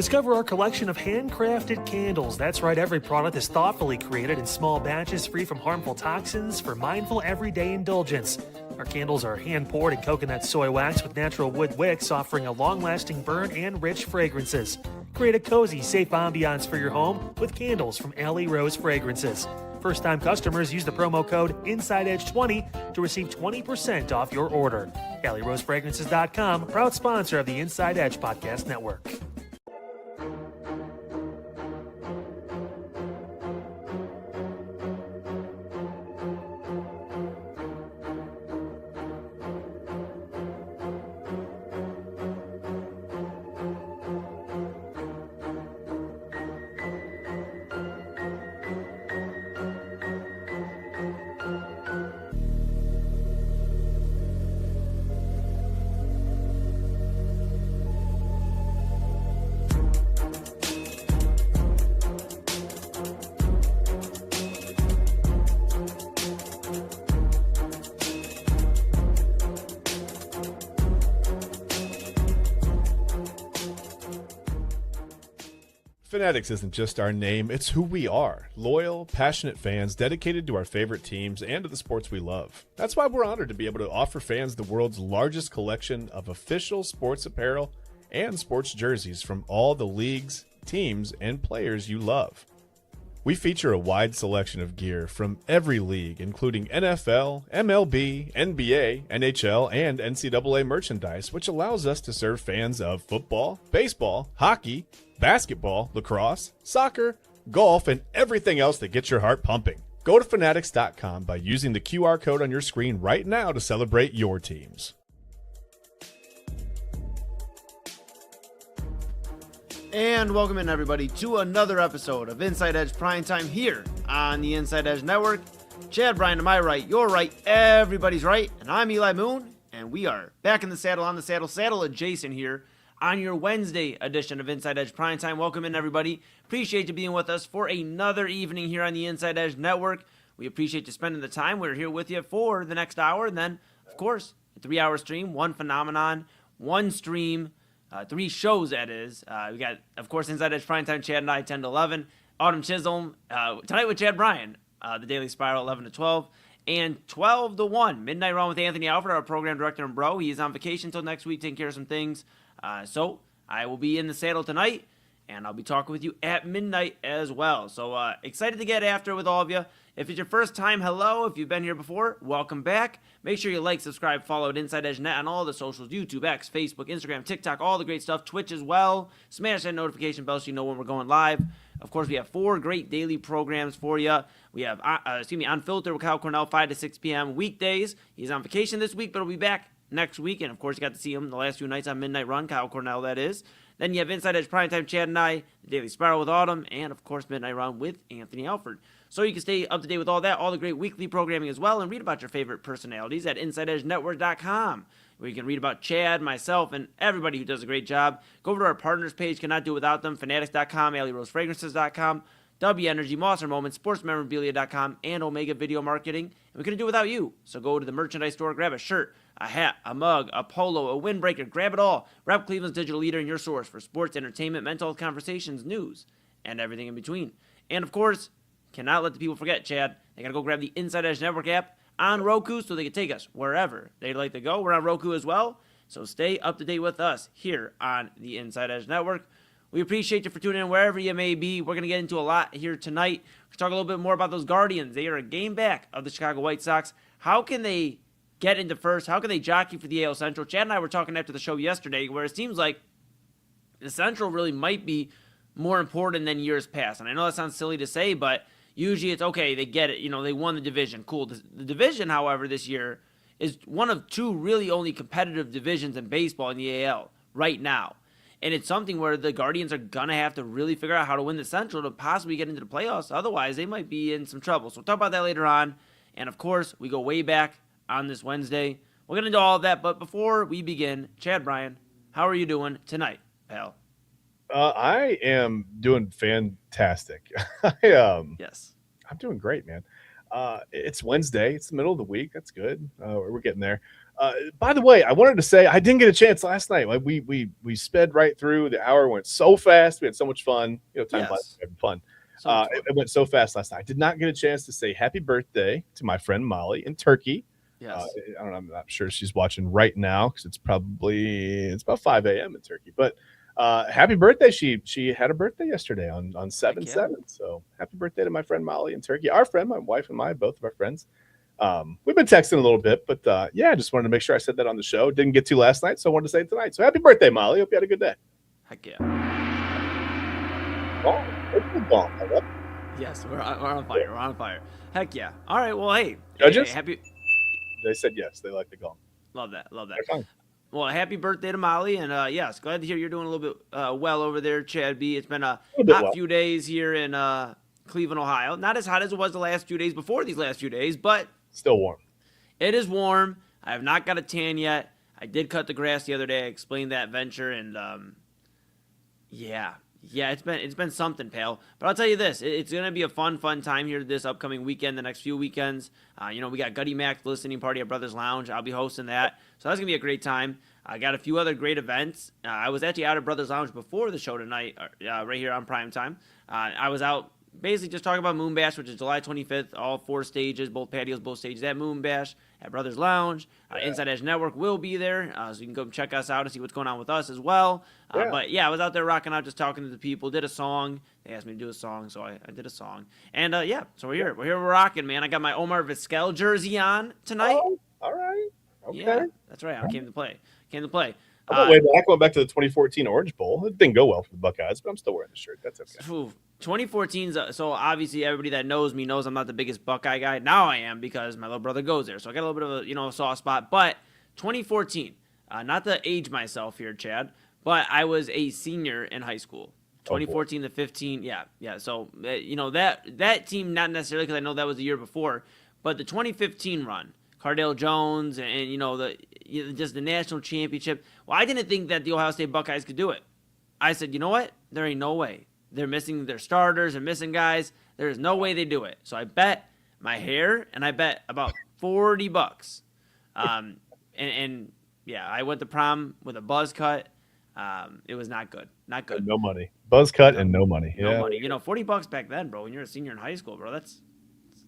Discover our collection of handcrafted candles. That's right, every product is thoughtfully created in small batches free from harmful toxins for mindful everyday indulgence. Our candles are hand-poured in coconut soy wax with natural wood wicks, offering a long-lasting burn and rich fragrances. Create a cozy, safe ambiance for your home with candles from Alley Rose Fragrances. First-time customers use the promo code InsideEdge20 to receive 20% off your order. AlleyRoseFragrances.com, proud sponsor of the Inside Edge Podcast Network. Fanatics isn't just our name, it's who we are. Loyal, passionate fans dedicated to our favorite teams and to the sports we love. That's why we're honored to be able to offer fans the world's largest collection of official sports apparel and sports jerseys from all the leagues, teams, and players you love. We feature a wide selection of gear from every league, including NFL, MLB, NBA, NHL, and NCAA merchandise, which allows us to serve fans of football, baseball, hockey, basketball, lacrosse, soccer, golf, and everything else that gets your heart pumping. Go to Fanatics.com by using the QR code on your screen right now to celebrate your teams. And welcome in, everybody, to another episode of Inside Edge Primetime here on the Inside Edge Network. Chad Bryan to my right, your right, everybody's right, and I'm Eli Moon, and we are back in the saddle, on the saddle, saddle adjacent here on your Wednesday edition of Inside Edge Primetime. Welcome in, everybody. Appreciate you being with us for another evening here on the Inside Edge Network. We appreciate you spending the time. We're here with you for the next hour, and then, of course, a 3-hour stream, one phenomenon, one stream, 3 shows, that is. We got, of course, Inside Edge Primetime, Chad and I, 10 to 11. Autumn Chisholm, tonight with Chad Bryan, the Daily Spiral, 11 to 12. And 12 to 1, Midnight Run with Anthony Alford, our program director and bro. He is on vacation until next week, taking care of some things. So I will be in the saddle tonight, and I'll be talking with you at midnight as well. So excited to get after it with all of you. If it's your first time, hello. If you've been here before, welcome back. Make sure you like, subscribe, follow at Inside Edge Net on all the socials, YouTube, X, Facebook, Instagram, TikTok, all the great stuff, Twitch as well. Smash that notification bell so you know when we're going live. Of course, we have 4 great daily programs for you. We have, Unfiltered with Kyle Cornell, 5 to 6 p.m. weekdays. He's on vacation this week, but he'll be back next week. And, of course, you got to see him the last 2 nights on Midnight Run, Kyle Cornell, that is. Then you have Inside Edge Primetime, Chad and I, the Daily Spiral with Autumn, and, of course, Midnight Run with Anthony Alford. So you can stay up to date with all that, all the great weekly programming as well, and read about your favorite personalities at InsideEdgeNetwork.com, where you can read about Chad, myself, and everybody who does a great job. Go over to our partners page, cannot do without them, Fanatics.com, AlleyRoseFragrances.com, W Energy, Monster Moments, SportsMemorabilia.com, and Omega Video Marketing. And we couldn't do it without you. So go to the merchandise store, grab a shirt, a hat, a mug, a polo, a windbreaker, grab it all. Rep Cleveland's digital leader and your source for sports, entertainment, mental health conversations, news, and everything in between. And of course, cannot let the people forget, Chad. They got to go grab the Inside Edge Network app on Roku so they can take us wherever they'd like to go. We're on Roku as well. So stay up to date with us here on the Inside Edge Network. We appreciate you for tuning in wherever you may be. We're going to get into a lot here tonight. We're talk a little bit more about those Guardians. They are a game back of the Chicago White Sox. How can they get into first? How can they jockey for the AL Central? Chad and I were talking after the show yesterday where it seems like the Central really might be more important than years past. And I know that sounds silly to say, but usually it's okay, they get it. You know, they won the division. Cool. The division, however, this year is one of 2 really only competitive divisions in baseball in the AL right now. And it's something where the Guardians are going to have to really figure out how to win the Central to possibly get into the playoffs. Otherwise, they might be in some trouble. So we'll talk about that later on. And, of course, we go way back on this Wednesday. We're going to do all of that. But before we begin, Chad Bryan, how are you doing tonight, pal? I am doing fantastic. Yes. I'm doing great, man. It's Wednesday. It's the middle of the week. That's good. We're getting there. By the way, I wanted to say I didn't get a chance last night. Like we sped right through. The hour went so fast. We had so much fun. Time flies, Yes. having fun. So much fun. It went so fast last night. I did not get a chance to say happy birthday to my friend Molly in Turkey. Yes. I don't know. I'm not sure she's watching right now because it's about 5 a.m. in Turkey. But happy birthday! She had a birthday yesterday on 7/7. So happy birthday to my friend Molly in Turkey. Our friend, my wife and I, both of our friends. We've been texting a little bit, but I just wanted to make sure I said that on the show. Didn't get to last night, so I wanted to say it tonight. So happy birthday, Molly. Hope you had a good day. Heck yeah. Yes, we're on fire. We're on fire. Heck yeah. All right. Well, hey. Judges? Happy. They said yes. They like the gong. Love that. Love that. They're fine. Well, happy birthday to Molly, and yes, glad to hear you're doing a little bit well over there, Chad B. It's been a hot few days here in Cleveland, Ohio. Not as hot as it was the last few days before these last few days, but still warm. It is warm. I have not got a tan yet. I did cut the grass the other day. I explained that venture, and it's been something, pal. But I'll tell you this: it's gonna be a fun time here this upcoming weekend, the next few weekends. We got Gutty Mac's listening party at Brothers Lounge. I'll be hosting that, so that's gonna be a great time. I got a few other great events. I was actually out at Brothers Lounge before the show tonight, right here on Primetime. I was out basically just talking about Moon Bash, which is July 25th, all 4 stages, both patios, both stages at Moon Bash at Brothers Lounge. Inside Edge Network will be there, so you can go check us out and see what's going on with us as well. But I was out there rocking out, just talking to the people, did a song. They asked me to do a song, so I did a song. And so we're here. We're rocking, man. I got my Omar Vizquel jersey on tonight. Oh, all right. Okay. Yeah, that's right. I came to play. I'm going back to the 2014 Orange Bowl. It didn't go well for the Buckeyes, but I'm still wearing the shirt. That's okay. 2014's so obviously everybody that knows me knows I'm not the biggest Buckeye guy. Now I am because my little brother goes there, so I got a little bit of a soft spot. But 2014, not to age myself here, Chad, but I was a senior in high school. 2014 to 15, yeah. So that team, not necessarily because I know that was the year before, but the 2015 run, Cardale Jones and just the national championship. Well, I didn't think that the Ohio State Buckeyes could do it. I said, you know what? There ain't no way. They're missing their starters. They're missing guys. There's no way they do it. So I bet my hair, and I bet about $40. I went to prom with a buzz cut. It was not good. Not good. And no money. Buzz cut and no money. No money. $40 back then, bro. When you're a senior in high school, bro, that's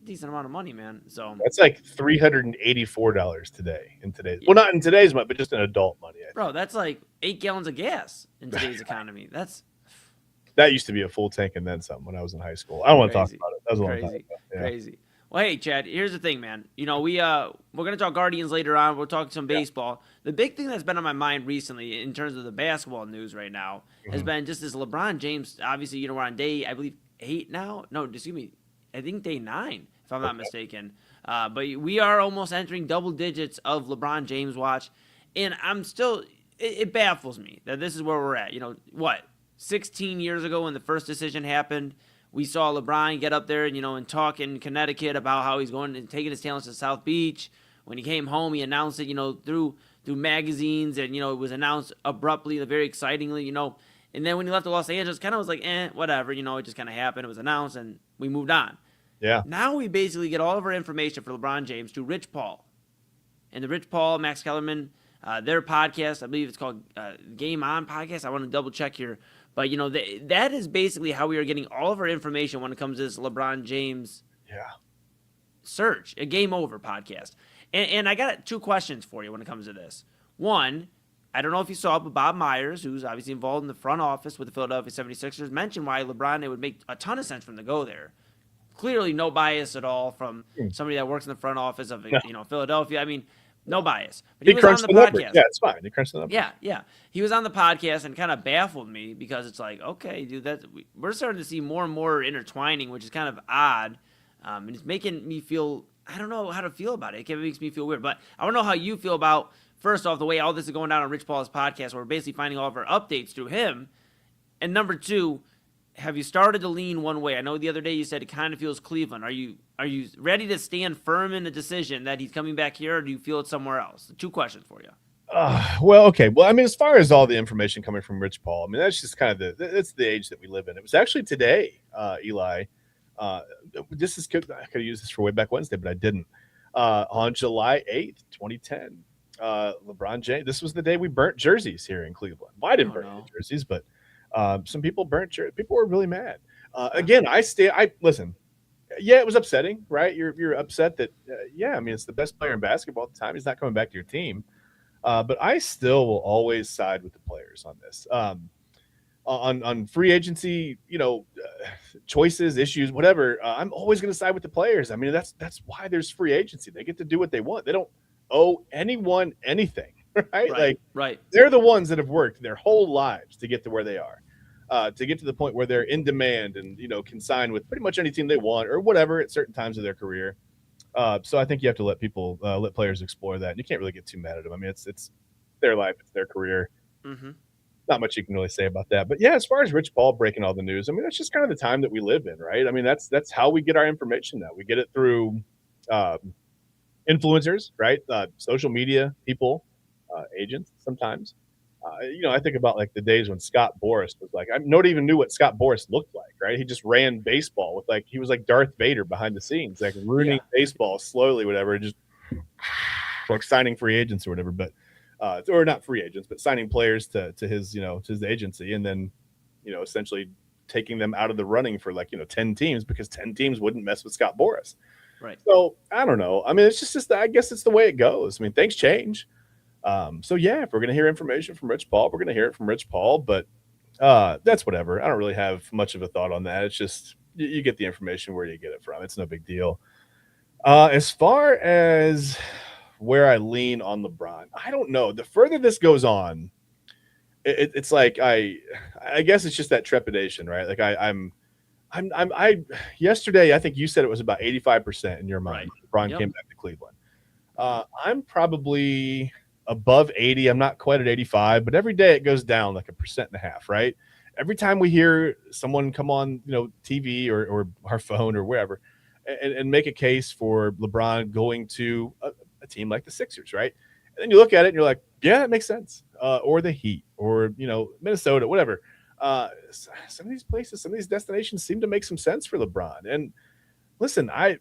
a decent amount of money, man. So that's like $384 today in today's. Well, not in today's money, but just in adult money. Bro, that's like 8 gallons of gas in today's economy. That used to be a full tank and then some when I was in high school. I don't want to talk about it. That was a long time ago. Yeah. Crazy. Well, hey, Chad, here's the thing, man. We're going to talk Guardians later on. We'll talk some baseball. The big thing that's been on my mind recently in terms of the basketball news right now has been just this LeBron James. Obviously, we're on day, I believe, 8 now. No, excuse me. I think day 9, if I'm not mistaken. But we are almost entering double digits of LeBron James watch. And I'm still, it baffles me that this is where we're at. 16 years ago when the first decision happened, we saw LeBron get up there and talk in Connecticut about how he's going and taking his talents to South Beach. When he came home, he announced it, through magazines, and, it was announced abruptly, very excitingly, And then when he left to Los Angeles, kind of was like, whatever, it just kind of happened. It was announced, and we moved on. Yeah. Now we basically get all of our information for LeBron James through Rich Paul. And the Rich Paul, Max Kellerman, their podcast, I believe it's called Game On Podcast. I want to double check here. But, that is basically how we are getting all of our information when it comes to this LeBron James search, a Game Over podcast. And I got 2 questions for you when it comes to this. One, I don't know if you saw, but Bob Myers, who's obviously involved in the front office with the Philadelphia 76ers, mentioned why LeBron, it would make a ton of sense for him to go there. Clearly no bias at all from somebody that works in the front office of Philadelphia. I mean, no bias. But he was on the podcast. Yeah, it's fine. He crunched the numbers. Yeah. He was on the podcast and kind of baffled me because it's like, okay, dude, we're starting to see more and more intertwining, which is kind of odd. And it's making me feel, I don't know how to feel about it. It makes me feel weird. But I don't know how you feel about, first off, the way all this is going down on Rich Paul's podcast, where we're basically finding all of our updates through him. And number 2, have you started to lean one way? I know the other day you said it kind of feels Cleveland. Are you ready to stand firm in the decision that he's coming back here, or do you feel it somewhere else? 2 questions for you. Well, okay. Well, I mean, as far as all the information coming from Rich Paul, I mean, that's just kind of that's the age that we live in. It was actually today, Eli. I could have used this for Wayback Wednesday, but I didn't. On July 8th, 2010, LeBron James. This was the day we burnt jerseys here in Cleveland. Well, I didn't burn any jerseys, but some people burnt jerseys. People were really mad. Again, I listen. Yeah, it was upsetting, right? You're upset that I mean, it's the best player in basketball at the time. He's not coming back to your team. But I still will always side with the players on this. On free agency, choices, issues, whatever. I'm always going to side with the players. I mean, that's why there's free agency. They get to do what they want. They don't owe anyone anything, right? Right. They're the ones that have worked their whole lives to get to where they are, to get to the point where they're in demand and can sign with pretty much any team they want or whatever at certain times of their career. So I think you have to let players explore that. And you can't really get too mad at them. I mean, it's their life, it's their career. Mm-hmm. Not much you can really say about that. But yeah, as far as Rich Paul breaking all the news, I mean, that's just kind of the time that we live in, right? I mean, that's how we get our information now. We get it through influencers, right? Social media people, agents sometimes. I think about like the days when Scott Boras was like, nobody even knew what Scott Boras looked like, right? He just ran baseball with he was like Darth Vader behind the scenes, like ruining baseball slowly, whatever, just like signing free agents or whatever. But or not free agents, but signing players to his, to his agency, and then, essentially taking them out of the running for 10 teams because 10 teams wouldn't mess with Scott Boras. Right. So I don't know. I mean, it's just I guess it's the way it goes. I mean, things change. So yeah, if we're going to hear information from Rich Paul, we're going to hear it from Rich Paul, but that's whatever. I don't really have much of a thought on that. It's just, you get the information where you get it from. It's no big deal. As far as where I lean on LeBron, I don't know. The further this goes on, it's like I guess it's just that trepidation, right? Like I yesterday I think you said it was about 85% in your mind. Right. LeBron came back to Cleveland. I'm probably above 80. I'm not quite at 85, but every day it goes down like 1.5%, right? Every time we hear someone come on, TV or our phone or wherever and make a case for LeBron going to a team like the Sixers, right? And then you look at it and you're like, yeah, it makes sense. Or the Heat or, Minnesota, whatever. Some of these places, some of these destinations seem to make some sense for LeBron. And listen, I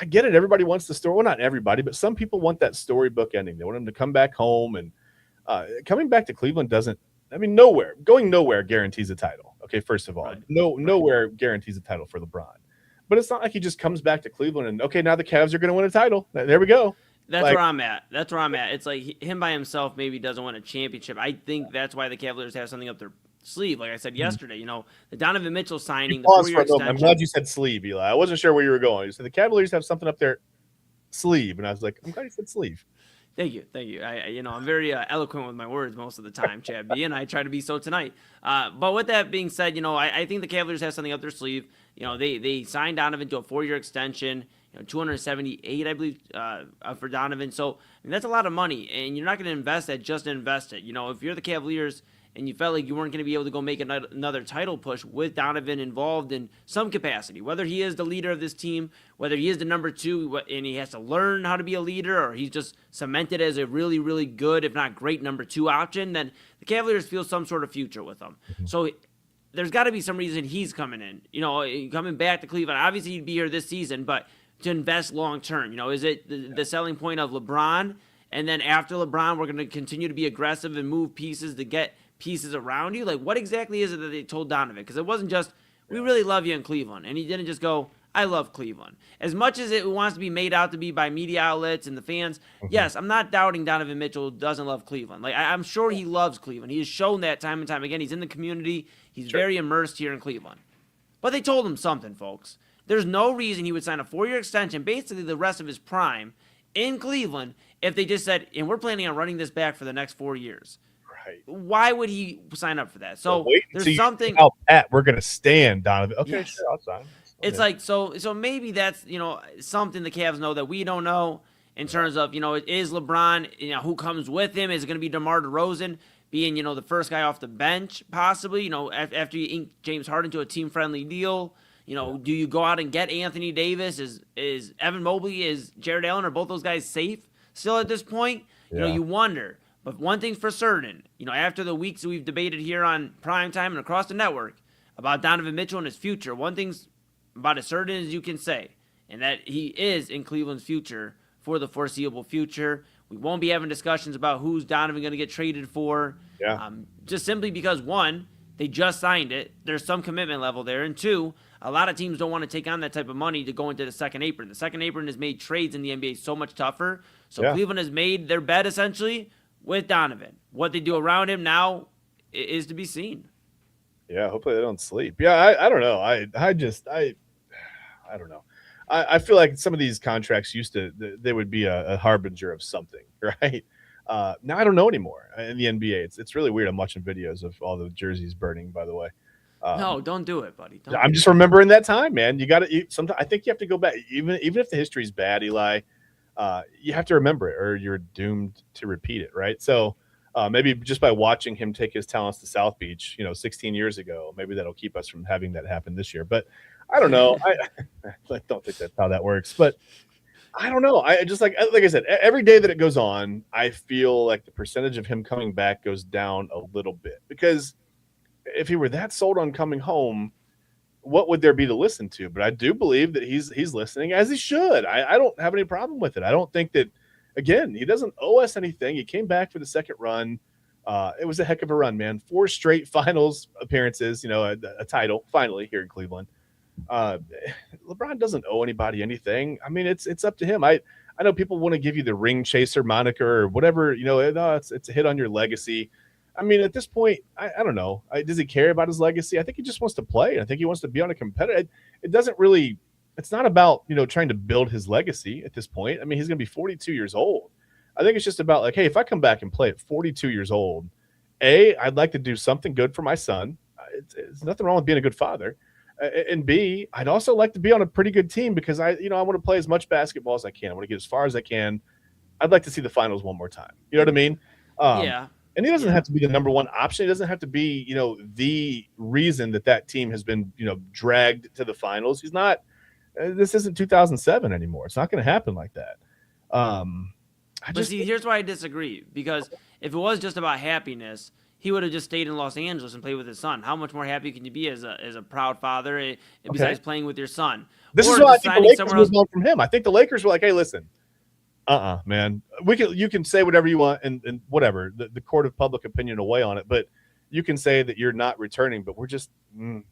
get it. Everybody wants the story. Well, not everybody, but some people want that storybook ending. They want him to come back home, and coming back to Cleveland doesn't. I mean, going nowhere guarantees a title. Okay, first of all, nowhere guarantees a title for LeBron. But it's not like he just comes back to Cleveland and okay, now the Cavs are going to win a title. There we go. That's where I'm at. It's like him by himself maybe doesn't win a championship. I think that's why the Cavaliers have something up their sleeve. Like I said yesterday, the Donovan Mitchell signing, the 4-year extension. I'm glad you said sleeve, Eli. I wasn't sure where you were going. You said the Cavaliers have something up their sleeve, and I was like, I'm glad you said sleeve. Thank you. I'm very eloquent with my words most of the time, Chad B, and I try to be so tonight. But with that being said, I think the Cavaliers have something up their sleeve. They signed Donovan to a 4-year extension. $278, I believe, for Donovan. So that's a lot of money, and you're not going to invest that just to invest it. If you're the Cavaliers and you felt like you weren't going to be able to go make another title push with Donovan involved in some capacity, whether he is the leader of this team, whether he is the number 2 and he has to learn how to be a leader, or he's just cemented as a really, really good, if not great, number 2 option, then the Cavaliers feel some sort of future with him. Mm-hmm. So there's got to be some reason he's coming in, coming back to Cleveland. Obviously, he'd be here this season, but to invest long term, is it the selling point of LeBron? And then after LeBron, we're going to continue to be aggressive and move pieces to get pieces around you. Like, what exactly is it that they told Donovan? Because it wasn't just, we really love you in Cleveland. And he didn't just go, I love Cleveland. As much as it wants to be made out to be by media outlets and the fans, yes, I'm not doubting Donovan Mitchell doesn't love Cleveland. Like, I'm sure he loves Cleveland. He has shown that time and time again. He's in the community. He's very immersed here in Cleveland. But they told him something, folks. There's no reason he would sign a 4-year extension, basically the rest of his prime, in Cleveland if they just said, and we're planning on running this back for the next 4 years. Right. Why would he sign up for that? So there's something. We're going to stand, Donovan. Okay, yes. Sure, I'll sign. It's like, so maybe that's, something the Cavs know that we don't know in terms of, is LeBron, who comes with him? Is it going to be DeMar DeRozan being, the first guy off the bench, possibly, after you ink James Harden to a team-friendly deal? Do you go out and get Anthony Davis? Is Evan Mobley, is Jared Allen, are both those guys safe still at this point? You wonder. But one thing's for certain, after the weeks we've debated here on Primetime and across the network about Donovan Mitchell and his future, one thing's about as certain as you can say, and that he is in Cleveland's future for the foreseeable future. We won't be having discussions about who's Donovan going to get traded for. Yeah. Just simply because, one, they just signed it. There's some commitment level there. And two, a lot of teams don't want to take on that type of money to go into the second apron. The second apron has made trades in the NBA so much tougher. So Cleveland has made their bet essentially with Donovan. What they do around him now is to be seen. Yeah, hopefully they don't sleep. Yeah, I don't know. I don't know. I feel like some of these contracts they would be a harbinger of something, right? Now I don't know anymore in the NBA. It's really weird. I'm watching videos of all the jerseys burning, by the way. No, don't do it, buddy. I'm just remembering that time, man. You got to sometimes. I think you have to go back, even if the history is bad, Eli. You have to remember it, or you're doomed to repeat it, right? So maybe just by watching him take his talents to South Beach, 16 years ago, maybe that'll keep us from having that happen this year. But I don't know. I don't think that's how that works. But I don't know. I just like I said, every day that it goes on, I feel like the percentage of him coming back goes down a little bit, because if he were that sold on coming home, what would there be to listen to? But I do believe that he's listening, as he should. I don't have any problem with it. I don't think that, again, he doesn't owe us anything. He came back for the second run. It was a heck of a run, man. 4 straight finals appearances, a title finally here in Cleveland. LeBron doesn't owe anybody anything. I mean, it's up to him. I know people want to give you the ring chaser moniker or whatever, it's a hit on your legacy. I mean, at this point, I don't know. Does he care about his legacy? I think he just wants to play. I think he wants to be on a competitor. It doesn't really – it's not about, trying to build his legacy at this point. I mean, he's going to be 42 years old. I think it's just about like, hey, if I come back and play at 42 years old, I'd like to do something good for my son. It's nothing wrong with being a good father. And B, I'd also like to be on a pretty good team, because I want to play as much basketball as I can. I want to get as far as I can. I'd like to see the finals one more time. You know what I mean? Yeah. And he doesn't have to be the number one option. He doesn't have to be, the reason that team has been, dragged to the finals. He's not. This isn't 2007 anymore. It's not going to happen like that. Here's why I disagree. Because if it was just about happiness, he would have just stayed in Los Angeles and played with his son. How much more happy can you be as a proud father besides playing with your son? This is why I think the Lakers moved on from him. I think the Lakers were like, hey, listen. Man, you can say whatever you want and whatever, the court of public opinion will weigh on it, but you can say that you're not returning, but we're just we're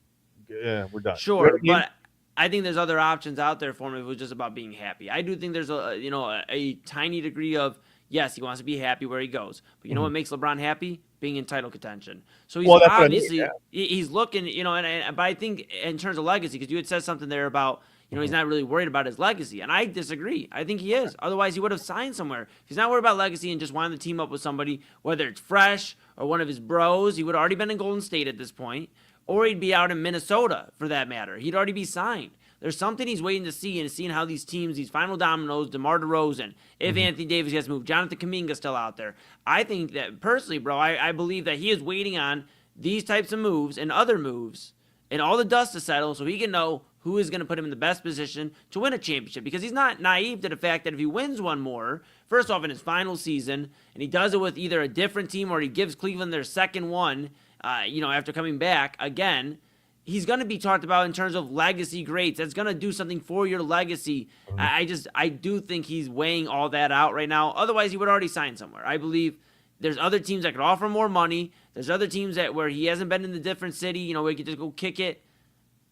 done. Sure, but I think there's other options out there for him if it was just about being happy. I do think there's a tiny degree of, yes, he wants to be happy where he goes, but you know what makes LeBron happy? Being in title contention. So he's obviously he's looking, but I think in terms of legacy, because you had said something there about, he's not really worried about his legacy. And I disagree. I think he is. Otherwise, he would have signed somewhere. If he's not worried about legacy and just wanting to team up with somebody, whether it's Fresh or one of his bros, he would have already been in Golden State at this point, or he'd be out in Minnesota for that matter. He'd already be signed. There's something he's waiting to see, and seeing how these teams, these final dominoes, DeMar DeRozan, if Anthony Davis gets moved, Jonathan Kuminga's still out there. I think that, personally, bro, I believe that he is waiting on these types of moves and other moves and all the dust to settle so he can know who is going to put him in the best position to win a championship, because he's not naive to the fact that if he wins one more, first off in his final season, and he does it with either a different team or he gives Cleveland their second one, after coming back again, he's going to be talked about in terms of legacy greats. That's going to do something for your legacy. I do think he's weighing all that out right now. Otherwise, he would already sign somewhere. I believe there's other teams that could offer more money. There's other teams where he hasn't been in the different city, where he could just go kick it.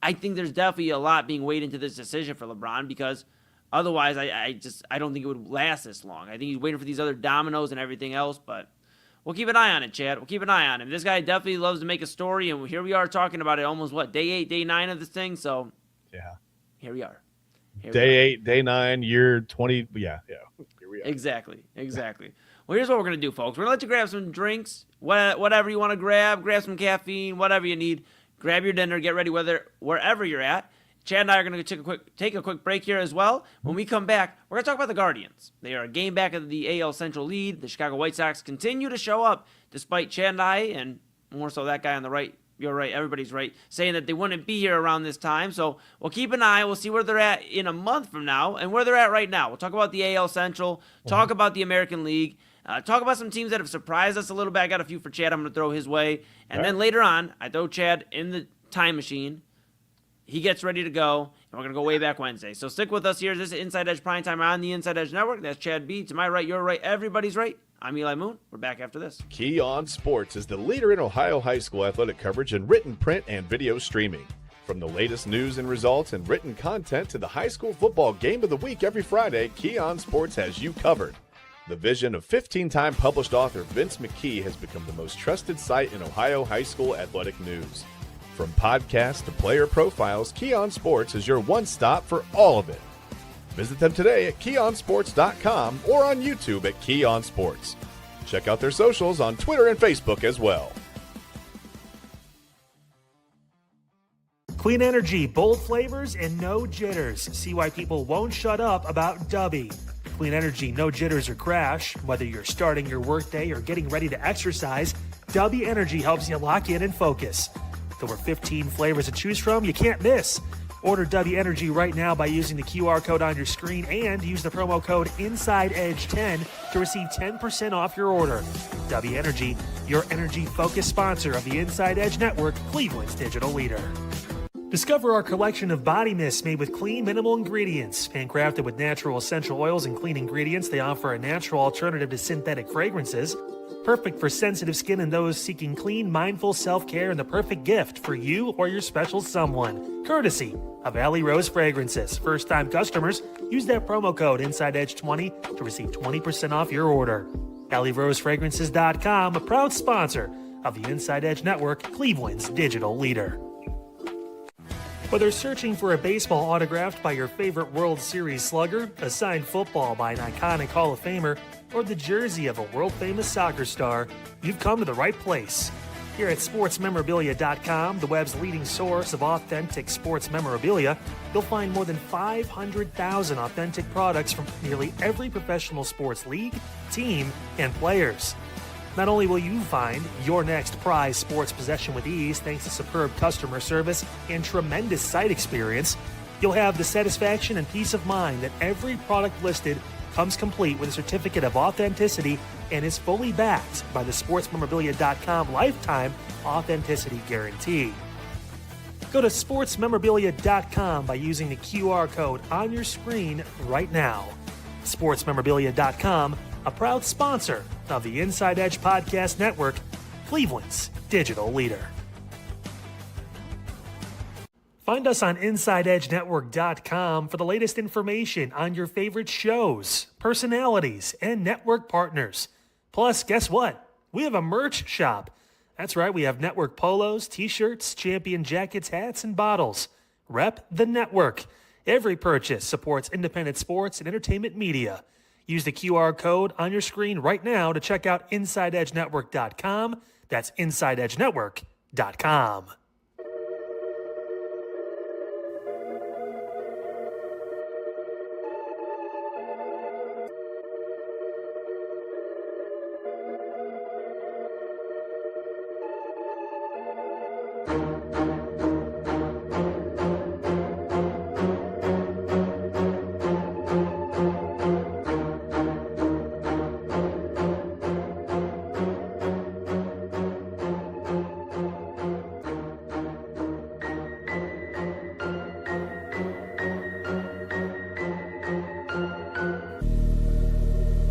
I think there's definitely a lot being weighed into this decision for LeBron, because otherwise I don't think it would last this long. I think he's waiting for these other dominoes and everything else, but we'll keep an eye on it, Chad. We'll keep an eye on him. This guy definitely loves to make a story, and here we are talking about it almost, day 8, day 9 of this thing, so yeah, here we are. Day 8, day 9, year 20, yeah, here we are. Exactly. Well, here's what we're going to do, folks. We're going to let you grab some drinks, whatever you want to grab some caffeine, whatever you need. Grab your dinner, get ready wherever you're at. Chad and I are going to take a quick break here as well. When we come back, we're going to talk about the Guardians. They are a game back of the AL Central lead. The Chicago White Sox continue to show up, despite Chad and I, and more so that guy on the right, you're right, everybody's right, saying that they wouldn't be here around this time. So we'll keep an eye. We'll see where they're at in a month from now and where they're at right now. We'll talk about the AL Central, talk about the American League, talk about some teams that have surprised us a little bit. I got a few for Chad I'm going to throw his way. And then later on, I throw Chad in the time machine, he gets ready to go, and we're going to go way back Wednesday. So stick with us here. This is Inside Edge Primetime on the Inside Edge Network. That's Chad B. To my right, your right, everybody's right. I'm Eli Moon. We're back after this. Key On Sports is the leader in Ohio high school athletic coverage in written, print, and video streaming. From the latest news and results and written content to the high school football game of the week every Friday, Key On Sports has you covered. The vision of 15-time published author Vince McKee has become the most trusted site in Ohio high school athletic news. From podcasts to player profiles, Key On Sports is your one-stop for all of it. Visit them today at keyonsports.com or on YouTube at Key On Sports. Check out their socials on Twitter and Facebook as well. Clean energy, bold flavors, and no jitters. See why people won't shut up about Dubby. Clean energy, no jitters or crash. Whether you're starting your workday or getting ready to exercise, Dubby Energy helps you lock in and focus. With over 15 flavors to choose from, you can't miss. Order Dubby Energy right now by using the QR code on your screen and use the promo code InsideEdge10 to receive 10% off your order. Dubby Energy, your energy-focused sponsor of the Inside Edge Network, Cleveland's digital leader. Discover our collection of body mists made with clean, minimal ingredients. Handcrafted with natural essential oils and clean ingredients, they offer a natural alternative to synthetic fragrances. Perfect for sensitive skin and those seeking clean, mindful self-care, and the perfect gift for you or your special someone. Courtesy of Alley Rose Fragrances. First-time customers, use that promo code InsideEdge20 to receive 20% off your order. AlleyRoseFragrances.com, a proud sponsor of the Inside Edge Network, Cleveland's digital leader. Whether searching for a baseball autographed by your favorite World Series slugger, a signed football by an iconic Hall of Famer, or the jersey of a world-famous soccer star, you've come to the right place. Here at SportsMemorabilia.com, the web's leading source of authentic sports memorabilia, you'll find more than 500,000 authentic products from nearly every professional sports league, team, and players. Not only will you find your next prized sports possession with ease thanks to superb customer service and tremendous site experience, you'll have the satisfaction and peace of mind that every product listed comes complete with a certificate of authenticity and is fully backed by the SportsMemorabilia.com lifetime authenticity guarantee. Go to SportsMemorabilia.com by using the QR code on your screen right now. SportsMemorabilia.com, a proud sponsor of the Inside Edge Podcast Network, Cleveland's digital leader. Find us on InsideEdgeNetwork.com for the latest information on your favorite shows, personalities, and network partners. Plus, guess what? We have a merch shop. That's right, we have network polos, t-shirts, champion jackets, hats, and bottles. Rep the network. Every purchase supports independent sports and entertainment media. Use the QR code on your screen right now to check out InsideEdgeNetwork.com. That's InsideEdgeNetwork.com.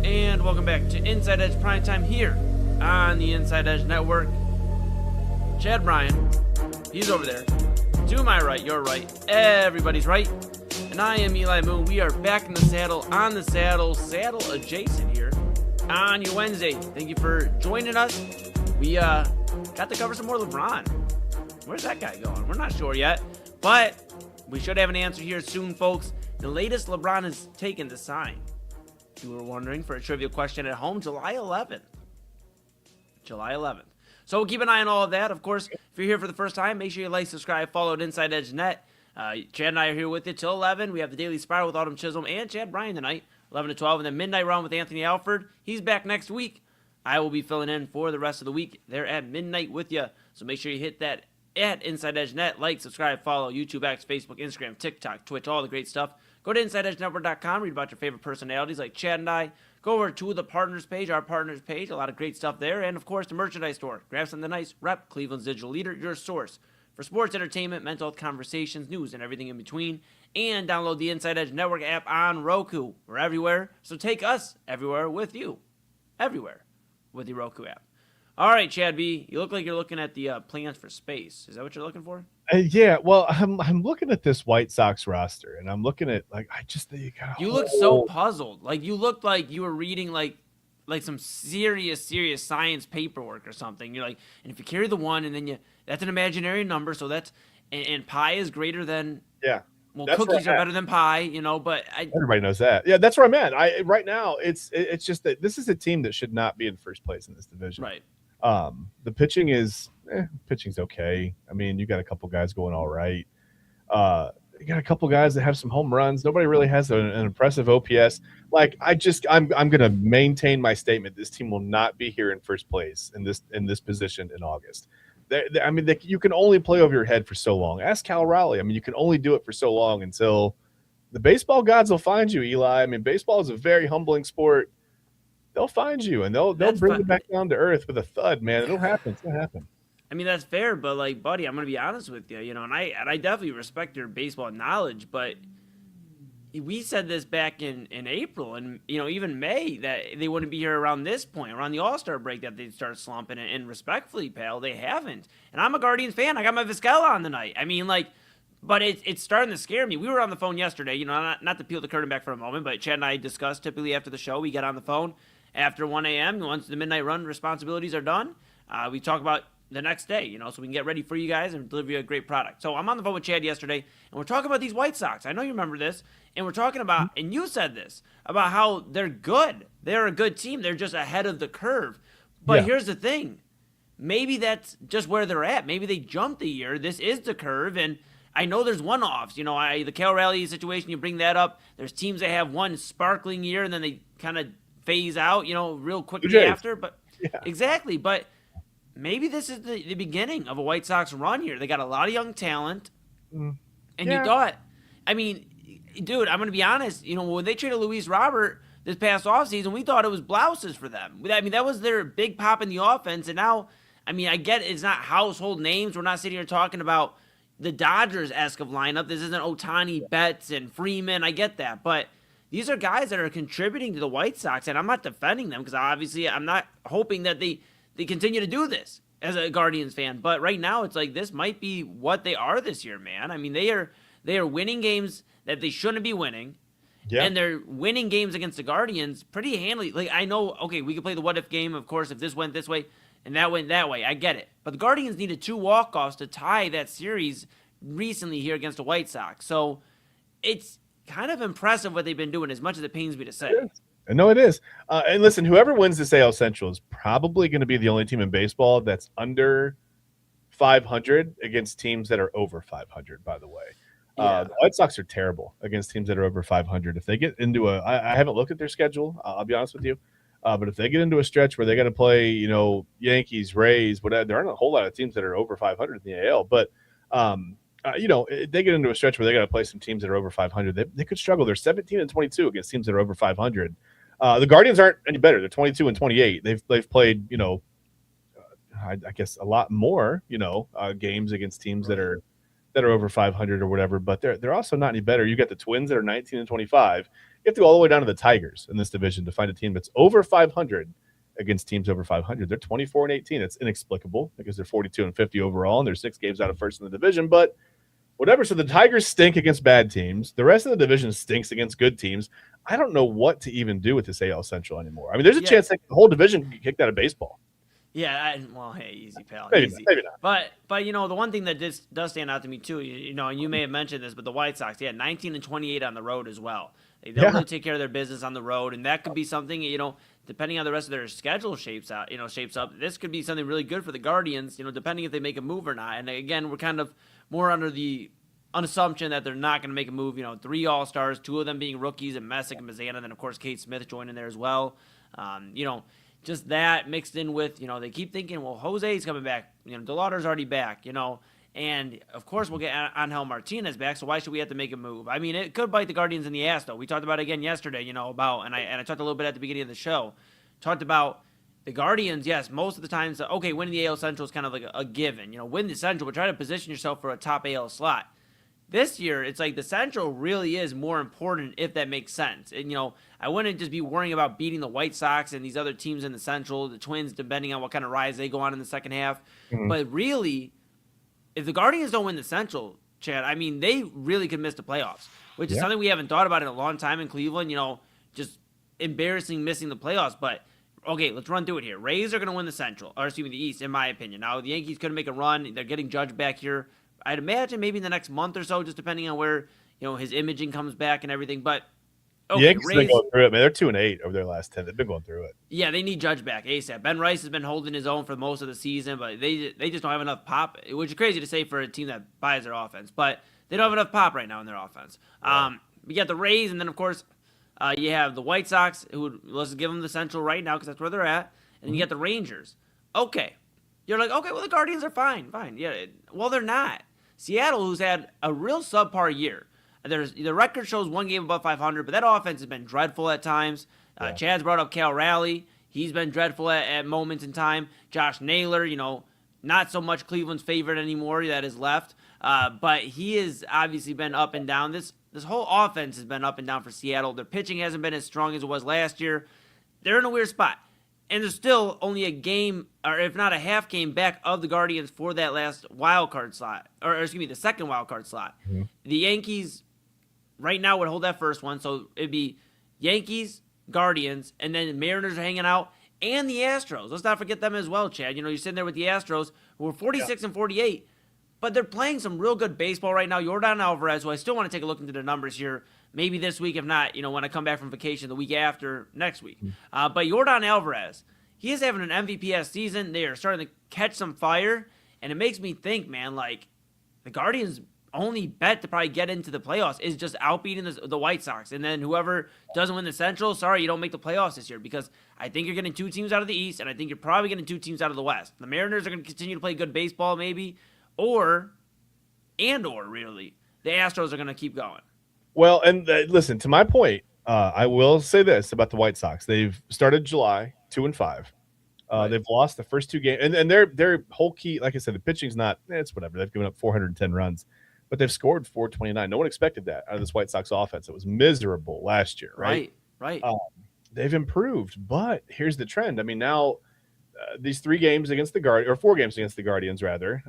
And welcome back to Inside Edge Primetime here on the Inside Edge Network. Chad Bryan, he's over there. To my right, your right, everybody's right. And I am Eli Moon. We are back in the saddle, on the saddle, saddle adjacent here on your Wednesday. Thank you for joining us. We got to cover some more LeBron. Where's that guy going? We're not sure yet, but we should have an answer here soon, folks. The latest LeBron has taken to sign. If you were wondering, for a trivia question at home, July 11th. July 11th. So keep an eye on all of that. Of course, if you're here for the first time, make sure you like, subscribe, follow at Inside Edge Net. Chad and I are here with you till 11. We have the Daily Spiral with Autumn Chisholm and Chad Bryan tonight, 11 to 12. And then Midnight Round with Anthony Alford. He's back next week. I will be filling in for the rest of the week. They're at midnight with you. So make sure you hit that at Inside Edge Net. Like, subscribe, follow YouTube, X, Facebook, Instagram, TikTok, Twitch, all the great stuff. Go to InsideEdgeNetwork.com, read about your favorite personalities like Chad and I. Go over to the partners page, our partners page, a lot of great stuff there. And, of course, the merchandise store. Grab something nice, rep Cleveland's digital leader, your source for sports, entertainment, mental health conversations, news, and everything in between. And download the Inside Edge Network app on Roku. We're everywhere, so take us everywhere with you. Everywhere with the Roku app. All right, Chad B., you look like you're looking at the plans for space. Is that what you're looking for? Yeah, well, I'm looking at this White Sox roster, and I'm looking at You look so puzzled. Like you looked like you were reading like some serious science paperwork or something. You're like, and if you carry the one, and then that's an imaginary number, so that's and pi is greater than Well, cookies are better than pie, but everybody knows that. Yeah, that's where I'm at. Right now, it's just that this is a team that should not be in first place in this division. Right. The pitching's okay. I mean, you got a couple guys going all right. You got a couple guys that have some home runs. Nobody really has an impressive OPS. Like I'm going to maintain my statement. This team will not be here in first place in this position in August. You can only play over your head for so long. Ask Cal Raleigh. I mean, you can only do it for so long until the baseball gods will find you, Eli. I mean, baseball is a very humbling sport. They'll find you, and they'll bring you back down to earth with a thud, man. It'll happen. It's gonna happen. I mean, that's fair, but like, buddy, I'm gonna be honest with you, and I definitely respect your baseball knowledge, but we said this back in April and even May that they wouldn't be here around this point, around the All-Star break, that they'd start slumping, and respectfully, pal, they haven't. And I'm a Guardians fan. I got my Vizquela on tonight. I mean, like, but it's starting to scare me. We were on the phone yesterday, not to peel the curtain back for a moment, but Chad and I discussed typically after the show. We get on the phone after 1 a.m. Once the midnight run responsibilities are done, we talk about the next day, so we can get ready for you guys and deliver you a great product. So I'm on the phone with Chad yesterday, and we're talking about these White Sox. I know you remember this, and we're talking about, and you said this, about how they're good. They're a good team. They're just ahead of the curve. But here's the thing. Maybe that's just where they're at. Maybe they jumped a year. This is the curve, and I know there's one-offs. The Cal Raleigh situation, you bring that up. There's teams that have one sparkling year, and then they kind of phase out, real quickly after. But exactly, but maybe this is the beginning of a White Sox run here. They got a lot of young talent, and you thought, I mean, dude, I'm going to be honest, when they traded Luis Robert this past offseason, we thought it was blouses for them. I mean, that was their big pop in the offense, and now, I mean, I get it's not household names. We're not sitting here talking about the Dodgers-esque of lineup. This isn't Ohtani, Betts, and Freeman. I get that, but these are guys that are contributing to the White Sox, and I'm not defending them because obviously I'm not hoping that they continue to do this as a Guardians fan. But right now, it's like this might be what they are this year, man. I mean, they are winning games that they shouldn't be winning, and they're winning games against the Guardians pretty handily. Like, I know, okay, we could play the what-if game, of course, if this went this way and that went that way. I get it. But the Guardians needed 2 walk-offs to tie that series recently here against the White Sox. So it's kind of impressive what they've been doing, as much as it pains me to say. No, it is. And listen, whoever wins this AL Central is probably going to be the only team in baseball that's under 500 against teams that are over 500, by the way. The White Sox are terrible against teams that are over 500. If they get into I haven't looked at their schedule, I'll be honest with you, but if they get into a stretch where they got to play, Yankees, Rays, whatever, there aren't a whole lot of teams that are over 500 in the AL, but if they get into a stretch where they got to play some teams that are over 500, they could struggle. They're 17-22 against teams that are over 500. The Guardians aren't any better. They're 22-28. They've played, I guess a lot more, games against teams that are over 500 or whatever. But they're also not any better. You got the Twins that are 19-25. You have to go all the way down to the Tigers in this division to find a team that's over 500 against teams over 500. They're 24-18. It's inexplicable because they're 42-50 overall and they're 6 games out of first in the division. But whatever. So the Tigers stink against bad teams. The rest of the division stinks against good teams. I don't know what to even do with this AL Central anymore. I mean, there's a chance that the whole division can get kicked out of baseball. Yeah, hey, easy, pal. Maybe easy. Not. But the one thing that does stand out to me too, and you may have mentioned this, but the White Sox, 19-28 on the road as well. They don't really take care of their business on the road, and that could be something, depending on the rest of their schedule shapes up. This could be something really good for the Guardians, depending if they make a move or not. And again, we're kind of more under the assumption that they're not going to make a move. 3 All-Stars, 2 of them being rookies, and Messick and Mazana, and then of course Kate Smith joining there as well. Just that mixed in with, they keep thinking, well, Jose's coming back. DeLauder's already back, And, of course, we'll get Angel Martinez back, so why should we have to make a move? I mean, it could bite the Guardians in the ass, though. We talked about it again yesterday, about, and I talked a little bit at the beginning of the show, talked about the Guardians, yes, most of the times, okay, winning the AL Central is kind of like a given. Win the Central, but try to position yourself for a top AL slot. This year, it's like the Central really is more important, if that makes sense. And, I wouldn't just be worrying about beating the White Sox and these other teams in the Central, the Twins, depending on what kind of rise they go on in the second half. Mm-hmm. But really, if the Guardians don't win the Central, Chad, I mean, they really could miss the playoffs, which is something we haven't thought about in a long time in Cleveland, just embarrassing missing the playoffs. But, okay, let's run through it here. Rays are going to win the Central, or excuse me, the East, in my opinion. Now, the Yankees couldn't make a run. They're getting Judge back here. I'd imagine maybe in the next month or so, just depending on where, his imaging comes back and everything. But, okay, Yankees Rays, have been going through it, man. They're 2-8 over their last 10. They've been going through it. Yeah, they need Judge back ASAP. Ben Rice has been holding his own for most of the season, but they just don't have enough pop, which is crazy to say for a team that buys their offense. But they don't have enough pop right now in their offense. Yeah. We got the Rays, and then, of course, you have the White Sox, who, let's give them the Central right now because that's where they're at. And you got the Rangers. Okay. You're like, okay, well, the Guardians are fine. Yeah, well, they're not. Seattle, who's had a real subpar year. The record shows one game above 500, but that offense has been dreadful at times. Chad's brought up Cal Raleigh. He's been dreadful at moments in time. Josh Naylor, not so much Cleveland's favorite anymore that is left. But he has obviously been up and down. This whole offense has been up and down for Seattle. Their pitching hasn't been as strong as it was last year. They're in a weird spot. And there's still only a game, or if not a half game, back of the Guardians for that last wild card slot. Or excuse me, the second wild card slot. Mm-hmm. The Yankees right now would hold that first one. So it'd be Yankees, Guardians, and then the Mariners are hanging out, and the Astros. Let's not forget them as well, Chad. You're sitting there with the Astros, who are 46 and 48, but they're playing some real good baseball right now. Yordan Alvarez, who I still want to take a look into the numbers here, maybe this week, if not, when I come back from vacation the week after next week. But Yordan Alvarez, he is having an MVP season. They are starting to catch some fire, and it makes me think, man, like the Guardians' only bet to probably get into the playoffs is just outbeating the White Sox. And then whoever doesn't win the Central, sorry, you don't make the playoffs this year, because I think you're getting 2 teams out of the East, and I think you're probably getting 2 teams out of the West. The Mariners are going to continue to play good baseball maybe, or really, the Astros are going to keep going. Well, and listen, to my point, I will say this about the White Sox. They've started July 2-5. They've lost the first 2 games, and their whole key, like I said, the pitching's not, it's whatever. They've given up 410 runs, but they've scored 429. No one expected that out of this White Sox offense. It was miserable last year, right? Right. They've improved, but here's the trend. I mean, now these 3 games against the Guardians, or 4 games against the Guardians, rather,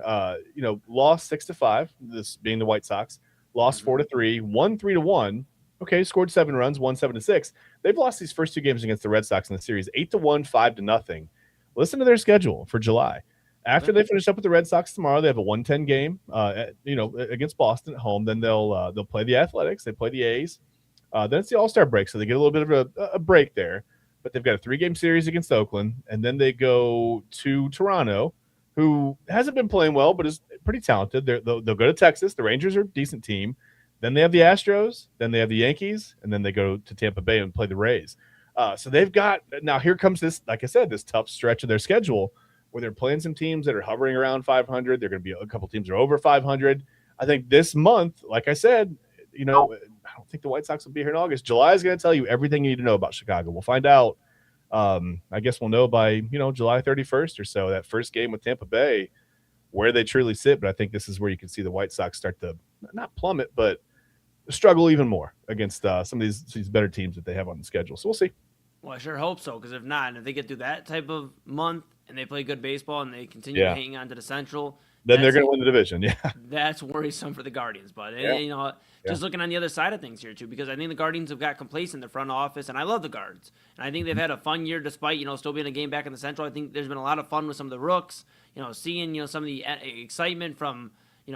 lost 6-5, this being the White Sox, lost 4-3, won 3-1. Okay, scored 7 runs, won 7-6. They've lost these first 2 games against the Red Sox in the series, 8-1, 5-0. Listen to their schedule for July. After they finish up with the Red Sox tomorrow, they have a 110 game, against Boston at home. Then they'll play the Athletics. They play the A's. Then it's the All-Star break, so they get a little bit of a break there. But they've got a 3-game series against Oakland, and then they go to Toronto, who hasn't been playing well, but is pretty talented. They'll go to Texas. The Rangers are a decent team. Then they have the Astros. Then they have the Yankees, and then they go to Tampa Bay and play the Rays. So they've got – now here comes this, like I said, this tough stretch of their schedule where they're playing some teams that are hovering around 500. They're going to be a couple teams that are over 500. I think this month, like I said, I don't think the White Sox will be here in August. July is going to tell you everything you need to know about Chicago. We'll find out. I guess we'll know by, July 31st or so, that first game with Tampa Bay, where they truly sit. But I think this is where you can see the White Sox start to not plummet, but struggle even more against some of these better teams that they have on the schedule. So we'll see. Well, I sure hope so, because if not, and if they get through that type of month and they play good baseball and they continue to hang on to the Central, then they're going to win the division. Yeah, that's worrisome for the Guardians. But just looking on the other side of things here too, because I think the Guardians have got complacent in the front office, and I love the Guards, and I think they've had a fun year despite still being a game back in the Central. I think there's been a lot of fun with some of the rooks, seeing some of the excitement from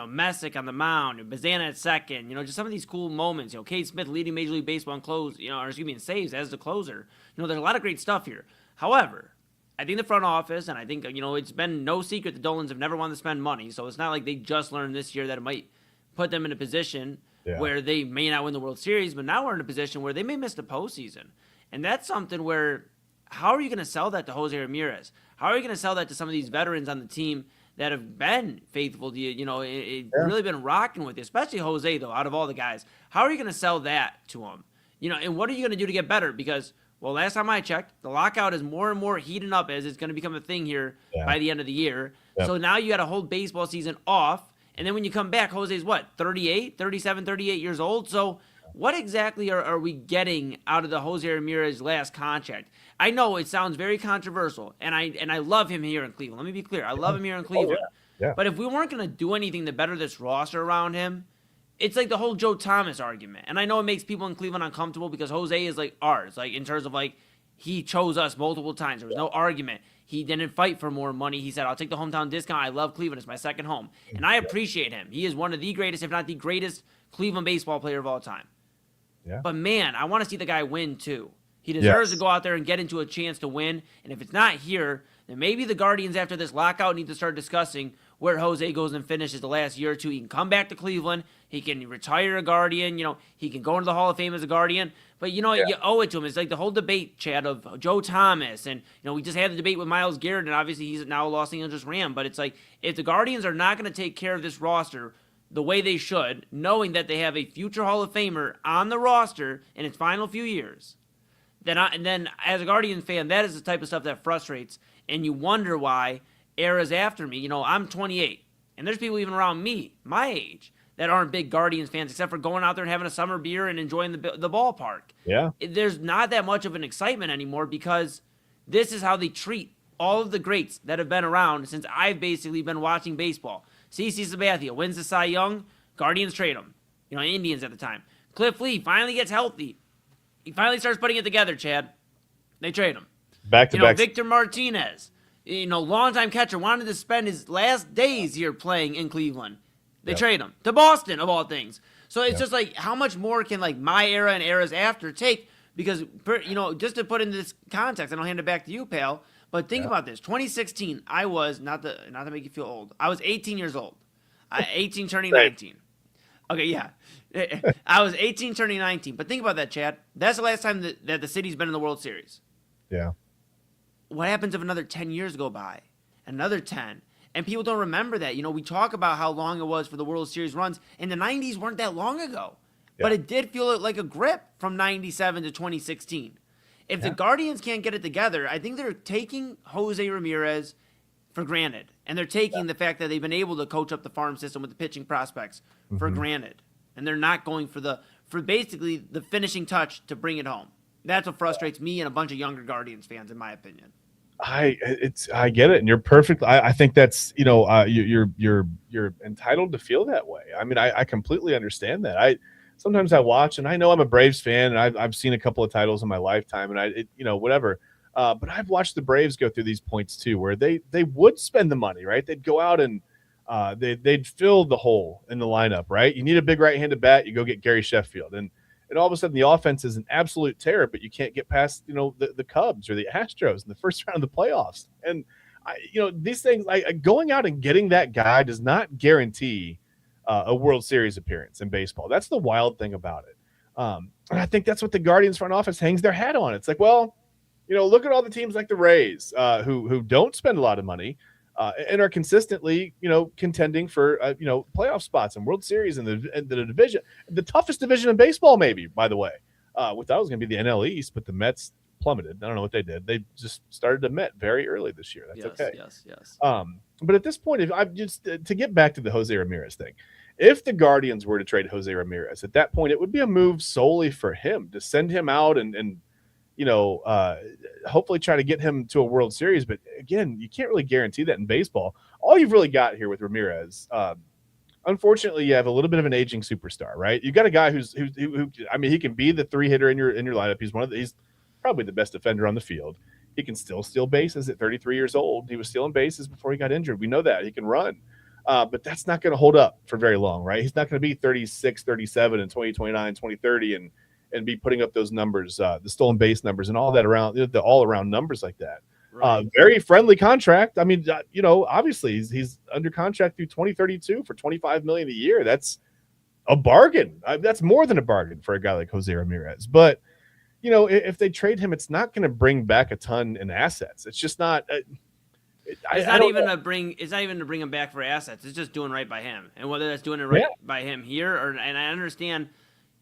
Messick on the mound, Bazana at second, just some of these cool moments. Cade Smith leading Major League Baseball in saves as the closer. There's a lot of great stuff here. However, I think the front office, and I think, it's been no secret the Dolans have never wanted to spend money, so it's not like they just learned this year that it might put them in a position where they may not win the World Series, but now we're in a position where they may miss the postseason. And that's something where, how are you going to sell that to Jose Ramirez? How are you going to sell that to some of these veterans on the team that have been faithful to you, really been rocking with you, especially Jose, though, out of all the guys? How are you going to sell that to them? And what are you going to do to get better? Because Well, last time I checked, the lockout is more and more heating up as it's going to become a thing here by the end of the year. Yep. So now you got a whole baseball season off. And then when you come back, Jose's what, 38, 37, 38 years old? So what exactly are we getting out of the Jose Ramirez last contract? I know it sounds very controversial, and I love him here in Cleveland. Let me be clear. I love him here in Cleveland. Yeah. But if we weren't going to do anything to better this roster around him, it's like the whole Joe Thomas argument. And I know it makes people in Cleveland uncomfortable because Jose is like ours, like in terms of like he chose us multiple times. There was no argument. He didn't fight for more money. He said, I'll take the hometown discount. I love Cleveland. It's my second home. And I appreciate him. He is one of the greatest, if not the greatest, Cleveland baseball player of all time. Yeah. But, man, I want to see the guy win, too. He deserves to go out there and get into a chance to win. And if it's not here, then maybe the Guardians after this lockout need to start discussing where Jose goes and finishes the last year or two. He can come back to Cleveland. He can retire a Guardian. You know, he can go into the Hall of Fame as a Guardian. But, you know, you owe it to him. It's like the whole debate, Chad, of Joe Thomas. And, you know, we just had the debate with Myles Garrett, and obviously he's now a Los Angeles Ram. But it's like if the Guardians are not going to take care of this roster the way they should, knowing that they have a future Hall of Famer on the roster in its final few years, then as a Guardian fan, that is the type of stuff that frustrates, and you wonder why eras after me. You know, I'm 28, and there's people even around me, my age, that aren't big Guardians fans, except for going out there and having a summer beer and enjoying the ballpark. Yeah. There's not that much of an excitement anymore because this is how they treat all of the greats that have been around since I've basically been watching baseball. CeCe Sabathia wins the Cy Young, Guardians trade him. You know, Indians at the time. Cliff Lee finally gets healthy. He finally starts putting it together, Chad. They trade him. Back to back. Victor Martinez, longtime catcher, wanted to spend his last days here playing in Cleveland. They trade him to Boston, of all things. So it's just like, how much more can like my era and eras after take? Because, just to put in this context, and I'll hand it back to you, pal. But think about this. 2016, I was, not to make you feel old, I was 18 years old. 18 turning 19. Okay, yeah. I was 18 turning 19. But think about that, Chad. That's the last time that the city's been in the World Series. Yeah. What happens if another 10 years go by? Another 10? And people don't remember that. We talk about how long it was for the World Series runs, and the 90s weren't that long ago. Yeah. But it did feel like a grip from 97 to 2016. If the Guardians can't get it together, I think they're taking Jose Ramirez for granted. And they're taking the fact that they've been able to coach up the farm system with the pitching prospects for granted. And they're not going for basically the finishing touch to bring it home. That's what frustrates me and a bunch of younger Guardians fans, in my opinion. I get it, and you're perfect. I think that's you're entitled to feel that way. I mean, I completely understand that. Sometimes I watch, and I know I'm a Braves fan, and I've seen a couple of titles in my lifetime, and whatever. But I've watched the Braves go through these points too, where they would spend the money, right? They'd go out and they'd fill the hole in the lineup, right? You need a big right-handed bat, you go get Gary Sheffield, and all of a sudden the offense is an absolute terror, but you can't get past the Cubs or the Astros in the first round of the playoffs. And these things, going out and getting that guy does not guarantee a World Series appearance in baseball. That's the wild thing about it. And I think that's what the Guardians front office hangs their hat on. It's like, well, look at all the teams like the Rays who don't spend a lot of money and are consistently, contending for, playoff spots and World Series and the division, the toughest division in baseball, maybe, by the way. We thought it was going to be the NL East, but the Mets plummeted. I don't know what they did. They just started to Met very early this year. That's okay. Yes. But at this point, if I'm just to get back to the Jose Ramirez thing, if the Guardians were to trade Jose Ramirez, at that point, it would be a move solely for him to send him out and hopefully try to get him to a World Series. But again, you can't really guarantee that in baseball. All you've really got here with Ramirez, unfortunately, you have a little bit of an aging superstar, right? You got a guy who he can be the 3-hitter in your lineup. He's probably the best defender on the field. He can still steal bases at 33 years old. He was stealing bases before he got injured. We know that. He can run. But that's not going to hold up for very long, right? He's not going to be 36, 37 in 2029, 2030 and be putting up those numbers, the stolen base numbers and all that around, the all-around numbers like that. Right. Very friendly contract. I mean, obviously he's under contract through 2032 for $25 million a year. That's a bargain. That's more than a bargain for a guy like Jose Ramirez. But if they trade him, it's not going to bring back a ton in assets. It's just not. It's not even to bring him back for assets. It's just doing right by him, and whether that's doing it right by him here and I understand,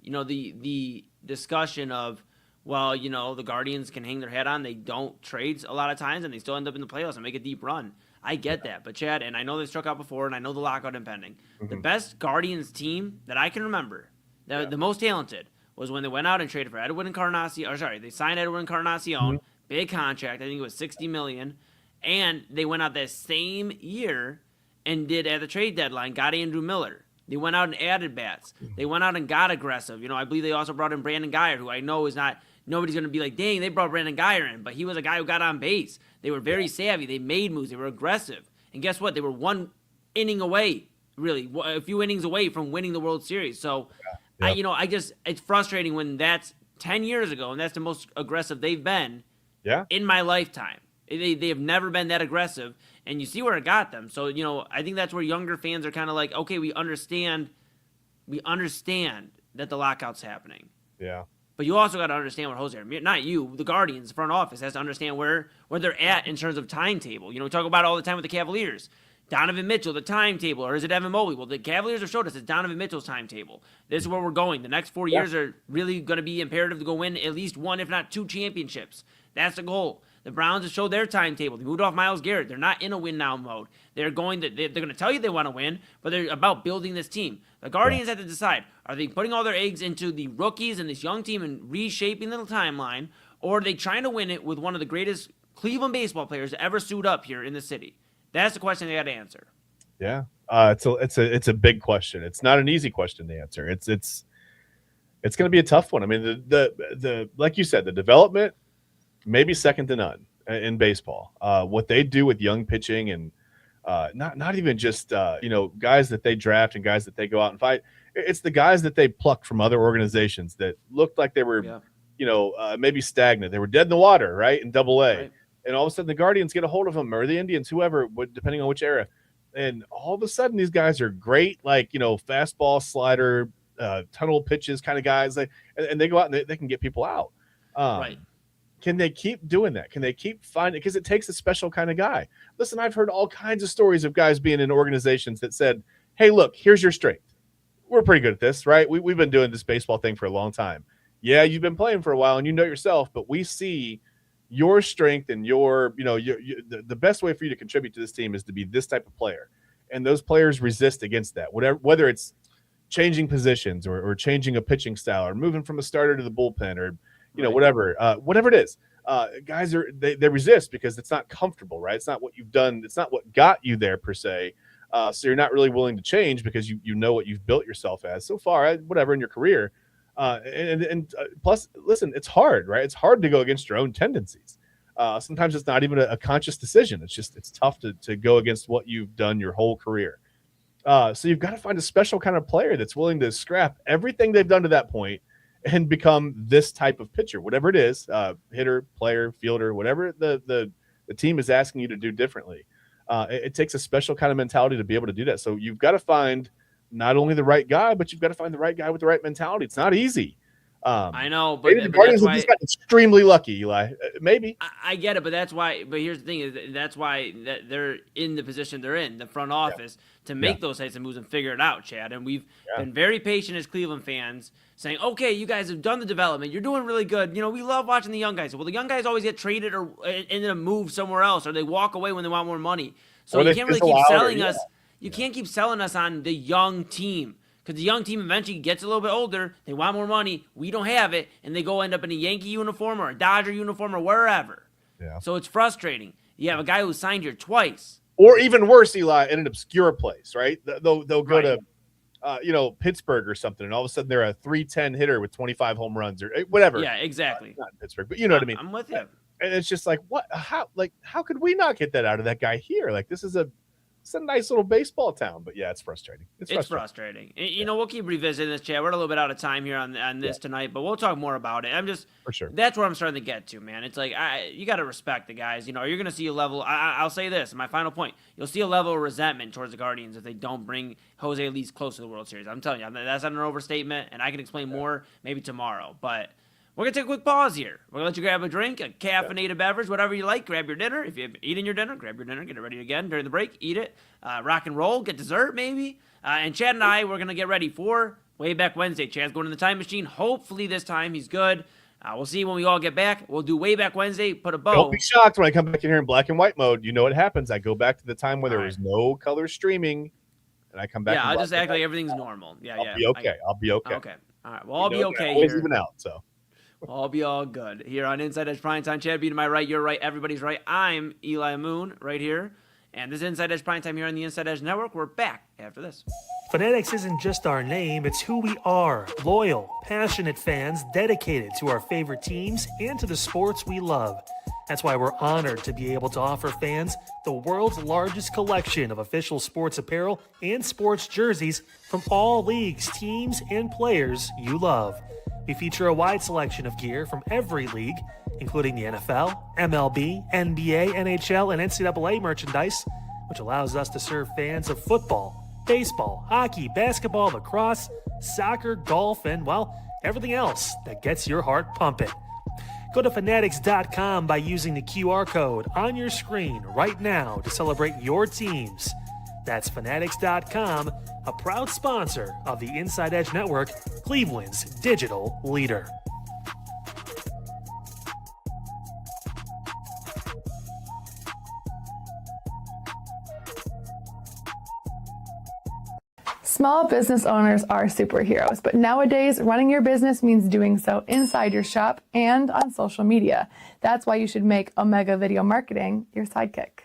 the discussion of, well, the Guardians can hang their head on. They don't trade a lot of times, and they still end up in the playoffs and make a deep run. I get that. But, Chad, and I know they struck out before, and I know the lockout impending. The best Guardians team that I can remember, the most talented, was when they went out and traded for Edwin Encarnacion. Or, sorry, they signed Edwin Encarnacion, big contract. I think it was $60 million. And they went out that same year and did, at the trade deadline, got Andrew Miller. They went out and added bats. They went out and got aggressive. I believe they also brought in Brandon Guyer, who I know is not – nobody's going to be like, dang, they brought Brandon Guyer in. But he was a guy who got on base. They were very savvy. They made moves. They were aggressive. And guess what? They were one inning away, really, a few innings away from winning the World Series. So, it's frustrating when that's 10 years ago, and that's the most aggressive they've been in my lifetime. They have never been that aggressive, and you see where it got them. So, I think that's where younger fans are kind of like, okay, we understand that the lockout's happening. Yeah. But you also got to understand what Jose, not you, the Guardians, the front office, has to understand where they're at in terms of timetable. We talk about it all the time with the Cavaliers. Donovan Mitchell, the timetable, or is it Evan Mobley? Well, the Cavaliers have showed us it's Donovan Mitchell's timetable. This is where we're going. The next 4 years are really going to be imperative to go win at least one, if not two championships. That's the goal. The Browns have showed their timetable. They moved off Myles Garrett. They're not in a win now mode. They're going to tell you they want to win, but they're about building this team. The Guardians have to decide: are they putting all their eggs into the rookies and this young team and reshaping the timeline, or are they trying to win it with one of the greatest Cleveland baseball players to ever suit up here in the city? That's the question they got to answer. Yeah, it's a big question. It's not an easy question to answer. It's going to be a tough one. I mean, the like you said, the development maybe second to none in baseball. What they do with young pitching and not even just guys that they draft and guys that they go out and fight. It's the guys that they plucked from other organizations that looked like they were maybe stagnant. They were dead in the water, right, in Double A. Right. And all of a sudden the Guardians get a hold of them, or the Indians, whoever, depending on which era. And all of a sudden these guys are great, fastball, slider, tunnel pitches kind of guys. And they go out and they can get people out. Right. Can they keep doing that? Can they keep finding – because it takes a special kind of guy. Listen, I've heard all kinds of stories of guys being in organizations that said, hey, look, here's your strength. We're pretty good at this, right? We've been doing this baseball thing for a long time. Yeah, you've been playing for a while and you know yourself, but we see your strength and the best way for you to contribute to this team is to be this type of player. And those players resist against that, whether it's changing positions or changing a pitching style or moving from a starter to the bullpen or – whatever it is, guys they resist because it's not comfortable, right? It's not what you've done. It's not what got you there per se. So you're not really willing to change because you know what you've built yourself as so far, whatever in your career. And plus, listen, it's hard, right? It's hard to go against your own tendencies. Sometimes it's not even a conscious decision. It's tough to go against what you've done your whole career. So you've got to find a special kind of player that's willing to scrap everything they've done to that point and become this type of pitcher, whatever it is, hitter, player, fielder, whatever the team is asking you to do differently. It takes a special kind of mentality to be able to do that. So you've got to find not only the right guy, but you've got to find the right guy with the right mentality. It's not easy. I know, but the Guardians have just got extremely lucky, Eli. Maybe. I get it, but that's why. But here's the thing: is that's why they're in the position they're in, the front office, to make those types of moves and figure it out, Chad. And we've been very patient as Cleveland fans, saying, "Okay, you guys have done the development. You're doing really good. We love watching the young guys. Well, the young guys always get traded or end up move somewhere else, or they walk away when they want more money. So you can't really keep selling us. You can't keep selling us on the young team." Because the young team eventually gets a little bit older, they want more money, we don't have it, and they go end up in a Yankee uniform or a Dodger uniform or wherever. Yeah. So it's frustrating. You have a guy who signed here twice. Or even worse, Eli, in an obscure place, right? They'll go to Pittsburgh or something, and all of a sudden they're a 310 hitter with 25 home runs or whatever. Yeah, exactly. Not in Pittsburgh, but you know what I mean. I'm with you. And it's just like, what? How could we not get that out of that guy here? This is it's a nice little baseball town, but it's frustrating. It's frustrating. And, we'll keep revisiting this, Chad. We're a little bit out of time here on this tonight, but we'll talk more about it. For sure. That's where I'm starting to get to, man. It's like you got to respect the guys. You're going to see a level. I'll say this, my final point. You'll see a level of resentment towards the Guardians if they don't bring Jose at least close to the World Series. I'm telling you, that's not an overstatement, and I can explain more maybe tomorrow, but. We're going to take a quick pause here. We're going to let you grab a drink, a caffeinated beverage, whatever you like. Grab your dinner. If you're eating your dinner, grab your dinner. Get it ready again during the break. Eat it. Rock and roll. Get dessert maybe. And Chad and I, we're going to get ready for Wayback Wednesday. Chad's going in the time machine. Hopefully this time he's good. We'll see when we all get back. We'll do Wayback Wednesday, put a bow. Don't be shocked when I come back in here in black and white mode. You know what happens. I go back to the time where there was no color streaming, and I come back. Yeah, I'll just act like everything's normal. Yeah, I'll be okay. I'll be okay. Okay. All right. Well, I'll be okay always here. even out, so. I'll be all good. Here on Inside Edge Primetime, Chad B to my right, you're right, everybody's right. I'm Eli Moon right here. And this is Inside Edge Primetime here on the Inside Edge Network. We're back after this. Fanatics isn't just our name, it's who we are. Loyal, passionate fans dedicated to our favorite teams and to the sports we love. That's why we're honored to be able to offer fans the world's largest collection of official sports apparel and sports jerseys from all leagues, teams, and players you love. We feature a wide selection of gear from every league, including the NFL, MLB, NBA, NHL, and NCAA merchandise, which allows us to serve fans of football, baseball, hockey, basketball, lacrosse, soccer, golf, and, well, everything else that gets your heart pumping. Go to fanatics.com by using the QR code on your screen right now to celebrate your teams. That's fanatics.com, a proud sponsor of the Inside Edge Network, Cleveland's digital leader. Small business owners are superheroes, but nowadays running your business means doing so inside your shop and on social media. That's why you should make Omega Video Marketing your sidekick.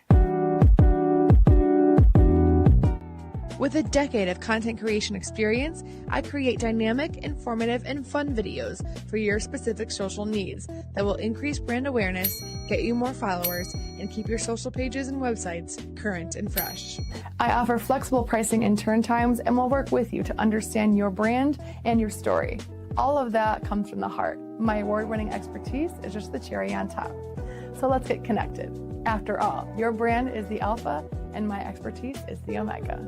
With a decade of content creation experience, I create dynamic, informative, and fun videos for your specific social needs that will increase brand awareness, get you more followers, and keep your social pages and websites current and fresh. I offer flexible pricing and turn times and will work with you to understand your brand and your story. All of that comes from the heart. My award-winning expertise is just the cherry on top. So let's get connected. After all, your brand is the alpha and my expertise is the omega.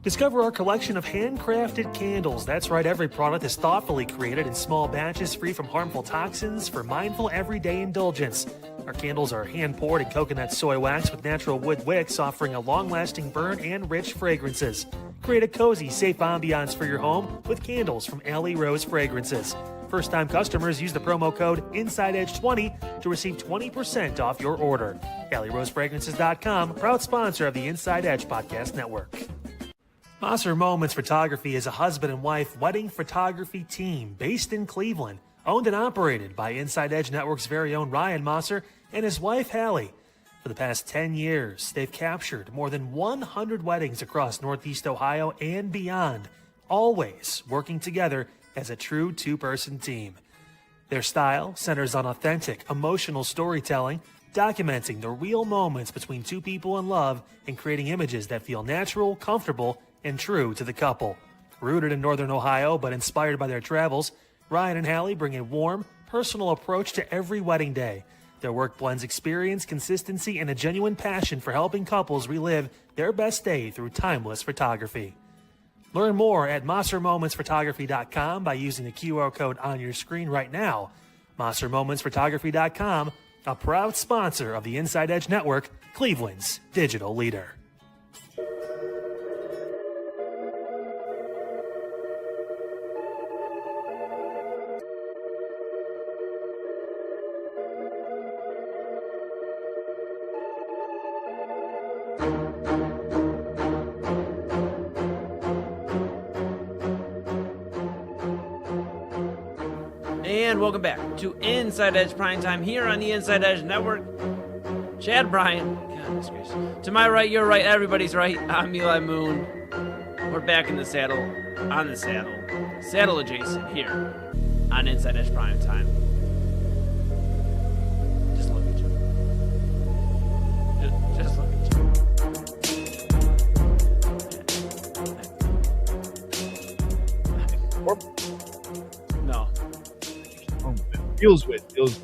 Discover our collection of handcrafted candles. That's right, every product is thoughtfully created in small batches free from harmful toxins for mindful everyday indulgence. Our candles are hand-poured in coconut soy wax with natural wood wicks, offering a long-lasting burn and rich fragrances. Create a cozy, safe ambiance for your home with candles from Alley Rose Fragrances. First-time customers use the promo code InsideEdge20 to receive 20% off your order. AlleyRoseFragrances.com, proud sponsor of the Inside Edge Podcast Network. Mosser Moments Photography is a husband and wife wedding photography team based in Cleveland, owned and operated by Inside Edge Network's very own Ryan Mosser and his wife Hallie. For the past 10 years, they've captured more than 100 weddings across Northeast Ohio and beyond, always working together as a true two-person team. Their style centers on authentic, emotional storytelling, documenting the real moments between two people in love and creating images that feel natural, comfortable, and true to the couple. Rooted in Northern Ohio but inspired by their travels, Ryan and Hallie bring a warm, personal approach to every wedding day. Their work blends experience, consistency, and a genuine passion for helping couples relive their best day through timeless photography. Learn more at MosserMomentsPhotography.com by using the QR code on your screen right now. MosserMomentsPhotography.com, a proud sponsor of the Inside Edge Network, Cleveland's digital leader. And welcome back to Inside Edge Primetime here on the Inside Edge Network. Chad Bryan, goodness gracious. To my right, you're right, everybody's right. I'm Eli Moon. We're back in the saddle, on the saddle adjacent here on Inside Edge Primetime. Just look at you. Just look at you. No. Feels weird. Feels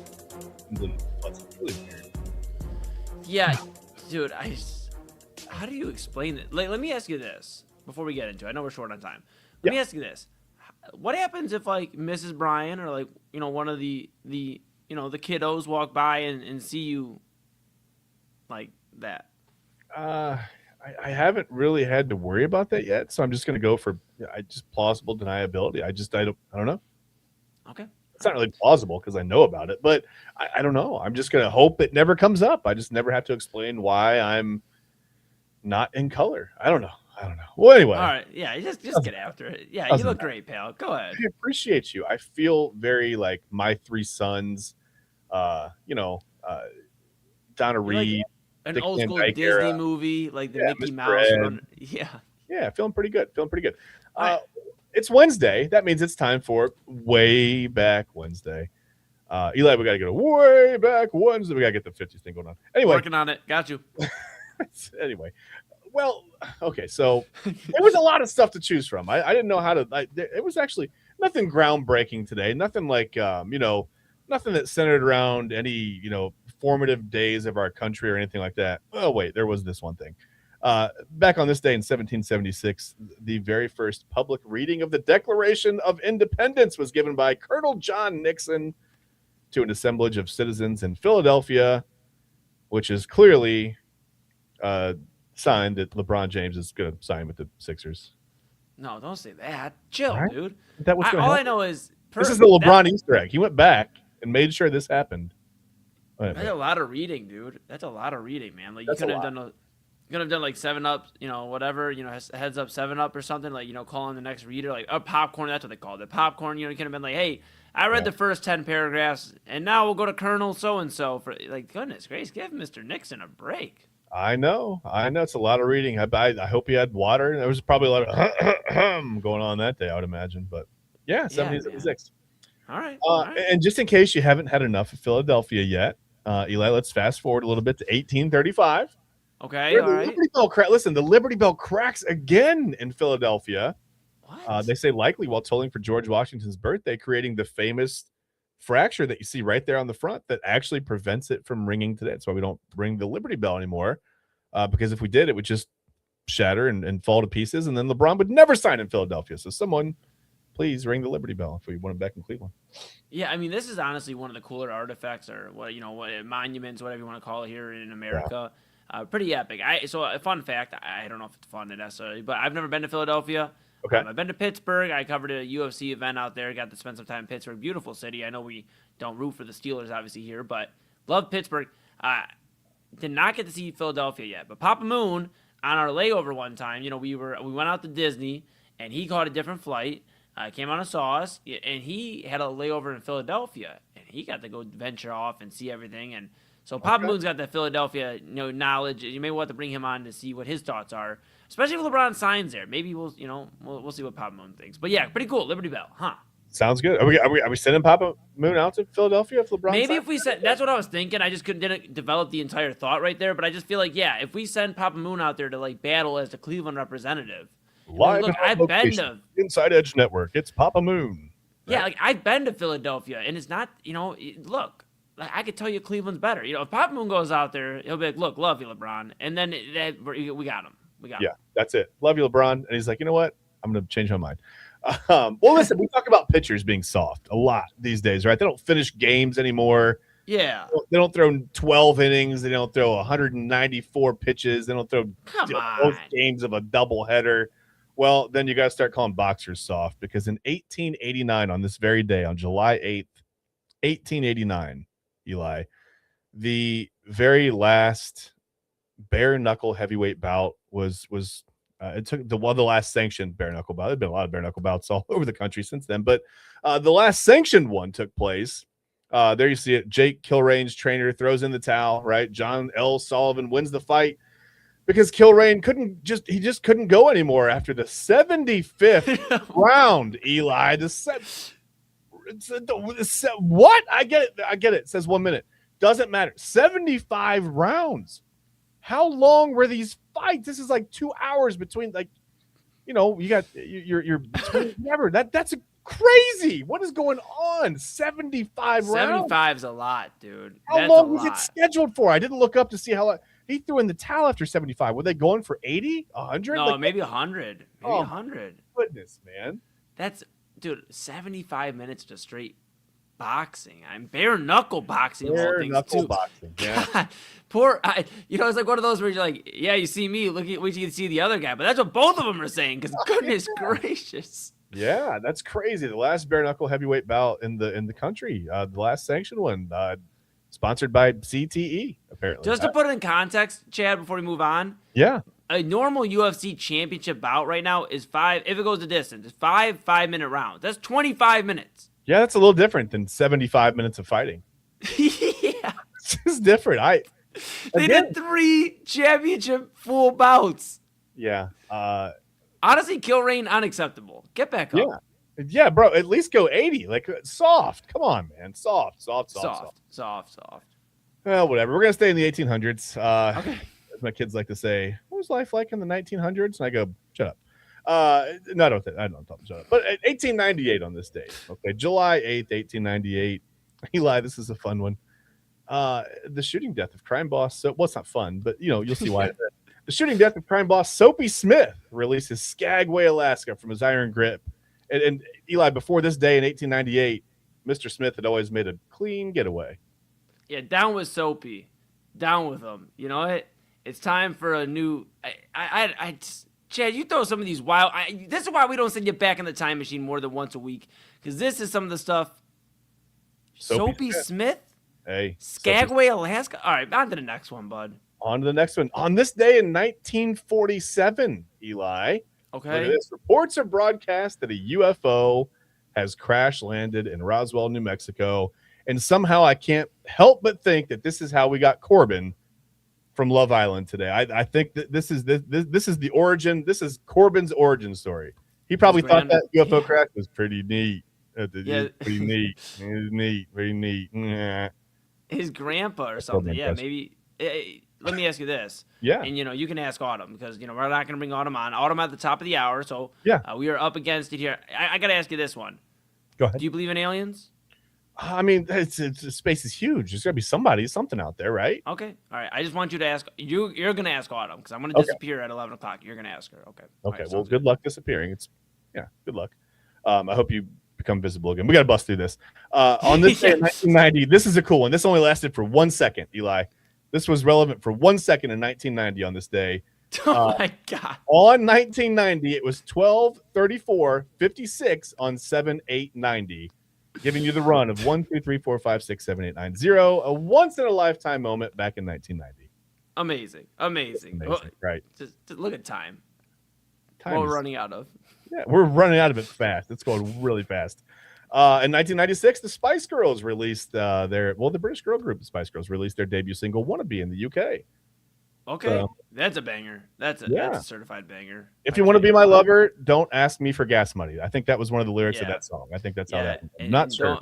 really weird. Yeah, dude, how do you explain it? Like, let me ask you this before we get into it. I know we're short on time. Let me ask you this. What happens if, like, Mrs. Bryan or, like, you know, one of the kiddos walk by and see you like that? I haven't really had to worry about that yet, so I'm just going to go for just plausible deniability. I don't know. Okay. It's not really plausible because I know about it, but I don't know. I'm just gonna hope it never comes up. I just never have to explain why I'm not in color. I don't know. Well, anyway. All right, yeah, just get after it. Yeah, you look great, pal. Go ahead. I appreciate you. I feel very like my three sons, Donna Reed, An Dick old Van school Dyke Disney era. movie, like the Yeah, Mickey Mr. Mouse. Ed. Yeah. Feeling pretty good. Right. It's Wednesday. That means it's time for Wayback Wednesday. Eli, we got to go to Wayback Wednesday. We got to get the 50s thing going on. Anyway. Working on it. Got you. Anyway. Well, okay, so there was a lot of stuff to choose from. I didn't know how to. It was actually nothing groundbreaking today. Nothing like, nothing that centered around any, formative days of our country or anything like that. Oh, wait, there was this one thing. Back on this day in 1776, the very first public reading of the Declaration of Independence was given by Colonel John Nixon to an assemblage of citizens in Philadelphia, which is clearly signed that LeBron James is going to sign with the Sixers. No, don't say that. Chill, Right? dude. That was All I know is this is the LeBron Easter egg. He went back and made sure this happened. That's a lot of reading, dude. That's a lot of reading, man. Like you could have done like 7-Up, whatever, heads up 7-Up or something, like, calling the next reader, like popcorn. That's what they called it. Popcorn. You could have been like, hey, I read the first 10 paragraphs, and now we'll go to Colonel so-and-so for, like, goodness gracious, give Mr. Nixon a break. I know. It's a lot of reading. I hope he had water. There was probably a lot of going on that day, I would imagine. But yeah, 1776. All right. And just in case you haven't had enough of Philadelphia yet, Eli, let's fast forward a little bit to 1835. Okay, all right. Listen, the Liberty Bell cracks again in Philadelphia. What? They say likely while tolling for George Washington's birthday, creating the famous fracture that you see right there on the front that actually prevents it from ringing today. That's why we don't ring the Liberty Bell anymore, because if we did, it would just shatter and fall to pieces, and then LeBron would never sign in Philadelphia. So someone please ring the Liberty Bell if we want him back in Cleveland. Yeah, I mean, this is honestly one of the cooler artifacts or what monuments, whatever you want to call it here in America. Yeah. Pretty epic. So a fun fact, I don't know if it's fun necessarily, but I've never been to Philadelphia. Okay. I've been to Pittsburgh. I covered a UFC event out there. Got to spend some time in Pittsburgh. Beautiful city. I know we don't root for the Steelers, obviously, here, but love Pittsburgh. Did not get to see Philadelphia yet. But Papa Moon, on our layover one time, we went out to Disney, and he caught a different flight. Came on and saw us, and he had a layover in Philadelphia, and he got to go venture off and see everything. And so Papa Moon's got that Philadelphia knowledge. You may want to bring him on to see what his thoughts are. Especially if LeBron signs there. Maybe we'll see what Papa Moon thinks. But yeah, pretty cool. Liberty Bell, huh? Sounds good. Are we sending Papa Moon out to Philadelphia if LeBron? Maybe if we send, that's what I was thinking. I just didn't develop the entire thought right there. But I just feel like, yeah, if we send Papa Moon out there to like battle as the Cleveland representative, live I've been to InsideEdge Network. It's Papa Moon. Right? Yeah, like I've been to Philadelphia, and it's not, look. Like, I could tell you Cleveland's better. If Papa Moon goes out there, he'll be like, look, love you, LeBron. And then we got him. Yeah, that's it. Love you, LeBron. And he's like, you know what? I'm going to change my mind. Well, listen, we talk about pitchers being soft a lot these days, right? They don't finish games anymore. Yeah. They don't throw 12 innings. They don't throw 194 pitches. They don't throw both games of a doubleheader. Well, then you got to start calling boxers soft because in 1889, on this very day, on July 8th, 1889, Eli, the very last bare knuckle heavyweight bout was it took the last sanctioned bare knuckle bout. There've been a lot of bare knuckle bouts all over the country since then, but the last sanctioned one took place. There you see it. Jake Kilrain's trainer throws in the towel, right? John L. Sullivan wins the fight because Kilrain just couldn't go anymore after the 75th round. Eli, what? I get it. It says 1 minute. Doesn't matter. 75 rounds. How long were these fights? This is like 2 hours between, you got you're between never. That's crazy. What is going on? 75 rounds. 75 is a lot, dude. How long was it scheduled for? I didn't look up to see how long. He threw in the towel after 75. Were they going for 80, 100? No, maybe 100. Maybe 100. Goodness, man. That's, dude, 75 minutes to straight boxing. I'm bare knuckle boxing. Bare knuckle boxing. Yeah. It's like one of those where you're like, yeah, you see me, wait till you see the other guy. But that's what both of them are saying. Because goodness gracious. Yeah, that's crazy. The last bare knuckle heavyweight bout in the country, the last sanctioned one, sponsored by CTE, apparently. Just to put it in context, Chad, before we move on, Yeah. a normal UFC championship bout right now is 5, if it goes the distance, it's 5-minute rounds. That's 25 minutes. Yeah, that's a little different than 75 minutes of fighting. Yeah. It's just different. They did 3 championship full bouts. Yeah. Honestly, kill reign unacceptable. Get back up. Yeah, bro. At least go 80. Like soft. Come on, man. Soft. Well, whatever. We're gonna stay in the 1800s. Okay. As my kids like to say, what was life like in the 1900s? And I go, shut up. No, I don't tell them shut up. But 1898 on this date. Okay, July 8th, 1898. Eli, this is a fun one. The shooting death of crime boss. So, well, it's not fun, but you'll see why. The shooting death of crime boss Soapy Smith releases Skagway, Alaska from his iron grip. And Eli, before this day in 1898, Mr. Smith had always made a clean getaway. Yeah, down with Soapy. Down with him. You know what? It's time for a new... Chad, you throw some of these wild... this is why we don't send you back in the time machine more than once a week. Because this is some of the stuff... Soapy Smith? Hey. Skagway, Alaska? All right, on to the next one, bud. On to the next one. On this day in 1947, Eli. Okay. Look at this. Reports are broadcast that a UFO has crash landed in Roswell, New Mexico. And somehow I can't help but think that this is how we got Corbin from Love Island today. I think that this is the origin. This is Corbin's origin story. He probably thought that UFO crash was pretty neat. Yeah. Pretty neat. It was very neat. Yeah. His grandpa or something. Yeah, maybe. Let me ask you this. Yeah. And, you can ask Autumn because, we're not going to bring Autumn on. Autumn at the top of the hour, so we are up against it here. I got to ask you this one. Go ahead. Do you believe in aliens? I mean, space is huge. There's got to be something out there, right? Okay. All right. I just want you to ask. You're going to ask Autumn because I'm going to disappear at 11 o'clock. You're going to ask her. Okay. Okay. Right, well, good luck disappearing. Good luck. I hope you become visible again. We got to bust through this. On this day in 1990, this is a cool one. This only lasted for 1 second, Eli. This was relevant for 1 second in 1990 on this day. Oh, my God. On 1990, it was 12:34:56 on 7/8/90, giving you the run of 1, 2, 3, 4, 5, 6, 7, 8, 9, 0, a once-in-a-lifetime moment back in 1990. Amazing. Right. Just look at time. Time what we're is- running out of. Yeah, we're running out of it fast. It's going really fast. In 1996, the Spice Girls released the British girl group, the Spice Girls, released their debut single, Wannabe, in the UK. Okay, that's a banger. That's a certified banger. If you want to be my lover, don't ask me for gas money. I think that was one of the lyrics of that song. I think that's how that. I'm not sure.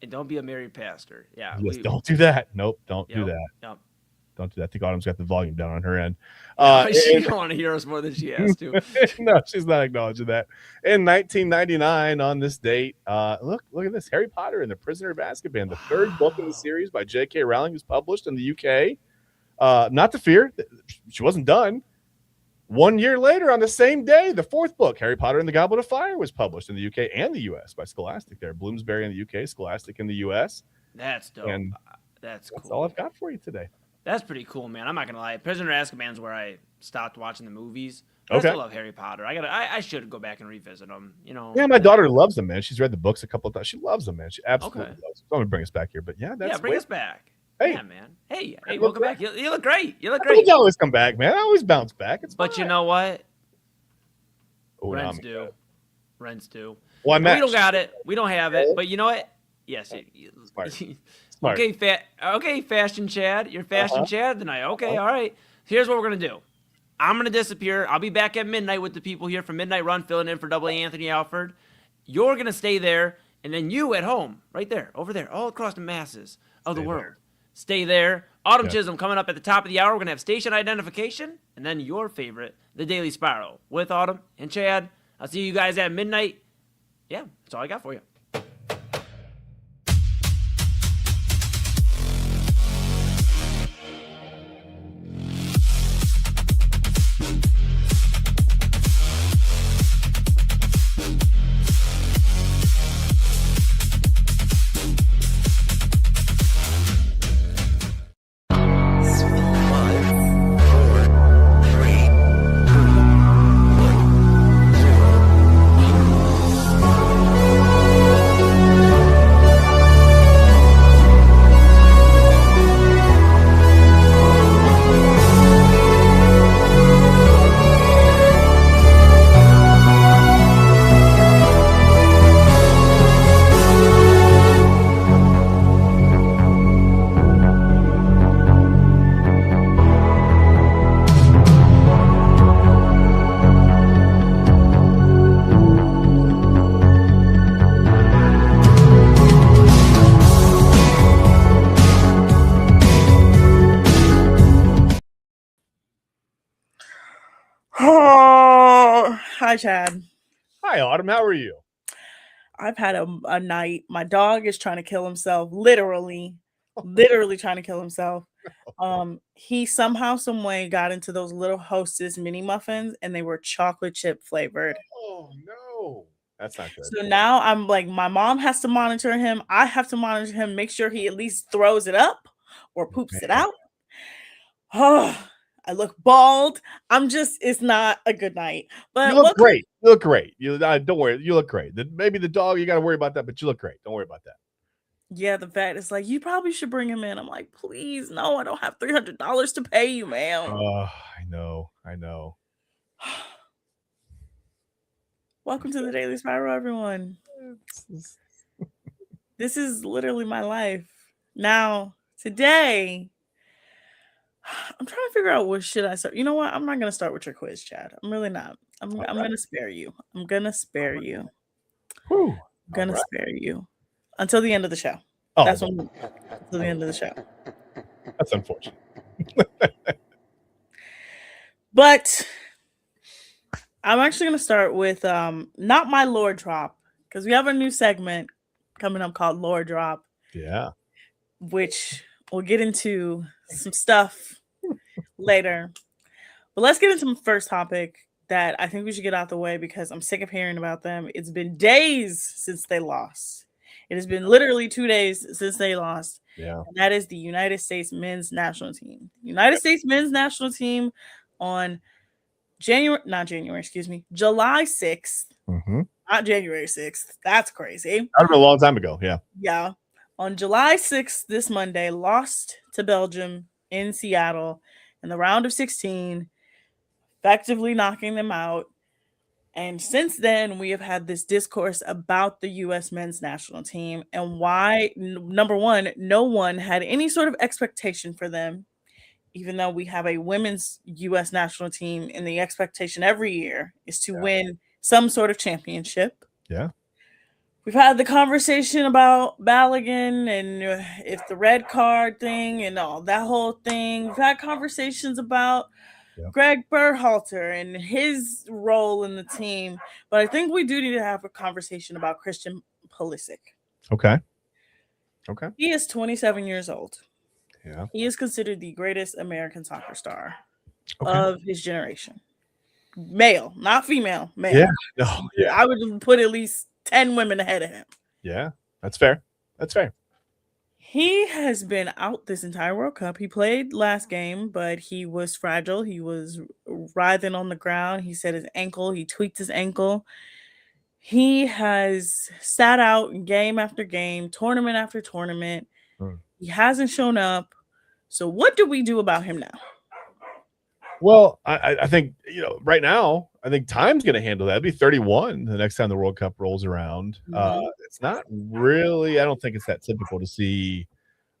And don't be a married pastor. Yeah. Yes, don't do that. Nope, don't do that. Yep. Don't do that. I think Autumn's got the volume down on her end. She don't want to hear us more than she has to. No, she's not acknowledging that. In 1999, on this date, look at this. Harry Potter and the Prisoner of Azkaban, the third book in the series by J.K. Rowling, was published in the UK. Not to fear, she wasn't done. 1 year later, on the same day, the fourth book, Harry Potter and the Goblet of Fire, was published in the UK and the US by Scholastic there. Bloomsbury in the UK, Scholastic in the US. That's dope. And that's cool. That's all I've got for you today. That's pretty cool, man. I'm not gonna lie. Prisoner of Azkaban's where I stopped watching the movies. I still love Harry Potter. I should go back and revisit them. Yeah, my daughter loves them, man. She's read the books a couple of times. She loves them, man. She absolutely loves them. So I'm gonna bring us back here, but bring us back. Hey, yeah, man. Hey, welcome back. You look great. You look I great. You always come back, man. I always bounce back. But you know what? Oh, Rents do. Well, we don't got it. We don't have it. But you know what? Yes. Smart. Okay, Fashion Chad. You're Fashion Chad tonight. Okay, all right. Here's what we're going to do. I'm going to disappear. I'll be back at midnight with the people here from Midnight Run, filling in for Double A Anthony Alford. You're going to stay there, and then you at home, right there, over there, all across the masses of the world. Stay there. Autumn Chisholm coming up at the top of the hour. We're going to have station identification, and then your favorite, The Daily Spiral, with Autumn and Chad. I'll see you guys at midnight. Yeah, that's all I got for you. Hi, Chad. Hi, Autumn. How are you? I've had a night. My dog is trying to kill himself, literally trying to kill himself. He somehow, some way got into those little Hostess mini muffins, and they were chocolate chip flavored. Oh no, that's not good. So now I'm like, my mom has to monitor him. I have to monitor him, make sure he at least throws it up or poops it out. Oh, I look bald. It's not a good night. But You look great. You look great. You don't worry. You look great. Maybe the dog, you got to worry about that, but you look great. Don't worry about that. Yeah, the vet is like, you probably should bring him in. I'm like, please, no, I don't have $300 to pay you, ma'am. I know. Welcome to the Daily Spiral, everyone. This is literally my life. Now, today, I'm trying to figure out what should I start. You know what? I'm not gonna start with your quiz, Chad. I'm really not. I'm gonna spare you. I'm gonna spare you. Whew. I'm gonna spare you until the end of the show. Oh, That's until the end of the show. That's unfortunate. But I'm actually gonna start with not my lore drop, because we have a new segment coming up called Lore Drop. Yeah. Which we'll get into some stuff later. But let's get into the first topic that I think we should get out the way because I'm sick of hearing about them. It's been days since they lost. It has been literally 2 days since they lost. Yeah. And that is the United States men's national team. The United States men's national team on July 6th. Mm-hmm. Not January 6th. That's crazy. That was a long time ago. Yeah. Yeah. On July 6th, this Monday, lost to Belgium in Seattle in the round of 16, effectively knocking them out. And since then, we have had this discourse about the U.S. men's national team and why, number one, no one had any sort of expectation for them, even though we have a women's U.S. national team, and the expectation every year is to win some sort of championship. Yeah. We've had the conversation about Balogun and if the red card thing and all that whole thing. We've had conversations about Greg Berhalter and his role in the team. But I think we do need to have a conversation about Christian Pulisic. Okay. He is 27 years old. Yeah. He is considered the greatest American soccer star of his generation. Male, not female. Male. Yeah. No. Yeah. I would put at least 10 women ahead of him. Yeah. That's fair. He has been out this entire World Cup. He played last game, but he was fragile. He was writhing on the ground. He said he tweaked his ankle. He has sat out game after game, tournament after tournament. He hasn't shown up. So what do we do about him now? Well, I think, right now, I think time's going to handle that. It'll be 31 the next time the World Cup rolls around. It's not really, I don't think it's that typical to see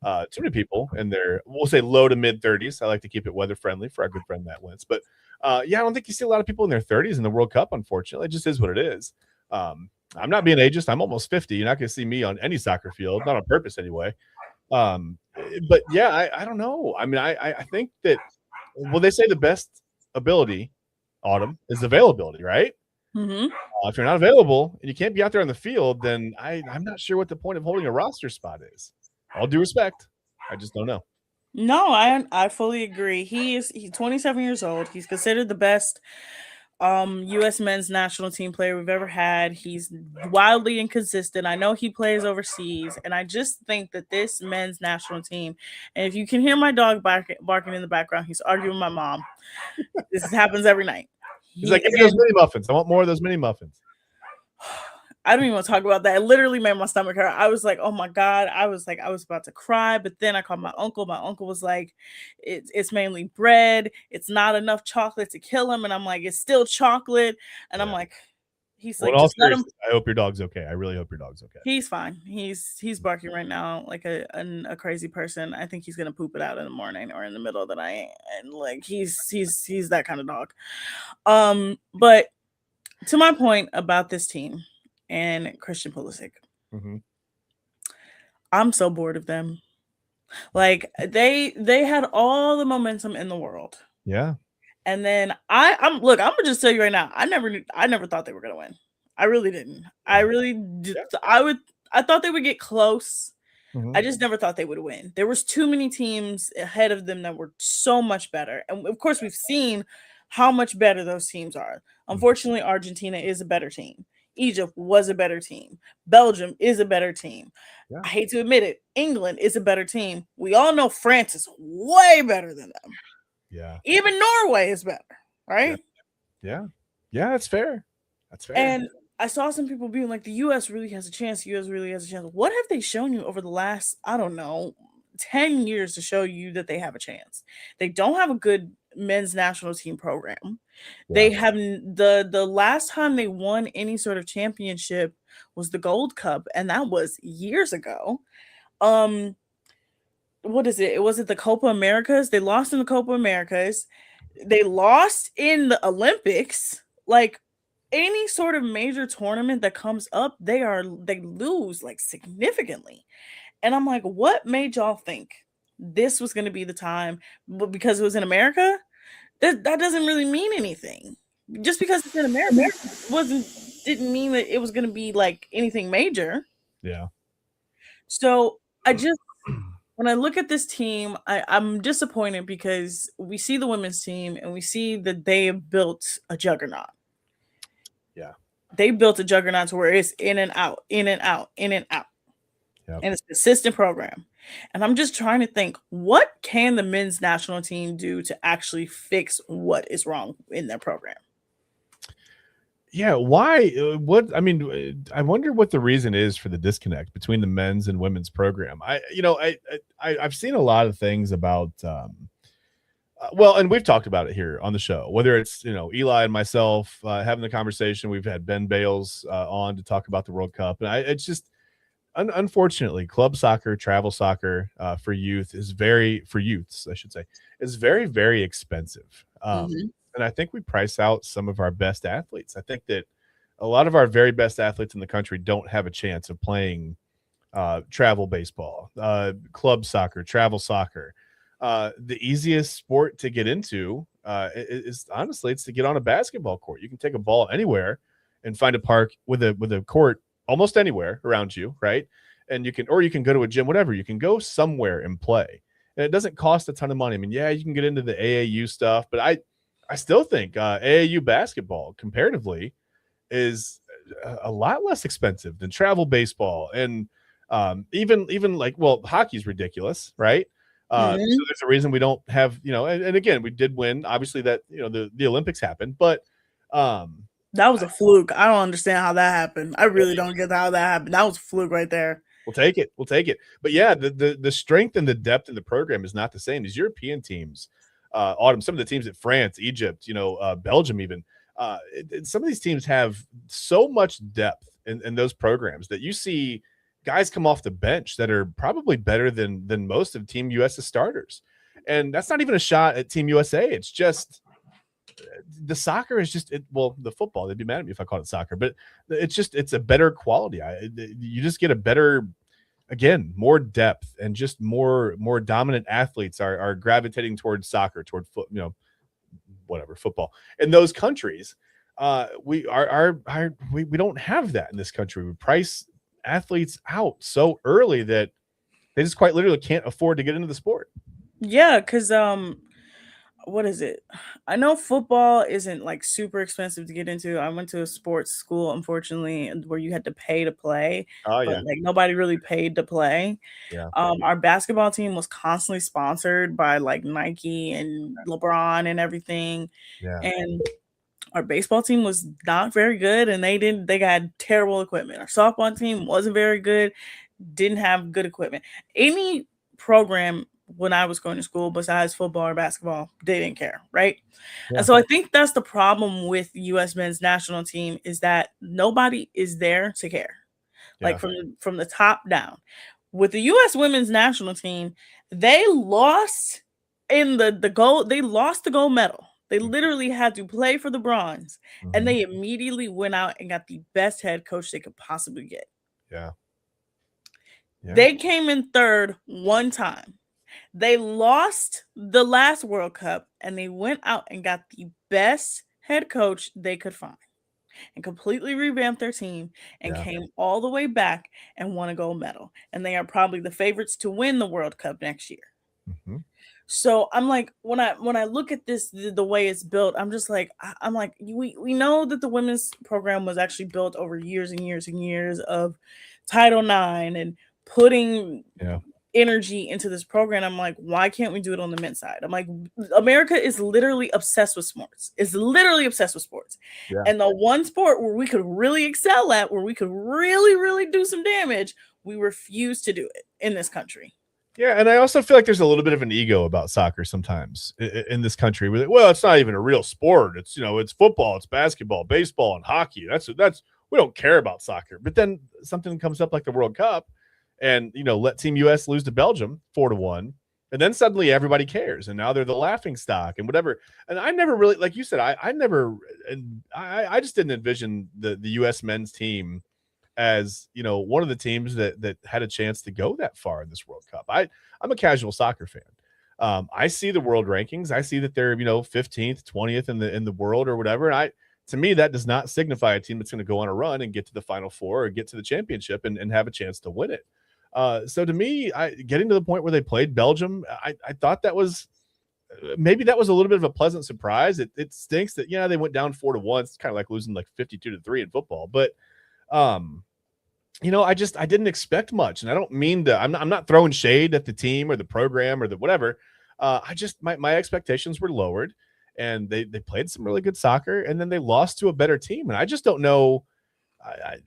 too many people in their, we'll say low to mid 30s. I like to keep it weather friendly for our good friend Matt Wentz. But I don't think you see a lot of people in their 30s in the World Cup, unfortunately. It just is what it is. I'm not being ageist. I'm almost 50. You're not going to see me on any soccer field, not on purpose anyway. But yeah, I don't know. I mean, I think that, well, they say the best ability, Autumn, is availability, right? Mm-hmm. If you're not available and you can't be out there on the field, then I'm not sure what the point of holding a roster spot is. All due respect, I just don't know. No, I fully agree. He's 27 years old. He's considered the best U.S. men's national team player we've ever had. He's wildly inconsistent. I know he plays overseas, and I just think that this men's national team, and if you can hear my dog barking in the background, he's arguing with my mom. This happens every night. He's like, give me those mini muffins. I want more of those mini muffins. I don't even want to talk about that. It literally made my stomach hurt. I was like, oh my God. I was about to cry, but then I called my uncle. My uncle was like, it's mainly bread. It's not enough chocolate to kill him. And I'm like, it's still chocolate. And I'm like, he's like, just let him. I hope your dog's okay. I really hope your dog's okay. He's fine. He's barking right now like a crazy person. I think he's gonna poop it out in the morning or in the middle of the night. And like he's that kind of dog. But to my point about this team and Christian Pulisic, I'm so bored of them. Like they had all the momentum in the world. Yeah. And then I'm gonna just tell you right now, I never thought they were gonna win. I really didn't. I really did. Yeah. I thought they would get close. Mhm. I just never thought they would win. There was too many teams ahead of them that were so much better. And of course, we've seen how much better those teams are. Unfortunately, Argentina is a better team. Egypt was a better team. Belgium is a better team. Yeah. I hate to admit it. England is a better team. We all know France is way better than them. Yeah. Even Norway is better, right? Yeah. Yeah, that's fair. That's fair. And I saw some people being like, the US really has a chance. The US really has a chance. What have they shown you over the last, I don't know, 10 years to show you that they have a chance? They don't have a good men's national team program. They have the last time they won any sort of championship was the Gold Cup, and that was years ago. What is it? Was it the Copa Americas? They lost in the Copa Americas. They lost in the Olympics. Like any sort of major tournament that comes up, they lose like significantly. And I'm like, what made y'all think this was going to be the time? But because it was in America, that doesn't really mean anything. Just because it's in America didn't mean that it was going to be like anything major. Yeah. So I just, when I look at this team, I'm disappointed because we see the women's team and we see that they have built a juggernaut. Yeah. They built a juggernaut to where it's in and out, in and out, in and out. Yep. And it's a consistent program. And I'm just trying to think, what can the men's national team do to actually fix what is wrong in their program? Yeah, why? What? I mean, I wonder what the reason is for the disconnect between the men's and women's program. I've seen a lot of things about, well, and we've talked about it here on the show. Whether it's Eli and myself having the conversation, we've had Ben Bales on to talk about the World Cup, and it's just unfortunately, club soccer, travel soccer for youths, I should say, is very, very expensive. And I think we price out some of our best athletes. I think that a lot of our very best athletes in the country don't have a chance of playing travel baseball, club soccer, travel soccer. The easiest sport to get into is honestly, it's to get on a basketball court. You can take a ball anywhere and find a park with a court almost anywhere around you, right? And you can go to a gym, whatever. You can go somewhere and play, and it doesn't cost a ton of money. I mean, yeah, you can get into the AAU stuff, but I still think AAU basketball comparatively is a lot less expensive than travel baseball, and even like, well, hockey's ridiculous, right? So there's a reason we don't have, and again, we did win. Obviously, that the Olympics happened, but that was a fluke. I don't understand how that happened. I really don't get how that happened. That was a fluke right there. We'll take it. But yeah, the strength and the depth in the program is not the same. These European teams, some of the teams at France, Egypt, Belgium, even some of these teams have so much depth in those programs that you see guys come off the bench that are probably better than most of Team US's starters. And that's not even a shot at Team USA. It's just the soccer is just the football. They'd be mad at me if I called it soccer, but it's a better quality. You just get a better, again, more depth, and just more dominant athletes are gravitating towards soccer, toward football. In those countries, we don't have that in this country. We price athletes out so early that they just quite literally can't afford to get into the sport. Yeah, because what is it? I know football isn't like super expensive to get into. I went to a sports school, unfortunately, where you had to pay to play. Oh, yeah. But like nobody really paid to play. Yeah. Our basketball team was constantly sponsored by like Nike and LeBron and everything. Yeah. And our baseball team was not very good, and they got terrible equipment. Our softball team wasn't very good, didn't have good equipment. Any program when I was going to school besides football or basketball, they didn't care, right? Yeah. And so I think that's the problem with U.S. men's national team, is that nobody is there to care, like from the top down. With the U.S. women's national team, they lost in the gold. They lost the gold medal. They literally had to play for the bronze, and they immediately went out and got the best head coach they could possibly get. Yeah. They came in third one time. They lost the last World Cup and they went out and got the best head coach they could find and completely revamped their team and came all the way back and won a gold medal. And they are probably the favorites to win the World Cup next year. Mm-hmm. So I'm like, when I look at this, the way it's built, I'm just like, I'm like, we know that the women's program was actually built over years and years and years of Title IX and putting energy into this program. I'm like, why can't we do it on the men's side? I'm like, America is literally obsessed with sports. It's literally obsessed with sports. Yeah. And the one sport where we could really excel at, where we could really, really do some damage, we refuse to do it in this country. Yeah, and I also feel like there's a little bit of an ego about soccer sometimes in this country. Well, it's not even a real sport. It's, it's football, it's basketball, baseball, and hockey. That's we don't care about soccer. But then something comes up like the World Cup, and let Team US lose to Belgium 4-1, and then suddenly everybody cares, and now they're the laughing stock and whatever. And I never really, like you said, I just didn't envision the US men's team as one of the teams that had a chance to go that far in this World Cup. I'm a casual soccer fan. I see the world rankings. I see that they're 15th, 20th in the world or whatever. And to me, that does not signify a team that's going to go on a run and get to the Final Four or get to the championship and have a chance to win it. So to me, getting to the point where they played Belgium, I thought that was maybe that was a little bit of a pleasant surprise. It stinks that they went down 4-1. It's kind of like losing like 52-3 in football, but I didn't expect much, and I don't mean to. I'm not throwing shade at the team or the program or the whatever. My expectations were lowered, and they played some really good soccer, and then they lost to a better team, and I just don't know. I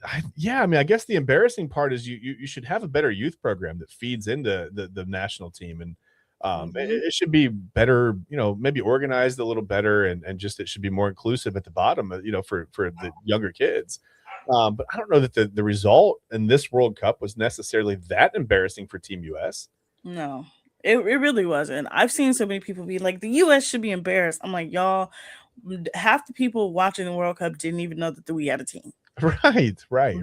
guess the embarrassing part is you should have a better youth program that feeds into the national team, and it should be better, maybe organized a little better, and just it should be more inclusive at the bottom, for the younger kids. But I don't know that the result in this World Cup was necessarily that embarrassing for Team US. No, it really wasn't. I've seen so many people be like, the US should be embarrassed. I'm like, y'all, half the people watching the World Cup didn't even know that we had a team. Right.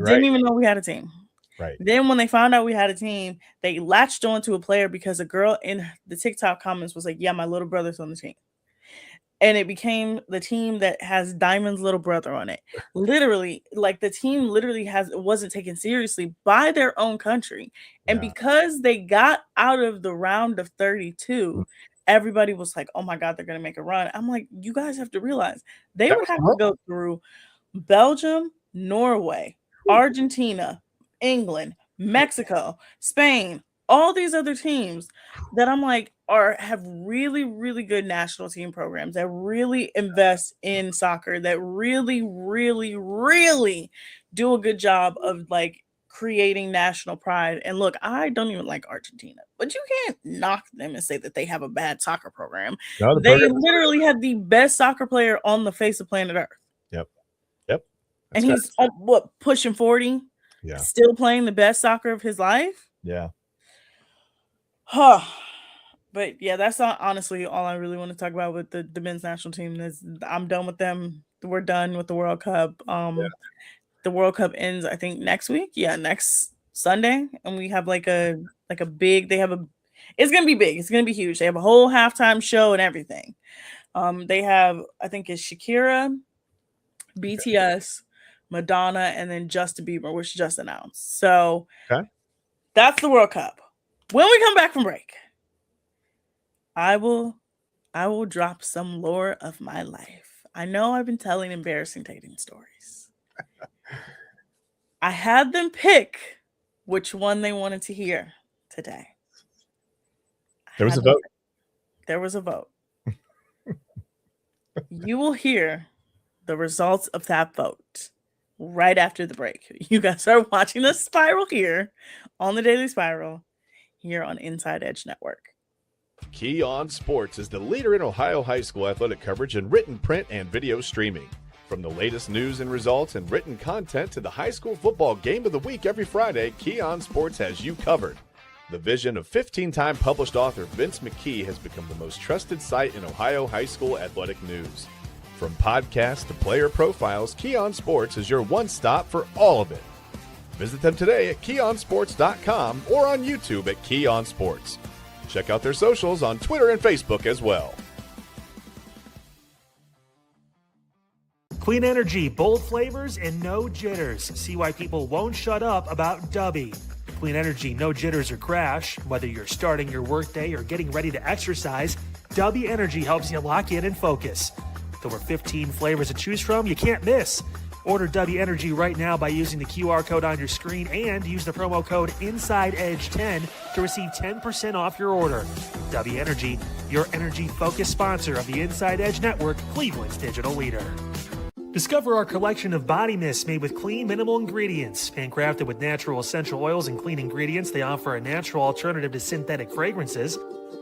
Didn't even know we had a team. Right. Then when they found out we had a team, they latched on to a player because a girl in the TikTok comments was like, yeah, my little brother's on the team. And it became the team that has Diamond's little brother on it. Literally, like the team literally wasn't taken seriously by their own country. And because they got out of the round of 32, everybody was like, oh my God, they're going to make a run. I'm like, you guys have to realize they would have to go through Belgium, Norway, Argentina, England, Mexico, Spain, all these other teams that I'm like have really, really good national team programs that really invest in soccer, that really, really, really do a good job of like creating national pride. And look, I don't even like Argentina, but you can't knock them and say that they have a bad soccer program. No, they literally have the best soccer player on the face of planet Earth. Yep. And he's pushing 40? Yeah. Still playing the best soccer of his life? Yeah. Huh. But yeah, that's not honestly all I really want to talk about with the men's national team. I'm done with them. We're done with the World Cup. The World Cup ends, I think, next week. Yeah, next Sunday. And we have it's gonna be big. It's gonna be huge. They have a whole halftime show and everything. They have, I think it's Shakira, BTS, Madonna, and then Justin Bieber, which just announced. So that's the World Cup. When we come back from break, I will drop some lore of my life. I know I've been telling embarrassing dating stories. I had them pick which one they wanted to hear today. There was a vote. There was a vote. You will hear the results of that vote right after the break. You guys are watching the Spiral here on the Daily Spiral here on Inside Edge Network. Key On Sports is the leader in Ohio high school athletic coverage in written, print, and video streaming. From the latest news and results and written content to the high school football game of the week every Friday, Key On Sports has you covered. The vision of 15-time published author Vince McKee has become the most trusted site in Ohio high school athletic news. From podcasts to player profiles, Key On Sports is your one-stop for all of it. Visit them today at keyonsports.com or on YouTube at Key On Sports. Check out their socials on Twitter and Facebook as well. Clean energy, bold flavors, and no jitters. See why people won't shut up about Dubby. Clean energy, no jitters or crash. Whether you're starting your workday or getting ready to exercise, Dubby Energy helps you lock in and focus. With over 15 flavors to choose from, you can't miss. Order Dubby Energy right now by using the QR code on your screen and use the promo code InsideEdge10 to receive 10% off your order. Dubby Energy, your energy-focused sponsor of the Inside Edge Network, Cleveland's digital leader. Discover our collection of body mists made with clean, minimal ingredients. Handcrafted with natural essential oils and clean ingredients, they offer a natural alternative to synthetic fragrances.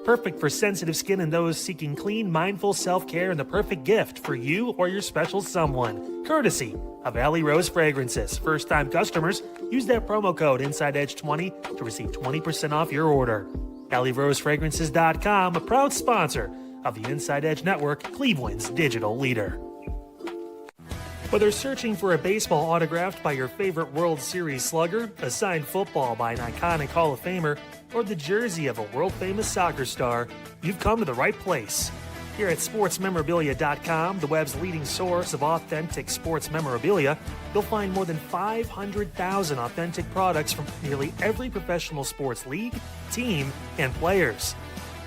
Perfect for sensitive skin and those seeking clean, mindful self-care, and the perfect gift for you or your special someone. Courtesy of Alley Rose Fragrances. First-time customers, use that promo code InsideEdge20 to receive 20% off your order. AlleyRoseFragrances.com, a proud sponsor of the Inside Edge Network, Cleveland's digital leader. Whether searching for a baseball autographed by your favorite World Series slugger, a signed football by an iconic Hall of Famer, or the jersey of a world-famous soccer star, you've come to the right place. Here at SportsMemorabilia.com, the web's leading source of authentic sports memorabilia, you'll find more than 500,000 authentic products from nearly every professional sports league, team, and players.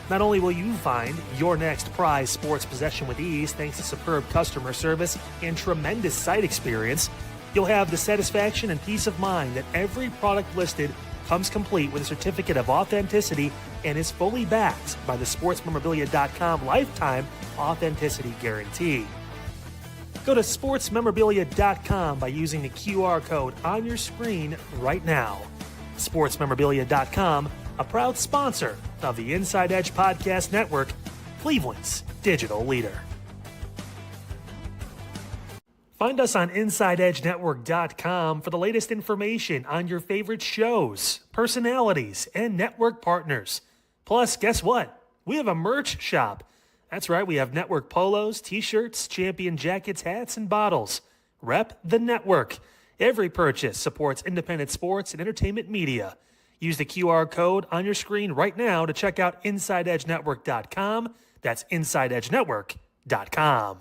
Not only will you find your next prized sports possession with ease thanks to superb customer service and tremendous site experience, you'll have the satisfaction and peace of mind that every product listed comes complete with a certificate of authenticity and is fully backed by the SportsMemorabilia.com lifetime authenticity guarantee. Go to SportsMemorabilia.com by using the QR code on your screen right now. SportsMemorabilia.com, a proud sponsor of the Inside Edge Podcast Network, Cleveland's digital leader. Find us on InsideEdgeNetwork.com for the latest information on your favorite shows, personalities, and network partners. Plus, guess what? We have a merch shop. That's right, we have network polos, t-shirts, champion jackets, hats, and bottles. Rep the network. Every purchase supports independent sports and entertainment media. Use the QR code on your screen right now to check out InsideEdgeNetwork.com. That's InsideEdgeNetwork.com.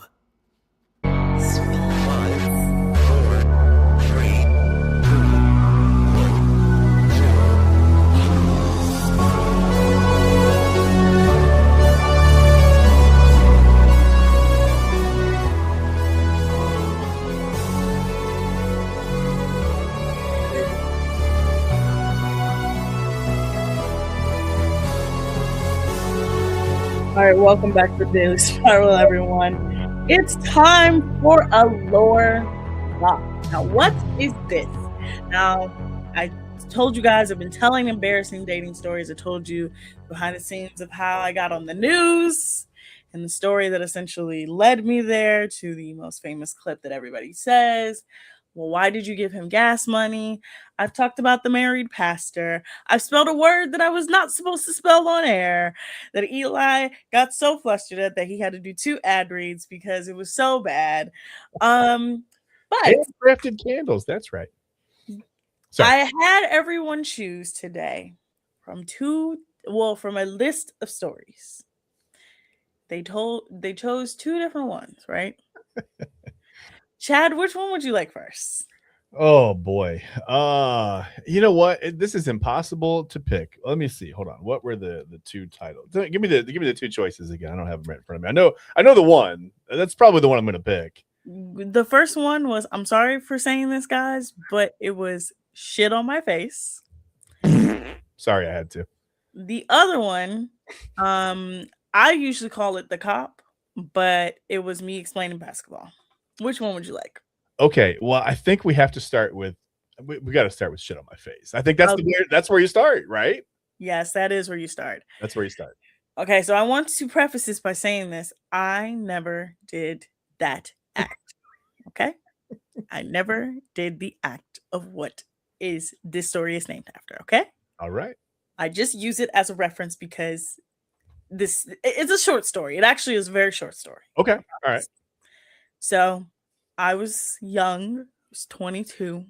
All right, welcome back to Daily Spiral, everyone. It's time for a lore lock. Now, what is this? Now, I told you guys I've been telling embarrassing dating stories. I told you behind the scenes of how I got on the news and the story that essentially led me there to the most famous clip that everybody says. Well, why did you give him gas money? I've talked about the married pastor. I've spelled a word that I was not supposed to spell on air. That Eli got so flustered at that he had to do 2 ad reads because it was so bad. But Handcrafted candles, that's right. Sorry. I had everyone choose today from a list of stories. They chose 2 different ones, right? Chad, which one would you like first? Oh boy. You know what? This is impossible to pick. Let me see. Hold on. What were the 2 titles? Give me the 2 choices again. I don't have them right in front of me. I know the one. That's probably the one I'm going to pick. The first one was, I'm sorry for saying this, guys, but it was shit on my face. Sorry, I had to. The other one, I usually call it the cop, but it was me explaining basketball. Which one would you like? Okay, well, I think we have to start with we got to start with shit on my face. I think that's where you start, right? Yes, that is where you start. That's where you start. Okay, so I want to preface this by saying this. I never did that act. Okay? I never did the act of what is this story is named after, okay? All right. I just use it as a reference because it's a short story. It actually is a very short story. Okay. All right. So I was young. I was 22.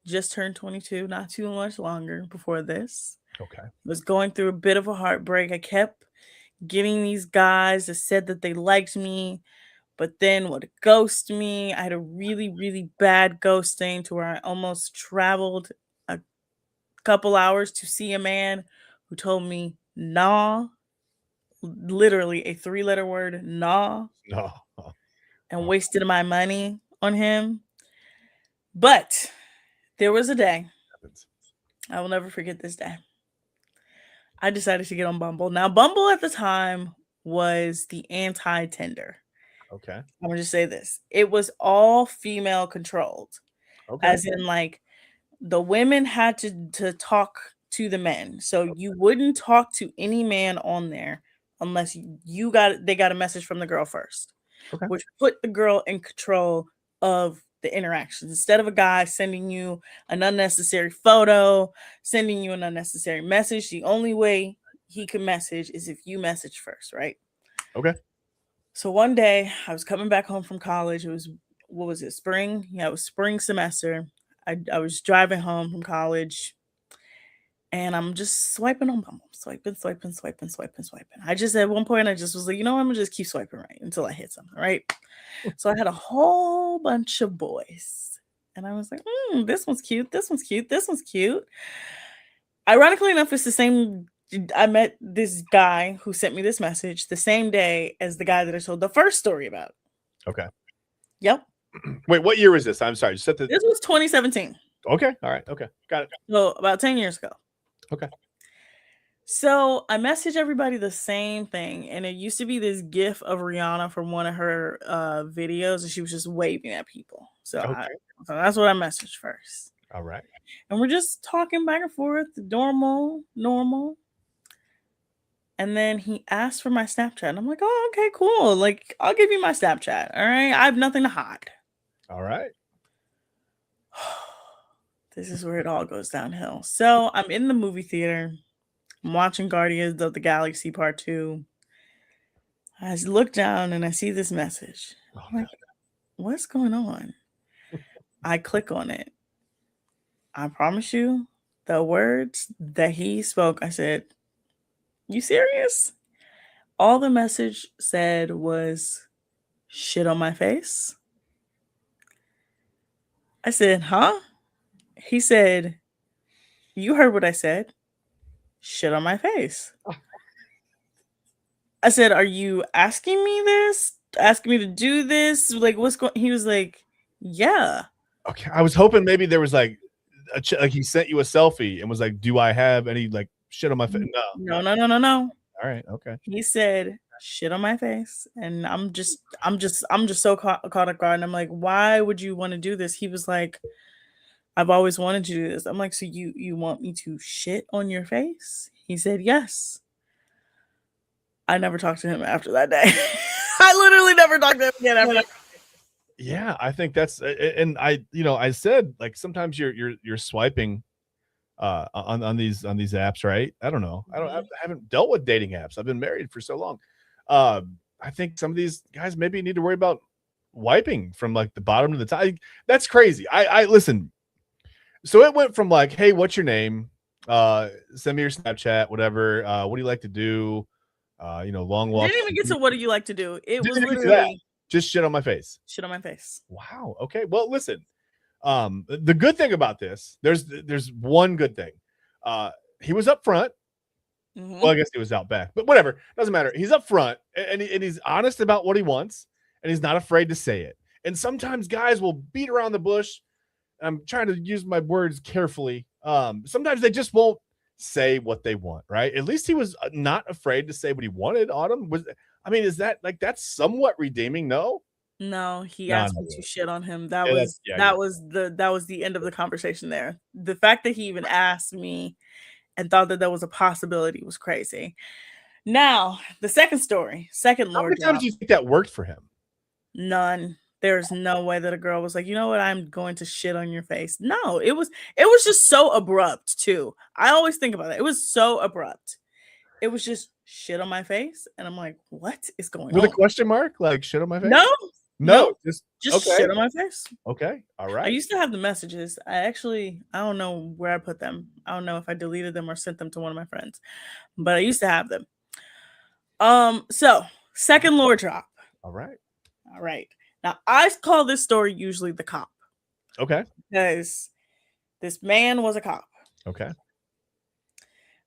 Just turned 22, not too much longer before this. Okay. Was going through a bit of a heartbreak. I kept getting these guys that said that they liked me, but then would ghost me. I had a really, really bad ghosting to where I almost traveled a couple hours to see a man who told me, nah, literally a 3-letter word, nah, No. and wasted my money on him. But there was a day, I will never forget this day. I decided to get on Bumble. Now, Bumble at the time was the anti-Tinder. Okay. I'm gonna just say this. It was all female controlled. Okay. As in, like, the women had to talk to the men. So you wouldn't talk to any man on there unless they got a message from the girl first. Okay. Which put the girl in control of the interactions. Instead of a guy sending you an unnecessary photo, sending you an unnecessary message, the only way he could message is if you message first, right? Okay. So one day I was coming back home from college. It was, what was it, spring? Yeah, it was spring semester. I was driving home from college and I'm just swiping on Bumble, swiping. I just, at one point, I just was like, you know what? I'm gonna just keep swiping right until I hit something, right? So I had a whole bunch of boys and I was like, this one's cute. This one's cute. This one's cute. Ironically enough, it's the same. I met this guy who sent me this message the same day as the guy that I told the first story about. Okay. Yep. Wait, what year was this? I'm sorry. This was 2017. Okay. All right. Okay. Got it. So about 10 years ago. Okay. So I message everybody the same thing. And it used to be this gif of Rihanna from one of her videos. And she was just waving at people. So, Okay. so that's what I messaged first. All right. And we're just talking back and forth. Normal. And then he asked for my Snapchat. And I'm like, oh, okay, cool. Like, I'll give you my Snapchat. All right. I have nothing to hide. All right. This is where it all goes downhill. So I'm in the movie theater. I'm watching Guardians of the Galaxy Part 2. I look down and I see this message. I'm like, what's going on? I click on it. I promise you, the words that he spoke, I said, you serious? All the message said was, shit on my face. I said, huh? He said, you heard what I said. Shit on my face. I said, are you asking me this? Asking me to do this? Like, what's going? He was like, yeah. Okay. I was hoping maybe there was like he sent you a selfie and was like, do I have any like shit on my face? No. All right. Okay. He said, shit on my face. And I'm just so caught off guard. And I'm like, why would you want to do this? He was like, I've always wanted to do this. I'm like, so you want me to shit on your face? He said, yes. I never talked to him after that day. I literally never talked to him again after that. Yeah, I think that's, and I said like sometimes you're swiping on these apps, right? I don't know. I haven't dealt with dating apps. I've been married for so long. I think some of these guys maybe need to worry about wiping from like the bottom to the top. That's crazy. I listen. So it went from like, hey, what's your name? Send me your Snapchat, whatever. What do you like to do? Long walk. Didn't even get to what do you like to do. It was Didn't literally just shit on my face. Shit on my face. Wow. Okay. Well, listen. The good thing about this, there's one good thing. He was up front. Mm-hmm. Well, I guess he was out back, but whatever. Doesn't matter. He's up front and he's honest about what he wants, and he's not afraid to say it. And sometimes guys will beat around the bush. I'm trying to use my words carefully. Sometimes they just won't say what they want, right? At least he was not afraid to say what he wanted. Autumn is that like that's somewhat redeeming? No, he asked me to shit on him. That was the end of the conversation there. The fact that he even asked me and thought that was a possibility was crazy. Now, the second story, second How Lord. many times do you think that worked for him? None. There's no way that a girl was like, you know what, I'm going to shit on your face. No, it was just so abrupt too. I always think about it. It was so abrupt. It was just shit on my face. And I'm like, what is going on? With a question mark? Like shit on my face? No, No, Nope. just Just shit on my face. Okay. All I right. used to have the messages. I don't know where I put them. I don't know if I deleted them or sent them to one of my friends, but I used to have them. So second lore drop. All right. All right. Now I call this story usually the cop Okay. because this man was a cop. Okay.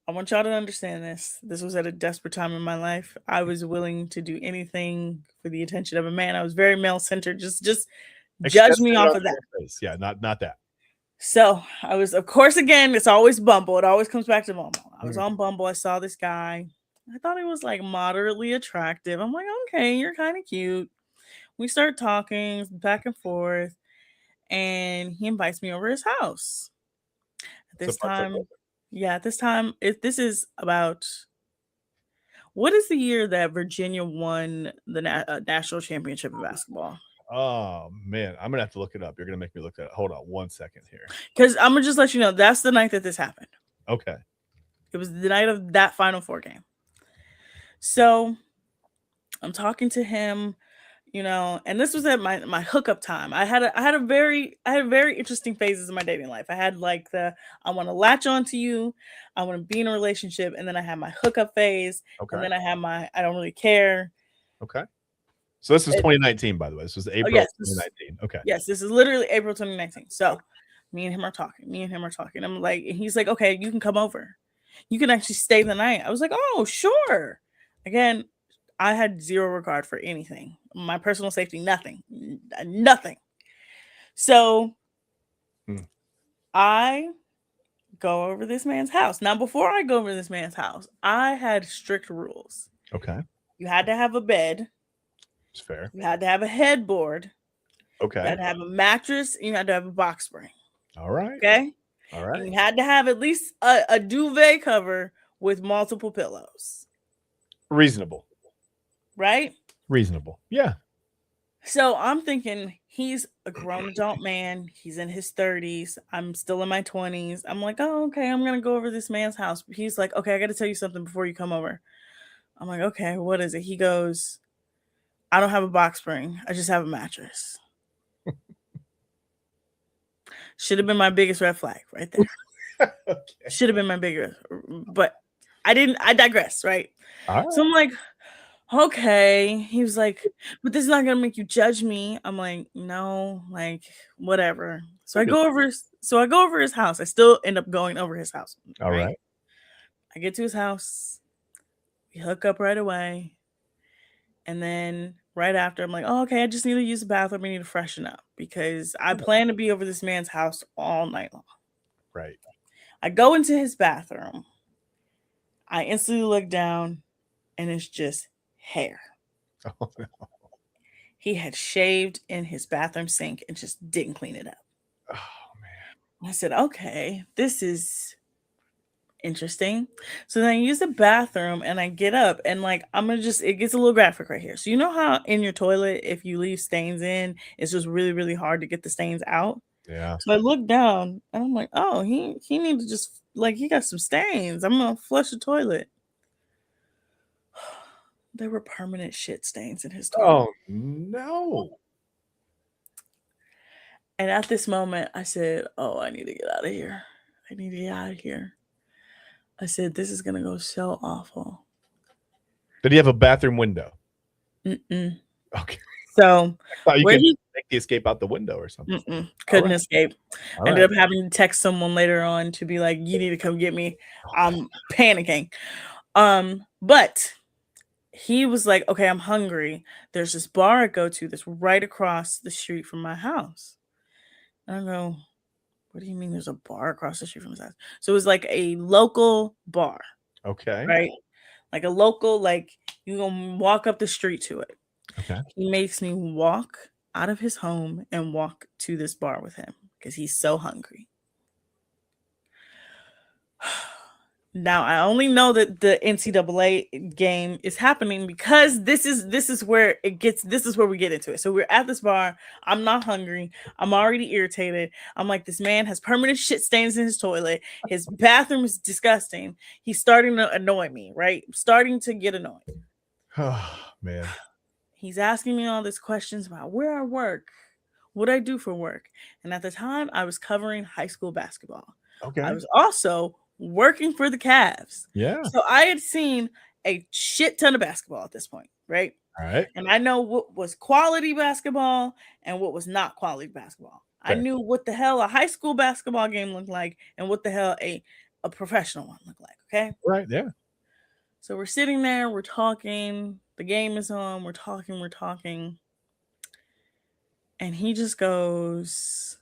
I want y'all to understand this. This was at a desperate time in my life. I was willing to do anything for the attention of a man. I was very male centered. Just judge me off of that. Yeah, not that. So I was, of course, again, it's always Bumble. It always comes back to Bumble. I was on Bumble. I saw this guy. I thought he was like moderately attractive. I'm like, okay, you're kind of cute. We start talking back and forth, and he invites me over his house. At this time, this is about, what is the year that Virginia won the national championship of basketball? Oh man, I'm gonna have to look it up. You're gonna make me look that up. Hold on 1 second here. Because I'm gonna just let you know that's the night that this happened. Okay. It was the night of that Final Four game. So I'm talking to him, and this was at my hookup time. I had very interesting phases in my dating life. I had like I want to latch onto you, I want to be in a relationship, and then I had my hookup phase, and then I had my I don't really care. Okay. So this is 2019, by the way. This was April 2019. Okay. Yes, this is literally April 2019. So me and him are talking. I'm like, and he's like, okay, you can come over. You can actually stay the night. I was like, oh, sure. Again, I had zero regard for anything. My personal safety, nothing. So I go over this man's house. Now, before I go over this man's house, I had strict rules. Okay. You had to have a bed. It's fair. You had to have a headboard. Okay. You had to have a mattress. And you had to have a box spring. All right. Okay. All right. And you had to have at least a duvet cover with multiple pillows. Reasonable. Right? Reasonable. Yeah. So I'm thinking he's a grown adult man. He's in his 30s. I'm still in my 20s. I'm like, oh, okay, I'm going to go over this man's house. He's like, okay, I got to tell you something before you come over. I'm like, okay, what is it? He goes, I don't have a box spring. I just have a mattress. Should have been my biggest red flag right there. Okay. Should have been my biggest, but I didn't. I digress, right? All right. So I'm like, okay. He was like, but this is not gonna make you judge me. I'm like, no, like whatever. So I go over his house. I still end up going over his house. All right. I get to his house. We hook up right away. And then right after, I'm like, oh, okay, I just need to use the bathroom. I need to freshen up because I plan to be over this man's house all night long. Right. I go into his bathroom. I instantly look down and it's just hair. Oh, no. He had shaved in his bathroom sink and just didn't clean it up. Oh, man. I said, okay, this is interesting. So then I use the bathroom and I get up and like it gets a little graphic right here. So you know how in your toilet, if you leave stains in, it's just really, really hard to get the stains out. Yeah. So I look down and I'm like, oh, he needs to just like he got some stains. I'm gonna flush the toilet. There were permanent shit stains in his toilet. Oh no. And at this moment, I said, oh, I need to get out of here. I said, this is going to go so awful. Did he have a bathroom window? Mm-mm. Okay. So you could make the escape out the window or something. Couldn't escape. All Ended up having to text someone later on to be like, you need to come get me. I'm panicking. But he was like, okay, I'm hungry. There's this bar I go to that's right across the street from my house. And I go, what do you mean there's a bar across the street from his house? So it was like a local bar. Okay. Right? Like a local, like you gonna walk up the street to it. Okay. He makes me walk out of his home and walk to this bar with him because he's so hungry. Now I only know that the NCAA game is happening because this is where we get into it. So we're at this bar. I'm not hungry. I'm already irritated. I'm like, this man has permanent shit stains in his toilet. His bathroom is disgusting. He's starting to annoy me, right? I'm starting to get annoyed. Oh man. He's asking me all these questions about where I work, what I do for work. And at the time, I was covering high school basketball. Okay. I was also working for the Cavs. Yeah. So I had seen a shit ton of basketball at this point, right? All right. And I know what was quality basketball and what was not quality basketball. I Okay. knew what the hell a high school basketball game looked like and what the hell a professional one looked like. Okay. Right. Yeah. So we're sitting there, we're talking, the game is on, we're talking. And he just goes,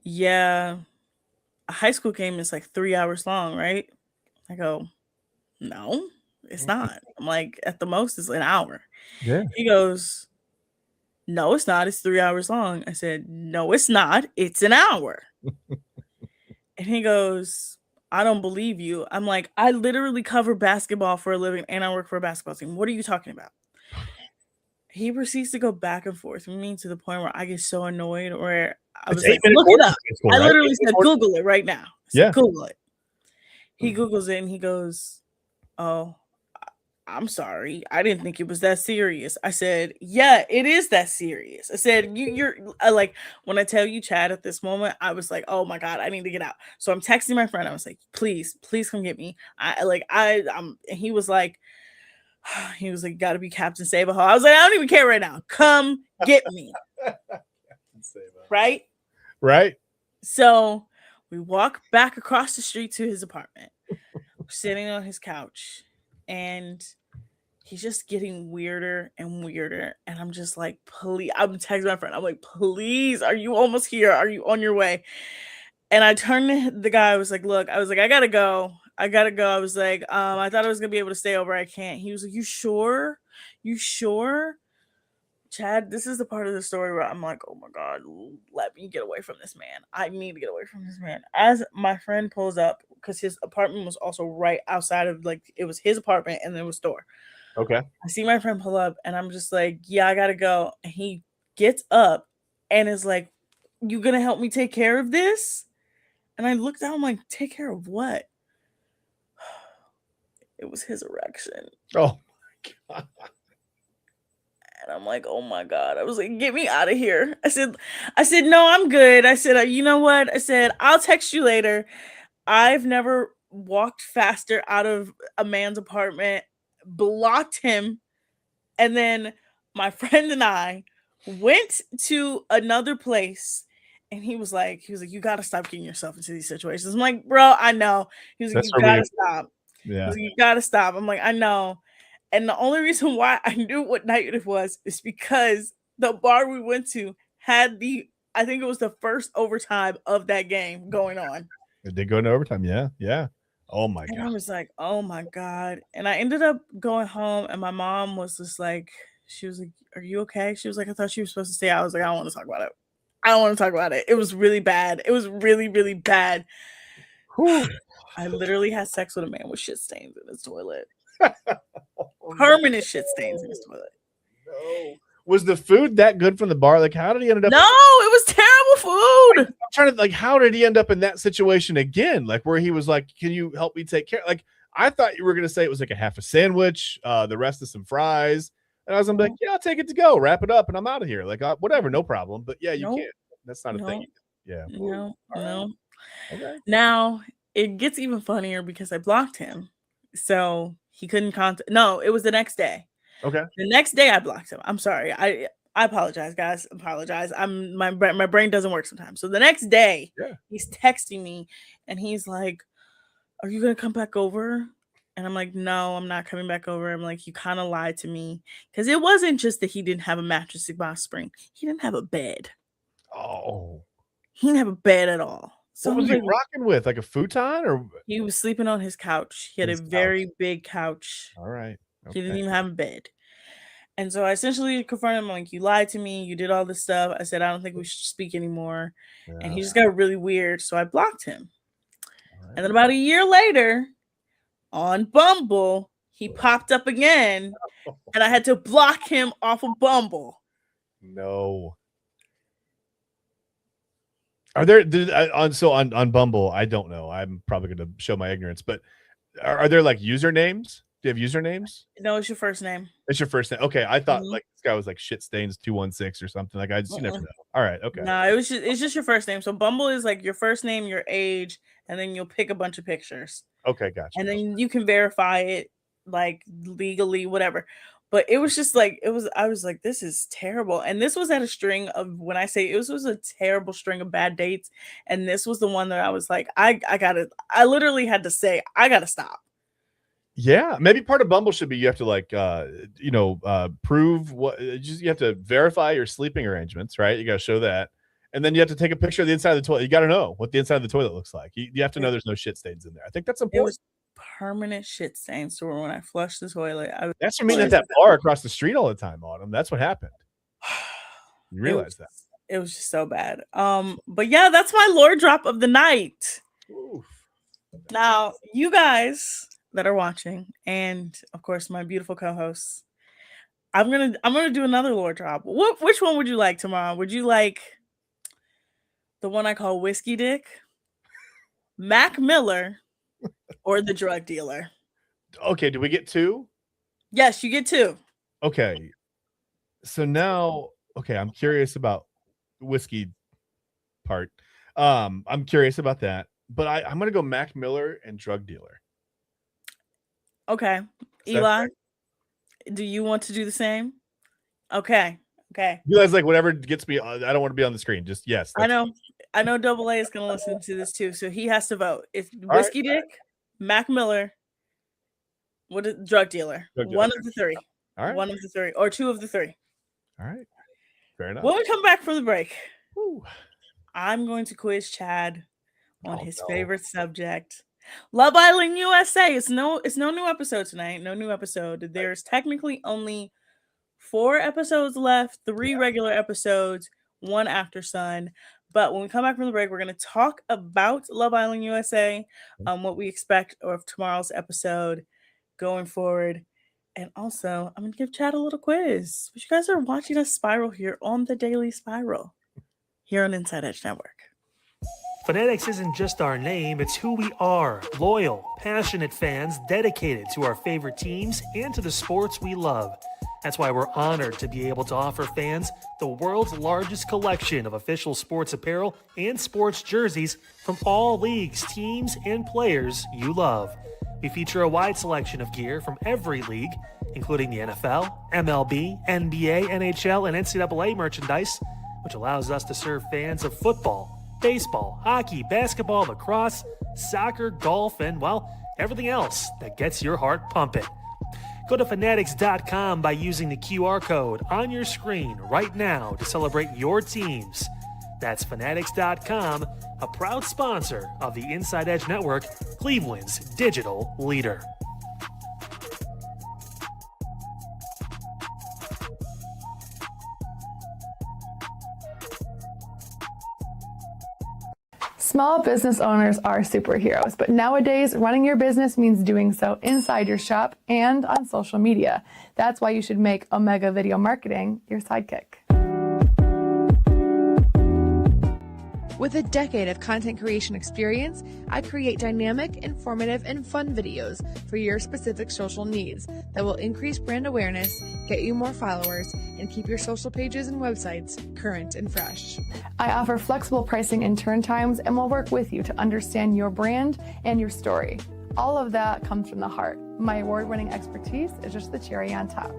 yeah, a high school game is like 3 hours long, right? I go, no, it's not. I'm like, at the most, it's an hour. Yeah. He goes, no, it's not. It's 3 hours long. I said, no, it's not. It's an hour. And he goes, I don't believe you. I'm like, I literally cover basketball for a living and I work for a basketball team. What are you talking about? He proceeds to go back and forth with me to the point where I get so annoyed where I was like, look it up. I literally said, Google it right now. Yeah. Google it. He Googles it and he goes, oh, I'm sorry. I didn't think it was that serious. I said, yeah, it is that serious. I said, you're like, when I tell you, Chad, at this moment, I was like, oh my God, I need to get out. So I'm texting my friend. I was like, please come get me. And he was like, gotta be Captain Save-A-Ho. I was like, I don't even care right now. Come get me. Right? Right. So we walk back across the street to his apartment. We're sitting on his couch. And he's just getting weirder and weirder. And I'm just like, please. I'm texting my friend. I'm like, please, are you almost here? Are you on your way? And I turned to the guy. I was like, look, I gotta go. I was like, I thought I was gonna be able to stay over. I can't. He was like, you sure? You sure? Chad, this is the part of the story where I'm like, oh my God, let me get away from this man. I need to get away from this man. As my friend pulls up, because his apartment was also right outside of, like, it was his apartment and there was a store. Okay. I see my friend pull up and I'm just like, yeah, I gotta go. And he gets up and is like, you gonna help me take care of this? And I looked down, I'm like, take care of what? It was his erection. Oh my God. And I'm like, oh my God. I was like, get me out of here. I said, no, I'm good. I said, you know what? I said, I'll text you later. I've never walked faster out of a man's apartment, blocked him. And then my friend and I went to another place. And he was like, you got to stop getting yourself into these situations. I'm like, bro, I know. He was like, you got to stop. Yeah. You got to stop. I'm like, I know. And the only reason why I knew what night it was is because the bar we went to had I think it was the first overtime of that game going on. It did go into overtime. Yeah. Yeah. Oh my God. And I was like, oh my God. And I ended up going home and my mom was just like, she was like, are you okay? She was like, I thought you were supposed to stay. I was like, I don't want to talk about it. I don't want to talk about it. It was really bad. It was really, really bad. Whew. I literally had sex with a man with shit stains in his toilet. Permanent shit stains in his toilet. No. Was the food that good from the bar? Like, how did he end up? No, it was terrible food. I'm trying to, like, how did he end up in that situation again? Like, where he was like, can you help me take care? Like, I thought you were going to say it was like a half a sandwich, the rest of some fries. And I was like, yeah, I'll take it to go, wrap it up, and I'm out of here. Like, whatever, no problem. But yeah, you can't. That's not a thing. Yeah. No. Okay. Now, it gets even funnier because I blocked him. So he couldn't contact. No, it was the next day. Okay. The next day I blocked him. I'm sorry. I apologize, guys. Apologize. My brain doesn't work sometimes. So the next day, he's texting me and he's like, are you going to come back over? And I'm like, no, I'm not coming back over. I'm like, you kind of lied to me. Because it wasn't just that he didn't have a mattress in box spring. He didn't have a bed. Oh. He didn't have a bed at all. So what was he rocking with? Like a futon? Or he was sleeping on his couch. He had a very big couch. All right. Okay. He didn't even have a bed. And so I essentially confronted him, like, you lied to me. You did all this stuff. I said, I don't think we should speak anymore. Yeah. And he just got really weird. So I blocked him. Right. And then about a year later, on Bumble, he popped up again. And I had to block him off of Bumble. No. Are there on Bumble? I don't know. I'm probably going to show my ignorance, but are there like usernames? Do you have usernames? No, it's your first name. It's your first name. Okay, I thought Mhm. like this guy was like shitstains216 or something. Like you never know. All right, okay. No, it's just your first name. So Bumble is like your first name, your age, and then you'll pick a bunch of pictures. Okay, gotcha. And then you can verify it like legally, whatever. But it was just like I was like, this is terrible. And this was at a string of, when I say it was a terrible string of bad dates. And this was the one that I was like, I literally had to say, I gotta stop. Yeah, maybe part of Bumble should be you have to like prove what you have to verify your sleeping arrangements, right? You got to show that, and then you have to take a picture of the inside of the toilet. You got to know what the inside of the toilet looks like. You have to know there's no shit stains in there. I think that's It important. was permanent shit stains. So when I flushed the toilet, That's from meeting at that bar across the street all the time, Autumn. That's what happened. You realize that. It was just so bad. But yeah, that's my lore drop of the night. Oof. Now, you guys that are watching, and of course my beautiful co-hosts, I'm gonna do another lore drop. Which one would you like tomorrow? Would you like the one I call Whiskey Dick, Mac Miller, or the drug dealer? Okay, do we get two? Yes, you get two. Okay. So now, I'm curious about whiskey part. I'm curious about that, but I'm gonna go Mac Miller and drug dealer. Okay. Eli, do you want to do the same? Okay. You guys like whatever gets me. I don't want to be on the screen. Just yes. I know Double A is going to listen to this too, so he has to vote. It's Whiskey Dick, Mac Miller, what is drug dealer? One of the three. All right. One of the three, or two of the three. All right. Fair enough. When we come back from the break, I'm going to quiz Chad on his favorite subject. Love Island USA. It's no new episode tonight. No new episode. There's technically only 4 episodes left, 3 regular episodes, 1 After Sun. But when we come back from the break, we're going to talk about Love Island USA, what we expect of tomorrow's episode going forward. And also, I'm going to give Chad a little quiz. But you guys are watching us spiral here on the Daily Spiral here on Inside Edge Network. Fanatics isn't just our name, it's who we are. Loyal, passionate fans dedicated to our favorite teams and to the sports we love. That's why we're honored to be able to offer fans the world's largest collection of official sports apparel and sports jerseys from all leagues, teams, and players you love. We feature a wide selection of gear from every league, including the NFL, MLB, NBA, NHL, and NCAA merchandise, which allows us to serve fans of football, baseball, hockey, basketball, lacrosse, soccer, golf, and, well, everything else that gets your heart pumping. Go to fanatics.com by using the QR code on your screen right now to celebrate your teams. That's fanatics.com, a proud sponsor of the Inside Edge Network, Cleveland's digital leader. Small business owners are superheroes, but nowadays running your business means doing so inside your shop and on social media. That's why you should make Omega Video Marketing your sidekick. With a decade of content creation experience, I create dynamic, informative, and fun videos for your specific social needs that will increase brand awareness, get you more followers, and keep your social pages and websites current and fresh. I offer flexible pricing and turn times and will work with you to understand your brand and your story. All of that comes from the heart. My award-winning expertise is just the cherry on top.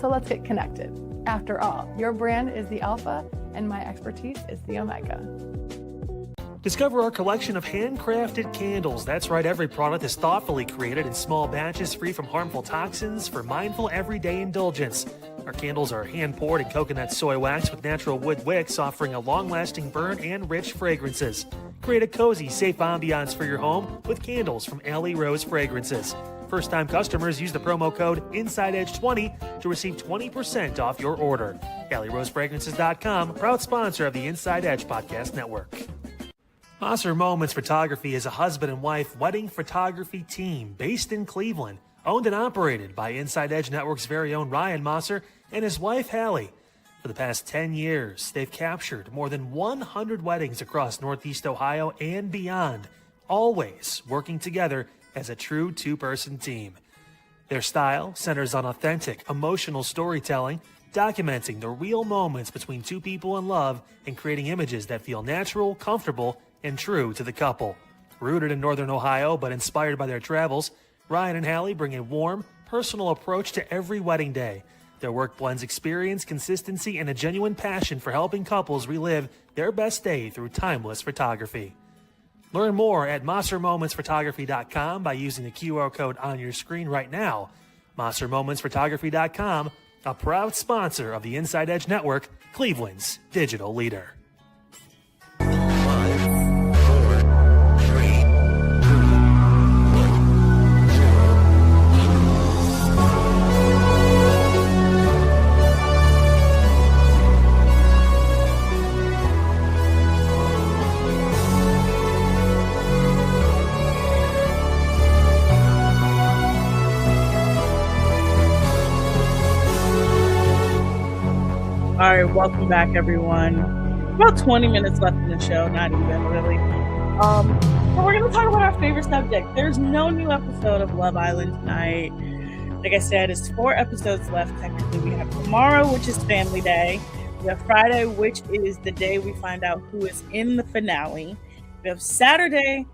So let's get connected. After all, your brand is the alpha and my expertise is the omega. Discover our collection of handcrafted candles. That's right, every product is thoughtfully created in small batches free from harmful toxins for mindful everyday indulgence. Our candles are hand-poured in coconut soy wax with natural wood wicks, offering a long-lasting burn and rich fragrances. Create a cozy, safe ambiance for your home with candles from Alley Rose Fragrances. First-time customers use the promo code InsideEdge20 to receive 20% off your order. AlleyRoseFragrances.com, proud sponsor of the Inside Edge Podcast Network. Mosser Moments Photography is a husband and wife wedding photography team based in Cleveland, owned and operated by Inside Edge Network's very own Ryan Mosser and his wife Hallie. For the past 10 years, they've captured more than 100 weddings across Northeast Ohio and beyond, always working together as a true two-person team. Their style centers on authentic, emotional storytelling, documenting the real moments between two people in love and creating images that feel natural, comfortable, and true to the couple. Rooted in Northern Ohio but inspired by their travels, Ryan and Hallie bring a warm, personal approach to every wedding day. Their work blends experience, consistency, and a genuine passion for helping couples relive their best day through timeless photography. Learn more at monstermomentsphotography.com by using the QR code on your screen right now. monstermomentsphotography.com, a proud sponsor of the Inside Edge Network, Cleveland's digital leader. All right, welcome back, everyone. About 20 minutes left in the show, not even really. But we're going to talk about our favorite subject. There's no new episode of Love Island tonight. Like I said, it's 4 episodes left. Technically, we have tomorrow, which is Family Day. We have Friday, which is the day we find out who is in the finale. We have Saturday,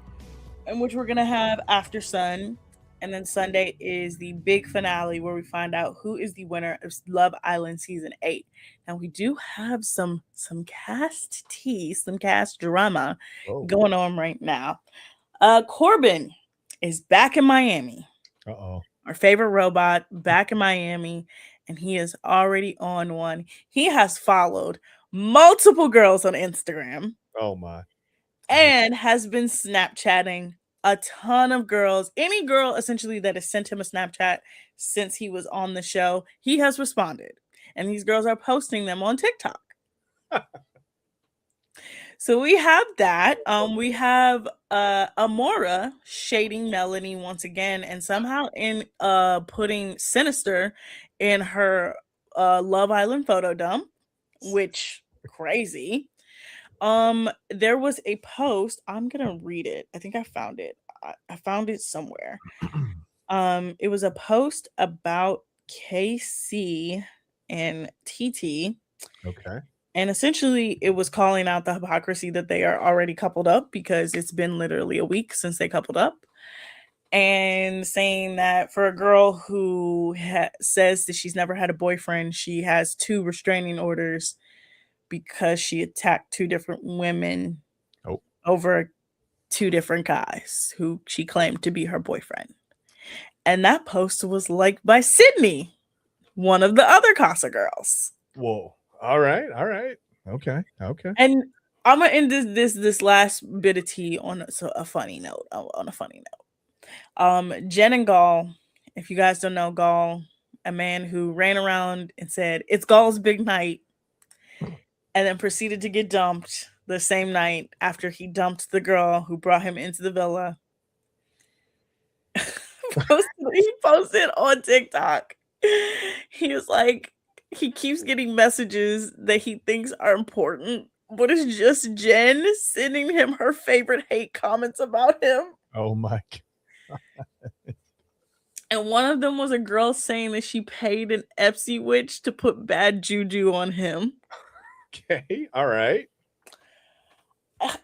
in which we're going to have After Sun. And then Sunday is the big finale where we find out who is the winner of Love Island Season 8. Now, we do have some cast tea, some cast drama going on right now. Corbin is back in Miami. Uh-oh. Our favorite robot back in Miami. And he is already on one. He has followed multiple girls on Instagram. Oh, my. And has been Snapchatting a ton of girls. Any girl essentially that has sent him a Snapchat since he was on the show, he has responded. And these girls are posting them on TikTok. So we have that. We have Amora shading Melanie once again, and somehow in putting Sinister in her Love Island photo dump, which crazy. There was a post. I'm gonna read it. I think I found it. I found it somewhere. It was a post about KC and TT. Okay. And essentially it was calling out the hypocrisy that they are already coupled up, because it's been literally a week since they coupled up. And saying that for a girl who says that she's never had a boyfriend, she has 2 restraining orders because she attacked 2 different women over 2 different guys who she claimed to be her boyfriend. And that post was liked by Sydney, one of the other Casa girls. Whoa. All right. Okay. And I'm gonna end this last bit of tea on a funny note. Jen and Gall, if you guys don't know Gall, a man who ran around and said it's Gall's big night, and then proceeded to get dumped the same night after he dumped the girl who brought him into the villa. He posted on TikTok. He was like, he keeps getting messages that he thinks are important, but it's just Jen sending him her favorite hate comments about him. Oh my God. And one of them was a girl saying that she paid an Epsi witch to put bad juju on him. Okay. All right.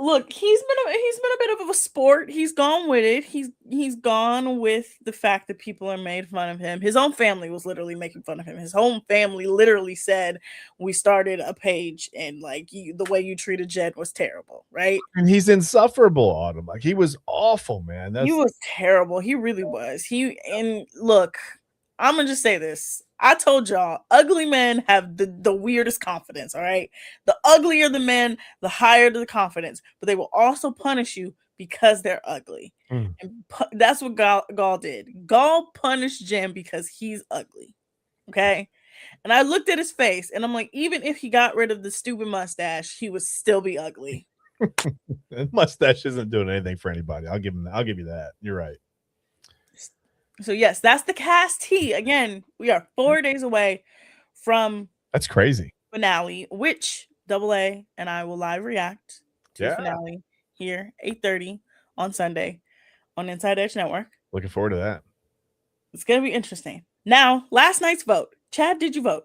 Look, he's been a bit of a sport. He's gone with it. He's gone with the fact that people are made fun of him. His own family was literally making fun of him. His home family literally said, "We started a page and like the way you treated Jed was terrible," right? And he's insufferable, Autumn. Like he was awful, man. He was terrible. He really was. And look, I'm gonna just say this. I told y'all, ugly men have the weirdest confidence, all right? The uglier the men, the higher the confidence. But they will also punish you because they're ugly. And that's what Gall did. Gall punished Jen because he's ugly, okay? And I looked at his face, and I'm like, even if he got rid of the stupid mustache, he would still be ugly. That mustache isn't doing anything for anybody. I'll give you that. You're right. So yes, that's the cast tea. Again, we are 4 days away from that's crazy finale, which AA and I will live react to the finale here 8:30 on Sunday on Inside Edge Network. Looking forward to that. It's going to be interesting. Now, last night's vote. Chad, did you vote?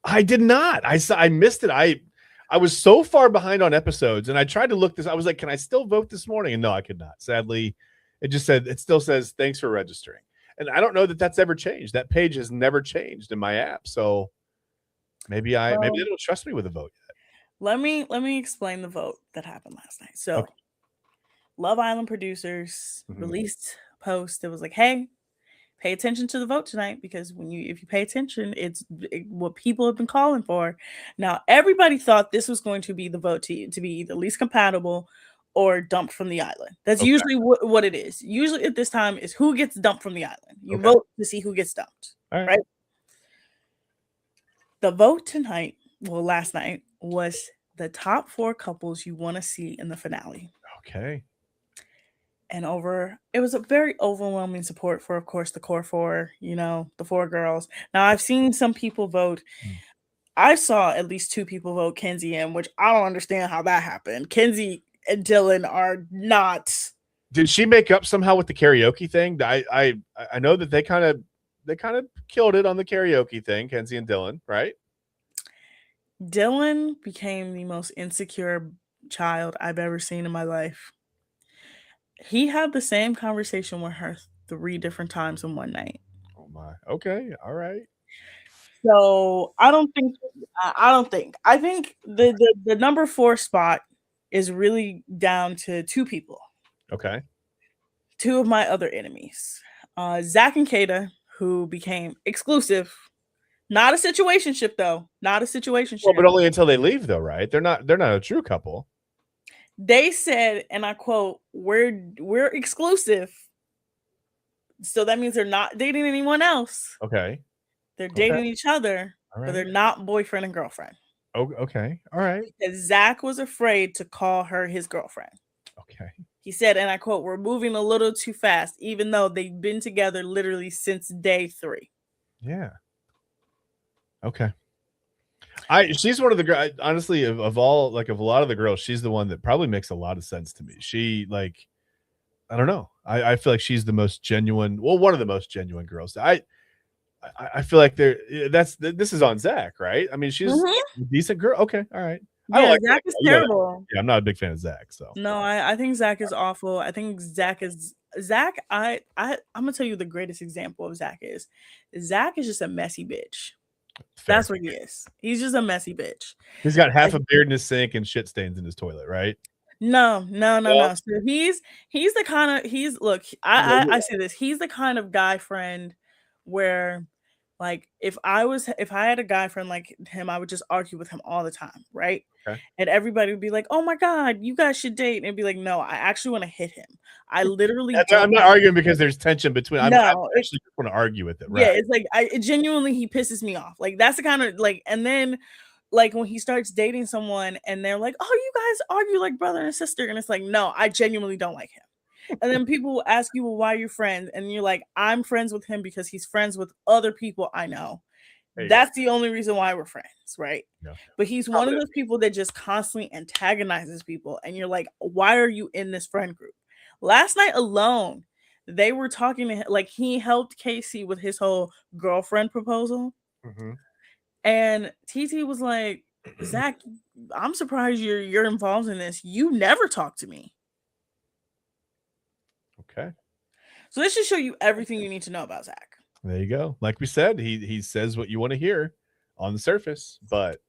I did not. I missed it. I was so far behind on episodes, and I tried to look this. I was like, can I still vote this morning? And no, I could not. Sadly, it still says thanks for registering. And I don't know that that's ever changed. That page has never changed in my app. So maybe they don't trust me with a vote yet. Let me explain the vote that happened last night. So Love Island producers released a post that was like, hey, pay attention to the vote tonight, because if you pay attention, it's what people have been calling for. Now, everybody thought this was going to be the vote to be the least compatible or dumped from the island. That's usually what it is. Usually at this time is who gets dumped from the island. You vote to see who gets dumped, right? The vote last night, was the top 4 couples you want to see in the finale. Okay. And it was a very overwhelming support for, of course, the core 4, the 4 girls. Now, I've seen some people vote. I saw at least 2 people vote Kenzie in, which I don't understand how that happened. Kenzie and Dylan are not. Did she make up somehow with the karaoke thing? I know that they kind of killed it on the karaoke thing, Kenzie and Dylan, right? Dylan became the most insecure child I've ever seen in my life. He had the same conversation with her 3 different times in one night. Oh my. Okay. All right. So I think the number 4 spot is really down to 2 people. Okay. 2 of my other enemies. Zach and Kata, who became exclusive. Not a situationship, though. Not a situationship. Well, but only until they leave, though, right? They're not a true couple. They said, and I quote, we're exclusive. So that means they're not dating anyone else. Okay. They're dating each other, but they're not boyfriend and girlfriend. Oh, okay. All right. Because Zach was afraid to call her his girlfriend. Okay. He said, and I quote, we're moving a little too fast, even though they've been together literally since day 3. Yeah. Okay. She's one of the honestly of a lot of the girls, she's the one that probably makes a lot of sense to me. She I don't know. I feel like she's the most genuine, one of the most genuine girls. I feel like this is on Zach, right? I mean, she's a decent girt. Okay, all right. Yeah, Zach is terrible. Yeah, I'm not a big fan of Zach. So no, I think Zach is awful. I think Zach. I'm gonna tell you the greatest example of Zach is just a messy bitch. Fair. That's what he is. He's just a messy bitch. He's got half a beard in his sink and shit stains in his toilet, right? No. So he's the kind of I say this. He's the kind of guy friend where, like, if I had a guy friend like him, I would just argue with him all the time, right? Okay. And everybody would be like, "Oh my god, you guys should date," and it'd be like, "No, I actually want to hit him. I literally." I'm not arguing because there's tension between. I actually just want to argue with it. Right? Yeah, it's like genuinely he pisses me off. Like that's the kind of and then. Like when he starts dating someone and they're like, "Oh, you guys argue like brother and sister," and it's like, no, I genuinely don't like him. And then people will ask you, "Well, why are you friends?" And you're like, "I'm friends with him because he's friends with other people I know." That's the only reason why we're friends, right? Yeah. But he's one of those people that just constantly antagonizes people, and you're like, "Why are you in this friend group?" Last night alone, they were talking to him, like he helped Casey with his whole girlfriend proposal. Mm-hmm. And TT was like, "Zach, I'm surprised you're involved in this. You never talk to me." Okay. So this should show you everything you need to know about Zach. There you go. Like we said, he says what you want to hear on the surface, but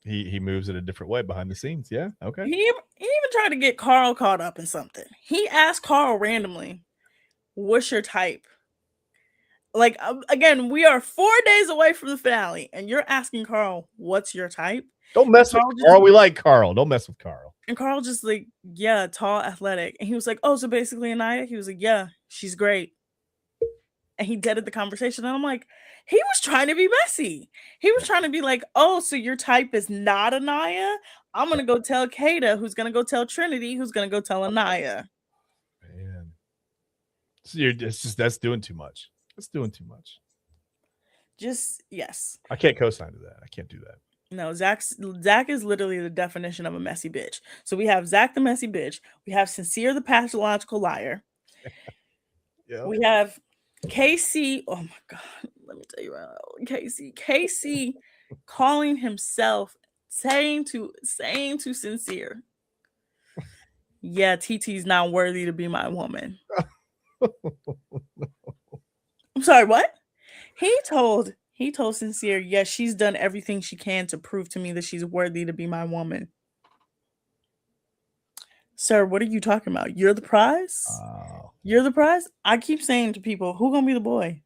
he moves it a different way behind the scenes. Yeah. Okay. He even tried to get Carl caught up in something. He asked Carl randomly, "What's your type?" Like, again, we are 4 days away from the finale, and you're asking Carl, "What's your type?" Don't mess with Carl. We like Carl. Don't mess with Carl. And Carl just like, "Yeah, tall, athletic." And he was like, "Oh, so basically Anaya?" He was like, "Yeah, she's great." And he deaded the conversation. And I'm like, he was trying to be messy. He was trying to be like, "Oh, so your type is not Anaya? I'm going to go tell Kata, who's going to go tell Trinity, who's going to go tell Anaya." Man. So that's doing too much. It's doing too much. Yes. I can't co-sign to that. I can't do that. No, Zach is literally the definition of a messy bitch. So we have Zach the messy bitch. We have Sincere the pathological liar. Yeah. We have Casey, oh my God, let me tell you right now, Casey calling himself, saying to Sincere, yeah, TT's not worthy to be my woman. I'm sorry, what? He told Sincere, yes, she's done everything she can to prove to me that she's worthy to be my woman. Sir, what are you talking about? You're the prize? You're the prize? I keep saying to people, who gonna be the boy?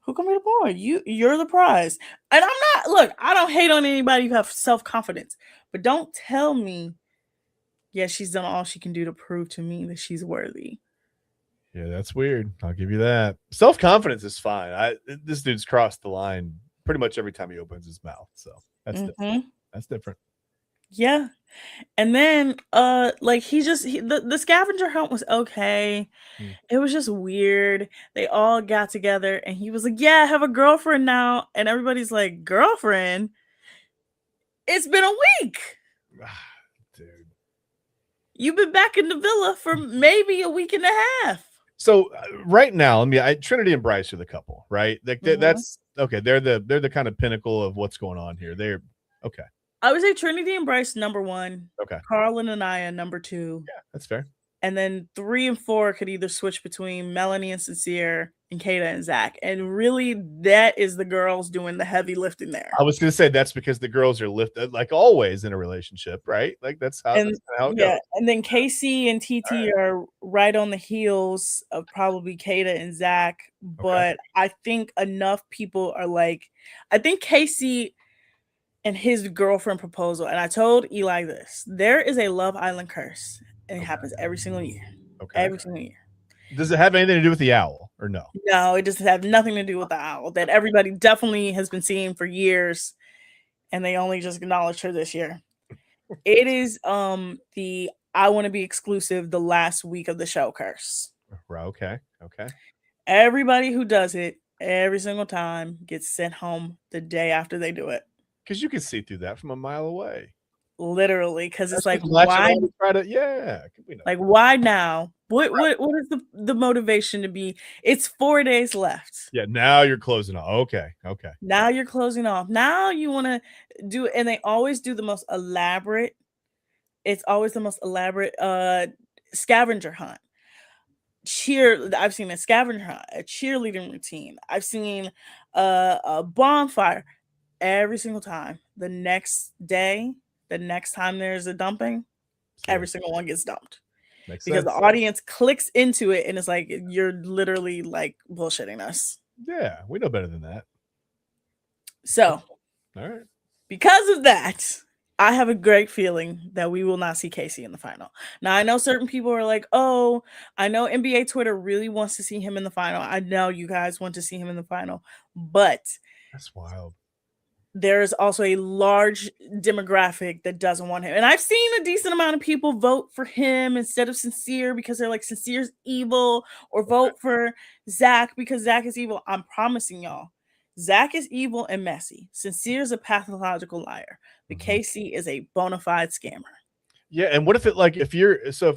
Who gonna be the boy? You're the prize. And I don't hate on anybody who have self-confidence, but don't tell me, yeah, she's done all she can do to prove to me that she's worthy. Yeah, that's weird. I'll give you that. Self-confidence is fine. This dude's crossed the line pretty much every time he opens his mouth. So that's different. That's different. Yeah. And then the scavenger hunt was okay. It was just weird. They all got together and he was like, yeah, I have a girlfriend now. And everybody's like, girlfriend? It's been a week. Dude. You've been back in the villa for maybe a week and a half. So right now, Trinity and Bryce are the couple, right? That's okay. They're the kind of pinnacle of what's going on here. They're okay. I would say Trinity and Bryce number 1. Okay. Carl and Anaya number 2. Yeah, that's fair. And then 3 and 4 could either switch between Melanie and Sincere and Kata and Zach. And really, that is the girls doing the heavy lifting there. I was going to say that's because the girls are lifted, like always in a relationship, right? Like that's how it goes. And then Casey and TT are right on the heels of probably Kata and Zach. But I think enough people are like, I think Casey and his girlfriend proposal. And I told Eli this, there is a Love Island curse. And it happens every single year. Every single year. Does it have anything to do with the owl or no? No, it doesn't have nothing to do with the owl that everybody definitely has been seeing for years. And they only just acknowledged her this year. It is the I want to be exclusive the last week of the show curse. Okay. Everybody who does it every single time gets sent home the day after they do it. Because you can see through that from a mile away. Literally, because it's like, why? Like, why now? What is the motivation to be? It's 4 days left. Yeah, now you're closing off. Okay. Now you're closing off. Now you want to do it, and they always do the most elaborate. It's always the most elaborate scavenger hunt. I've seen a scavenger hunt, a cheerleading routine. I've seen a bonfire. Every single time. The next day, the next time there's a dumping, every single one gets dumped. Because the audience clicks into it and it's like, you're literally like bullshitting us. Yeah, we know better than that. So, all right. Because of that, I have a great feeling that we will not see Casey in the final. Now, I know certain people are like, oh, I know NBA Twitter really wants to see him in the final. I know you guys want to see him in the final, but that's wild. There is also a large demographic that doesn't want him. And I've seen a decent amount of people vote for him instead of Sincere because they're like, Sincere's evil, or vote for Zach because Zach is evil. I'm promising y'all, Zach is evil and messy. Sincere is a pathological liar. But Casey is a bona fide scammer. Yeah, and what if if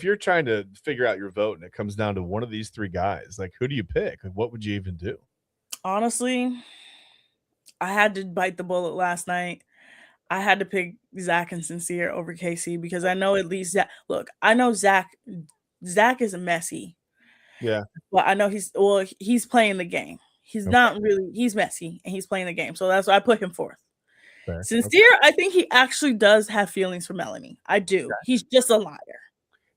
you're trying to figure out your vote and it comes down to one of these 3 guys, like who do you pick? Like, what would you even do? Honestly, I had to bite the bullet last night. I had to pick Zach and Sincere over Casey because I know at least Zach. Look, I know Zach is messy. Yeah. But I know he's playing the game. He's not really, he's messy and he's playing the game. So that's why I put him fourth. Fair. Sincere, I think he actually does have feelings for Melanie. I do. Okay. He's just a liar.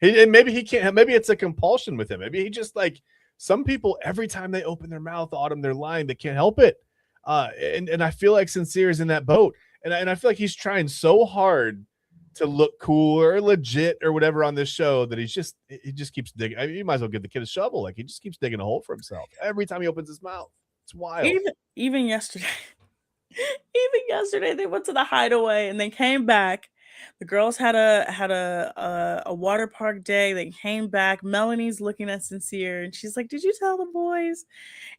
Maybe he can't. Maybe it's a compulsion with him. Maybe he just like some people. Every time they open their mouth, Autumn, they're lying. They can't help it. And I feel like Sincere is in that boat, and I feel like he's trying so hard to look cool or legit or whatever on this show that he just keeps digging. I mean, you might as well give the kid a shovel. Like he just keeps digging a hole for himself every time he opens his mouth. It's wild. Even yesterday, they went to the hideaway and they came back. The girls had a water park day. They came back. Melanie's looking at Sincere and she's like, "Did you tell the boys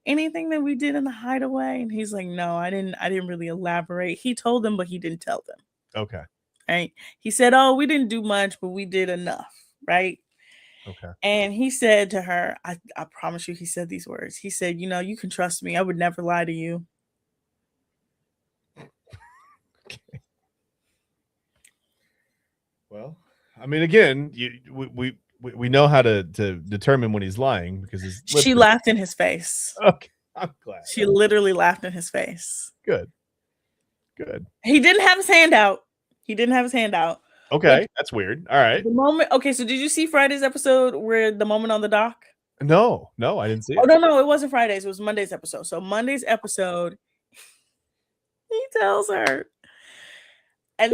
anything that we did in the hideaway?" And he's like, "No, I didn't really elaborate." He told them, but he didn't tell them. Okay. Right? He said, "Oh, we didn't do much, but we did enough." Right? Okay. And he said to her, I promise you, he said these words. He said, you can trust me. I would never lie to you. Okay. Well, I mean, again, we know how to determine when he's lying because his lips She laughed in his face. Okay, I'm glad. She literally laughed in his face. Good. He didn't have his hand out. Okay, that's weird. All right. The moment. Okay, so did you see Friday's episode where the moment on the dock? No, I didn't see it. Oh no, it wasn't Friday's. It was Monday's episode. So Monday's episode, he tells her, and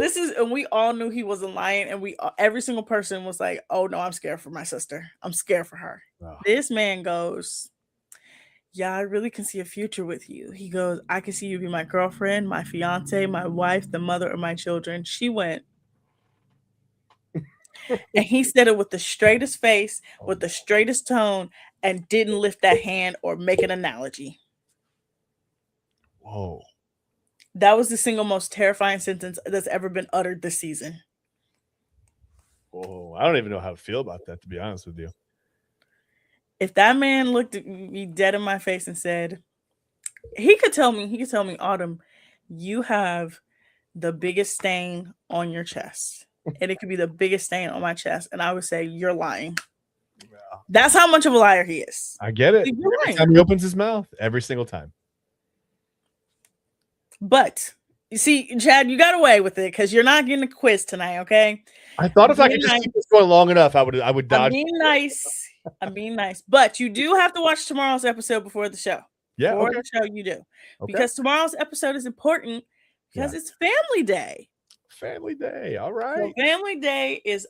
we all knew he wasn't lying, and every single person was like, "Oh no, I'm scared for my sister. I'm scared for her." Oh. This man goes, "Yeah, I really can see a future with you." He goes, "I can see you be my girlfriend, my fiance, my wife, the mother of my children." She went, and he said it with the straightest face, with the straightest tone, and didn't lift that hand or make an analogy. Whoa. That was the single most terrifying sentence that's ever been uttered this season. Whoa. I don't even know how to feel about that, to be honest with you. If that man looked at me dead in my face and said, he could tell me, Autumn, you have the biggest stain on your chest. And it could be the biggest stain on my chest. And I would say, you're lying. Yeah. That's how much of a liar he is. I get it. Every time he opens his mouth, every single time. But you see, Chad, you got away with it because you're not getting a quiz tonight, okay? I thought if I could just keep this going long enough, I would dodge. I'm being nice. But you do have to watch tomorrow's episode before the show. Yeah. Before the show, you do. Okay. Because tomorrow's episode is important because it's Family Day. Family Day. All right. So Family Day is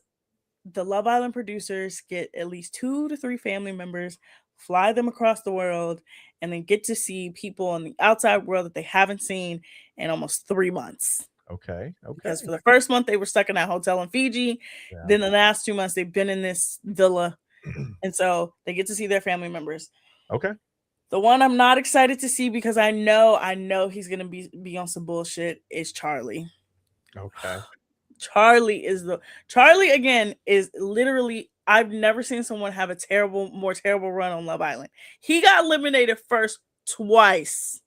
the Love Island producers get at least 2 to 3 family members, fly them across the world, and then get to see people in the outside world that they haven't seen in almost 3 months. Okay. Because for the first month, they were stuck in that hotel in Fiji. Yeah. Then the last 2 months, they've been in this villa. And so they get to see their family members. Okay. The one I'm not excited to see because I know he's going to be on some bullshit is Charlie. Okay. Charlie again is literally, I've never seen someone have a more terrible run on Love Island. He got eliminated first twice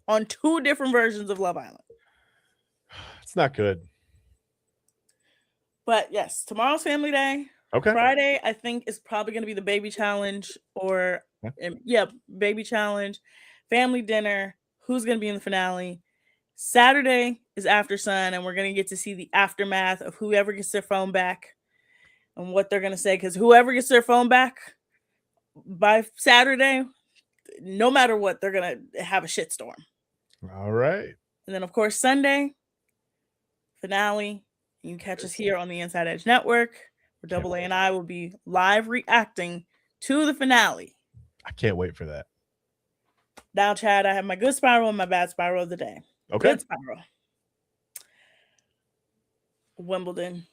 on 2 different versions of Love Island. It's not good. But yes, tomorrow's Family Day. Okay. Friday, I think, is probably going to be the baby challenge baby challenge, family dinner. Who's going to be in the finale? Saturday is After Sun, and we're going to get to see the aftermath of whoever gets their phone back and what they're going to say. Because whoever gets their phone back by Saturday, no matter what, they're going to have a shitstorm. All right. And then, of course, Sunday, finale. You can catch us here on the Inside Edge Network, where Double A and I will be live reacting to the finale. I can't wait for that. Now, Chad, I have my good spiral and my bad spiral of the day. Okay. Good spiral. Wimbledon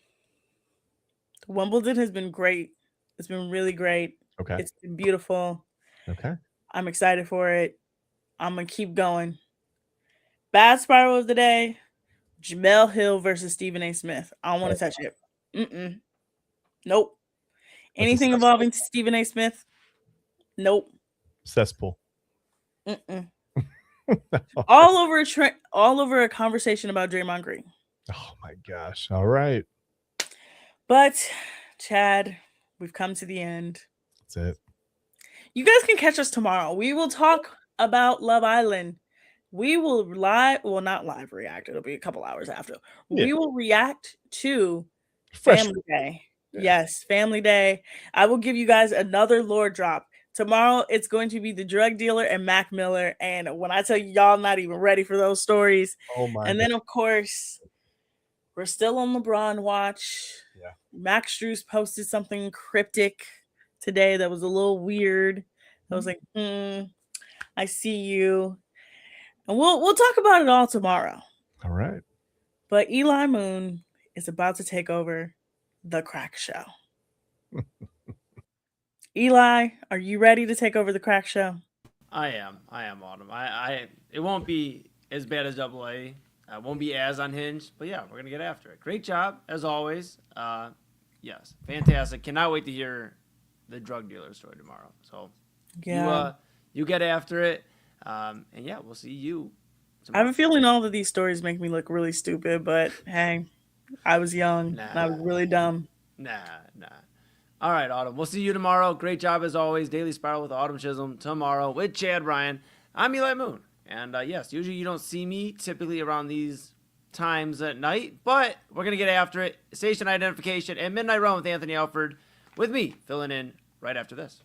has been great. It's been really great. Okay. It's been beautiful. Okay. I'm excited for it. I'm going to keep going. Bad spiral of the day. Jamel Hill versus Stephen A. Smith. I don't want to touch it. Nope. Anything involving Stephen A. Smith? Nope. Cesspool. all over a conversation about Draymond Green. Oh my gosh. All right. But Chad, we've come to the end. That's it. You guys can catch us tomorrow. We will talk about Love Island. We will not live react. It'll be a couple hours after. Yeah. We will react to Family Day. Yeah. Yes, Family Day. I will give you guys another lore drop. Tomorrow, it's going to be the drug dealer and Mac Miller. And when I tell you, y'all not even ready for those stories. Oh my! And then, of course, we're still on LeBron watch. Yeah. Max Strus posted something cryptic today that was a little weird. I was like, I see you. And we'll talk about it all tomorrow. All right. But Eli Moon is about to take over the Crack Show. Eli, are you ready to take over the Crack Show? I am, Autumn. It won't be as bad as Double A. Won't be as unhinged, but yeah, we're gonna get after it. Great job as always. Yes, fantastic. Cannot wait to hear the drug dealer story tomorrow. So you get after it. And yeah, we'll see you I have a feeling all of these stories make me look really stupid, but hey, I was young and I was really dumb. Nah. All right, Autumn. We'll see you tomorrow. Great job as always. Daily Spiral with Autumn Chisholm tomorrow with Chad Bryan. I'm Eli Moon. And yes, usually you don't see me typically around these times at night, but we're going to get after it. Station identification and Midnight Run with Anthony Alford with me filling in right after this.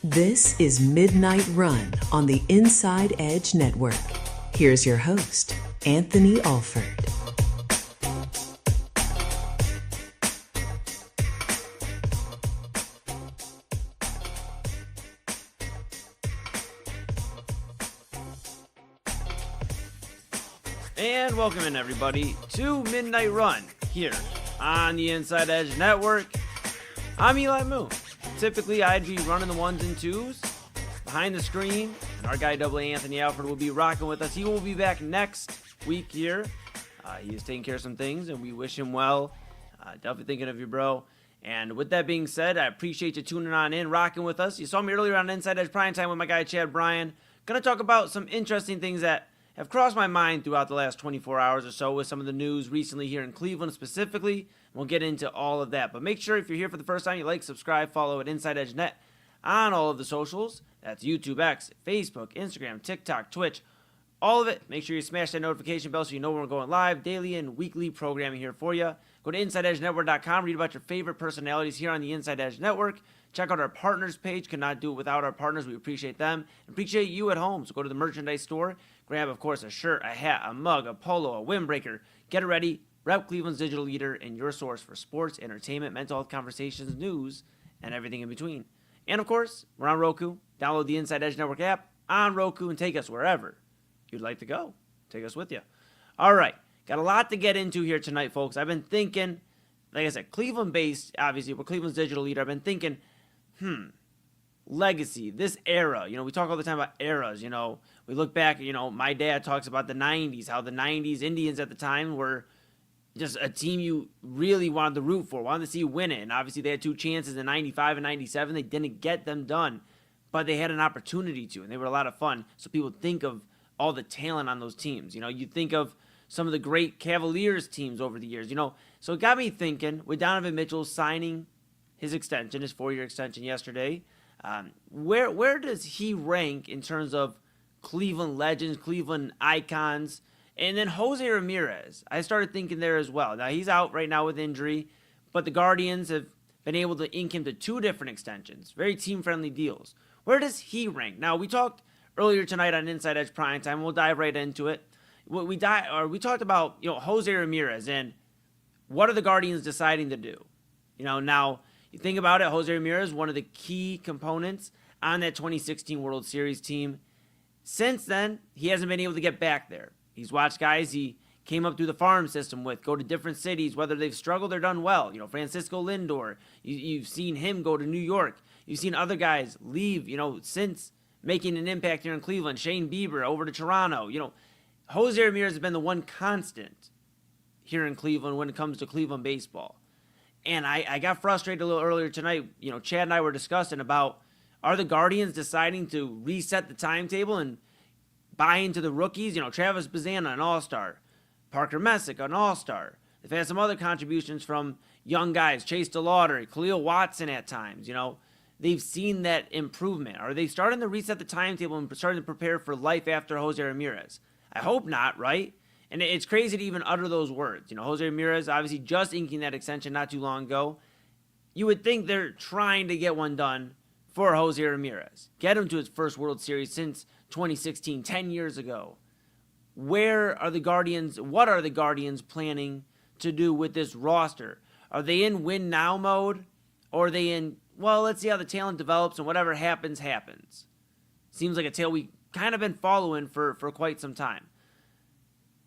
This is Midnight Run on the Inside Edge Network. Here's your host, Anthony Alford. And welcome in, everybody, to Midnight Run here on the Inside Edge Network. I'm Eli Moon. Typically, I'd be running the ones and twos behind the screen, and our guy Double A Anthony Alford will be rocking with us. He will be back next week here. He is taking care of some things, and we wish him well. Definitely thinking of you, bro. And with that being said, I appreciate you tuning on in, rocking with us. You saw me earlier on Inside Edge Primetime with my guy Chad Bryan. Going to talk about some interesting things that have crossed my mind throughout the last 24 hours or so with some of the news recently here in Cleveland specifically. We'll get into all of that. But make sure if you're here for the first time, you like, subscribe, follow at Inside Edge Net on all of the socials. That's YouTube, X, Facebook, Instagram, TikTok, Twitch, all of it. Make sure you smash that notification bell so you know when we're going live. Daily and weekly programming here for you. Go to InsideEdgeNetwork.com. Read about your favorite personalities here on the Inside Edge Network. Check out our partners page. Could not do it without our partners. We appreciate them. Appreciate you at home. So go to the merchandise store. Grab, of course, a shirt, a hat, a mug, a polo, a windbreaker. Get it ready. Rep Cleveland's digital leader and your source for sports, entertainment, mental health conversations, news, and everything in between. And, of course, we're on Roku. Download the Inside Edge Network app on Roku and take us wherever you'd like to go. Take us with you. All right. Got a lot to get into here tonight, folks. I've been thinking, like I said, Cleveland-based, obviously. We're Cleveland's digital leader. I've been thinking, legacy, this era. You know, we talk all the time about eras. You know, we look back, you know, my dad talks about the 90s, how the 90s Indians at the time were just a team you really wanted to root for, wanted to see you win it. And obviously they had two chances in 95 and 97. They didn't get them done, but they had an opportunity to, and they were a lot of fun. So people think of all the talent on those teams. You know, you think of some of the great Cavaliers teams over the years, you know. So it got me thinking, with Donovan Mitchell signing his extension, his 4-year extension yesterday, where does he rank in terms of Cleveland legends, Cleveland icons? And then Jose Ramirez, I started thinking there as well. Now, he's out right now with injury, but the Guardians have been able to ink him to 2 different extensions, very team-friendly deals. Where does he rank? Now, we talked earlier tonight on Inside Edge Primetime. We'll dive right into it. We talked about, you know, Jose Ramirez and what are the Guardians deciding to do? You know, now, you think about it, Jose Ramirez, one of the key components on that 2016 World Series team. Since then, he hasn't been able to get back there. He's watched guys he came up through the farm system with go to different cities, whether they've struggled or done well. You know, Francisco Lindor, you've seen him go to New York. You've seen other guys leave, you know, since making an impact here in Cleveland. Shane Bieber over to Toronto. You know, Jose Ramirez has been the one constant here in Cleveland when it comes to Cleveland baseball. And I got frustrated a little earlier tonight. You know, Chad and I were discussing about, are the Guardians deciding to reset the timetable and buy into the rookies? You know, Travis Bazana, an all-star. Parker Messick, an all-star. They've had some other contributions from young guys. Chase DeLauder, Khalil Watson at times, you know. They've seen that improvement. Are they starting to reset the timetable and starting to prepare for life after Jose Ramirez? I hope not, right? And it's crazy to even utter those words. You know, Jose Ramirez obviously just inking that extension not too long ago. You would think they're trying to get one done for Jose Ramirez. Get him to his first World Series since 2016, 10 years ago. Where are the Guardians? What are the Guardians planning to do with this roster? Are they in win now mode? Or are they in, well, let's see how the talent develops and whatever happens, happens? Seems like a tale we kind of been following for quite some time.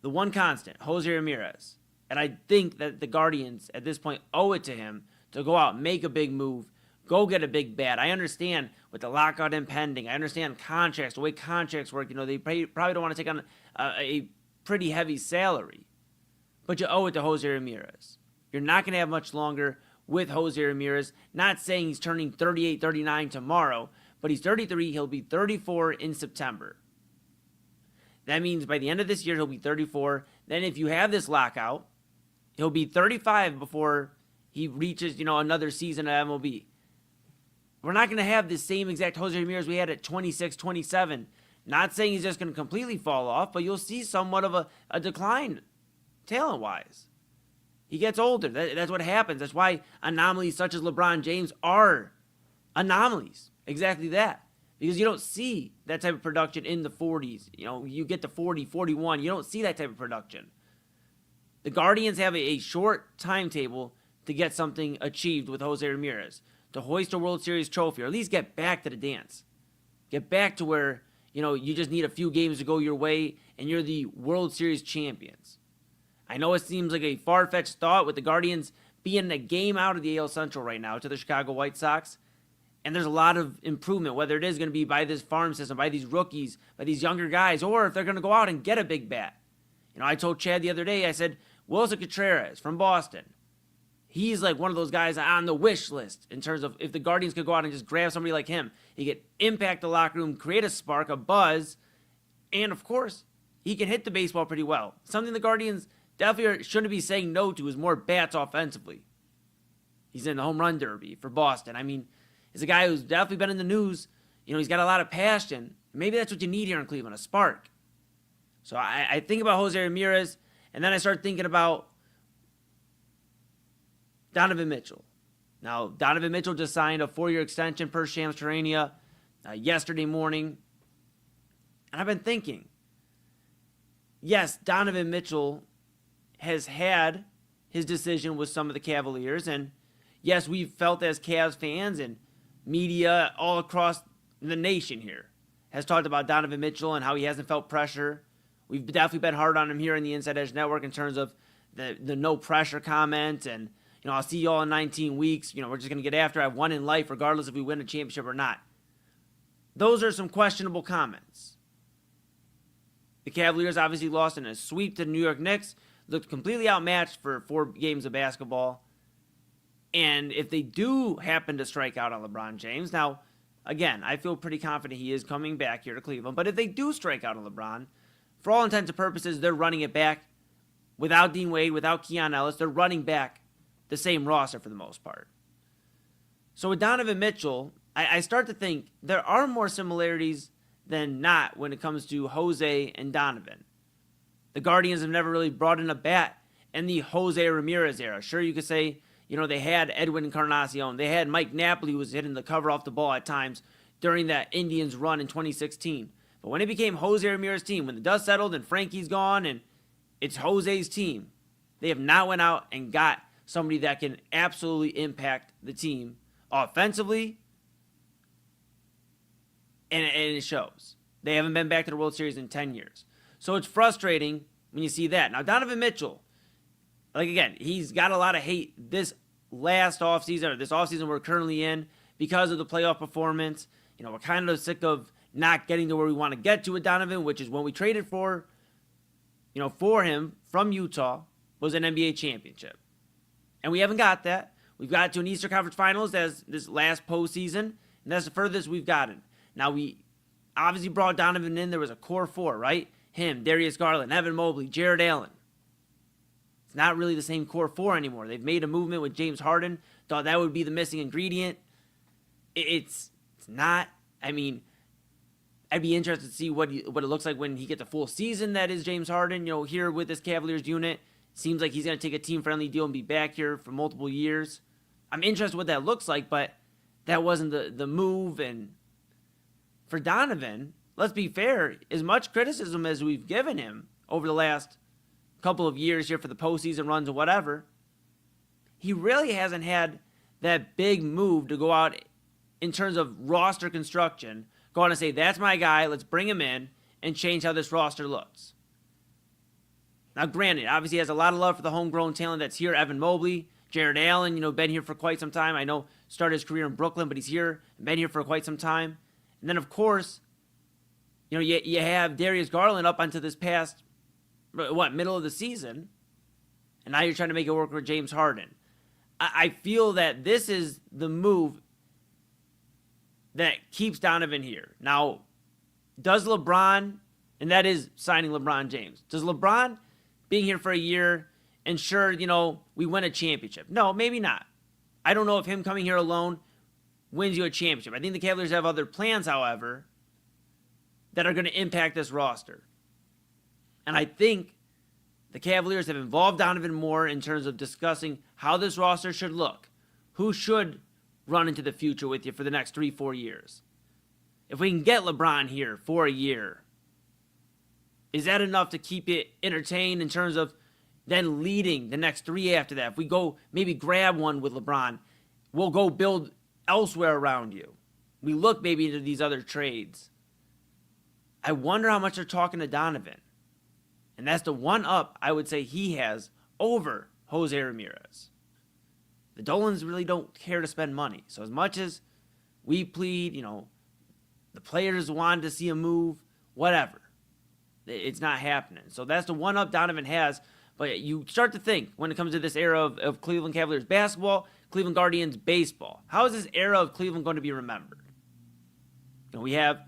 The one constant, Jose Ramirez. And I think that the Guardians at this point owe it to him to go out, make a big move, go get a big bat. I understand with the lockout impending. I understand contracts, the way contracts work. They probably don't want to take on a pretty heavy salary. But you owe it to Jose Ramirez. You're not going to have much longer with Jose Ramirez. Not saying he's turning 38, 39 tomorrow, but he's 33. He'll be 34 in September. That means by the end of this year, he'll be 34. Then if you have this lockout, he'll be 35 before he reaches, another season of MLB. We're not going to have the same exact Jose Ramirez we had at 26, 27. Not saying he's just going to completely fall off, but you'll see somewhat of a decline talent-wise. He gets older. That's what happens. That's why anomalies such as LeBron James are anomalies. Exactly that. Because you don't see that type of production in the 40s. You get to 40, 41. You don't see that type of production. The Guardians have a short timetable to get something achieved with Jose Ramirez. To hoist a World Series trophy, or at least get back to the dance. Get back to where, you just need a few games to go your way and you're the World Series champions. I know it seems like a far-fetched thought with the Guardians being a game out of the AL Central right now to the Chicago White Sox. And there's a lot of improvement, whether it is going to be by this farm system, by these rookies, by these younger guys, or if they're going to go out and get a big bat. I told Chad the other day, I said, Wilson Contreras from Boston. He's like one of those guys on the wish list in terms of if the Guardians could go out and just grab somebody like him. He could impact the locker room, create a spark, a buzz, and of course, he can hit the baseball pretty well. Something the Guardians definitely shouldn't be saying no to is more bats offensively. He's in the home run derby for Boston. I mean, he's a guy who's definitely been in the news. He's got a lot of passion. Maybe that's what you need here in Cleveland, a spark. So I think about Jose Ramirez, and then I start thinking about Donovan Mitchell. Now, Donovan Mitchell just signed a 4-year extension per Shams Charania yesterday morning. And I've been thinking, yes, Donovan Mitchell has had his decision with some of the Cavaliers. And yes, we've felt as Cavs fans and media all across the nation here has talked about Donovan Mitchell and how he hasn't felt pressure. We've definitely been hard on him here in the Inside Edge Network in terms of the no pressure comment and, I'll see y'all in 19 weeks. We're just going to get after it. I've won in life regardless if we win a championship or not. Those are some questionable comments. The Cavaliers obviously lost in a sweep to the New York Knicks. Looked completely outmatched for 4 games of basketball. And if they do happen to strike out on LeBron James, now, again, I feel pretty confident he is coming back here to Cleveland. But if they do strike out on LeBron, for all intents and purposes, they're running it back without Dean Wade, without Keon Ellis. They're running back the same roster for the most part. So with Donovan Mitchell, I start to think there are more similarities than not when it comes to Jose and Donovan. The Guardians have never really brought in a bat in the Jose Ramirez era. Sure, you could say, they had Edwin Encarnacion. They had Mike Napoli, who was hitting the cover off the ball at times during that Indians run in 2016. But when it became Jose Ramirez's team, when the dust settled and Frankie's gone and it's Jose's team, they have not went out and got somebody that can absolutely impact the team offensively, and it shows. They haven't been back to the World Series in 10 years. So it's frustrating when you see that. Now, Donovan Mitchell, again, he's got a lot of hate this last offseason, or this offseason we're currently in, because of the playoff performance. We're kind of sick of not getting to where we want to get to with Donovan, which is when we traded for him from Utah, was an NBA championship. And we haven't got that. We've got to an Eastern Conference Finals as this last postseason, and that's the furthest we've gotten. Now, we obviously brought Donovan in. There was a core 4, right? Him, Darius Garland, Evan Mobley, Jared Allen. It's not really the same core 4 anymore. They've made a movement with James Harden. Thought that would be the missing ingredient. It's not. I mean, I'd be interested to see what it looks like when he gets a full season that is James Harden, here with this Cavaliers unit. Seems like he's going to take a team-friendly deal and be back here for multiple years. I'm interested in what that looks like, but that wasn't the move. And for Donovan, let's be fair, as much criticism as we've given him over the last couple of years here for the postseason runs and whatever, he really hasn't had that big move to go out in terms of roster construction, go out and say, that's my guy, let's bring him in and change how this roster looks. Now, granted, obviously he has a lot of love for the homegrown talent that's here. Evan Mobley, Jared Allen, been here for quite some time. I know started his career in Brooklyn, but he's here and been here for quite some time. And then, of course, you have Darius Garland up until this past, middle of the season. And now you're trying to make it work with James Harden. I feel that this is the move that keeps Donovan here. Now, does LeBron, and that is signing LeBron James, does LeBron being here for a year ensure, we win a championship? No, maybe not. I don't know if him coming here alone wins you a championship. I think the Cavaliers have other plans, however, that are going to impact this roster. And I think the Cavaliers have involved Donovan more in terms of discussing how this roster should look. Who should run into the future with you for the next 3-4 years? If we can get LeBron here for a year, is that enough to keep it entertained in terms of then leading the next 3 after that? If we go maybe grab one with LeBron, we'll go build elsewhere around you. We look maybe into these other trades. I wonder how much they're talking to Donovan. And that's the one up I would say he has over Jose Ramirez. The Dolans really don't care to spend money. So as much as we plead, the players wanted to see a move, whatever. It's not happening. So that's the one up Donovan has. But you start to think when it comes to this era of Cleveland Cavaliers basketball, Cleveland Guardians baseball. How is this era of Cleveland going to be remembered? We have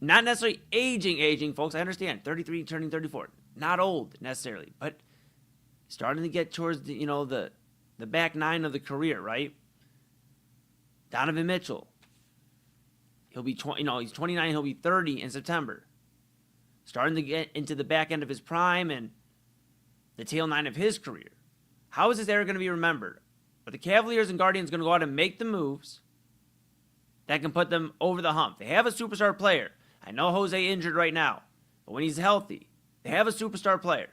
not necessarily aging folks. I understand. 33 turning 34. Not old necessarily, but starting to get towards the back nine of the career, right? Donovan Mitchell. He'll be he's 29, he'll be 30 in September. Starting to get into the back end of his prime and the tail nine of his career. How is this era going to be remembered? Are the Cavaliers and Guardians going to go out and make the moves that can put them over the hump? They have a superstar player. I know Jose injured right now, but when he's healthy, they have a superstar player.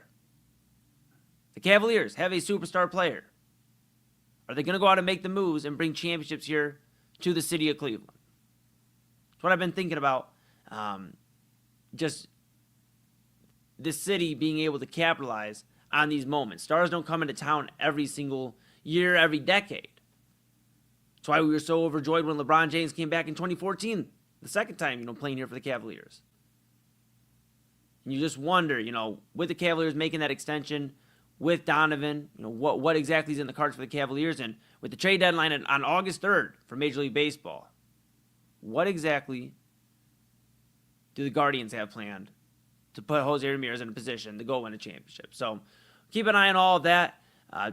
The Cavaliers have a superstar player. Are they going to go out and make the moves and bring championships here to the city of Cleveland? That's what I've been thinking about. Just this city being able to capitalize on these moments. Stars don't come into town every single year, every decade. That's why we were so overjoyed when LeBron James came back in 2014, the second time, playing here for the Cavaliers. And you just wonder, with the Cavaliers making that extension, with Donovan, what exactly is in the cards for the Cavaliers, and with the trade deadline on August 3rd for Major League Baseball, what exactly do the Guardians have planned to put Jose Ramirez in a position to go win a championship? So keep an eye on all of that.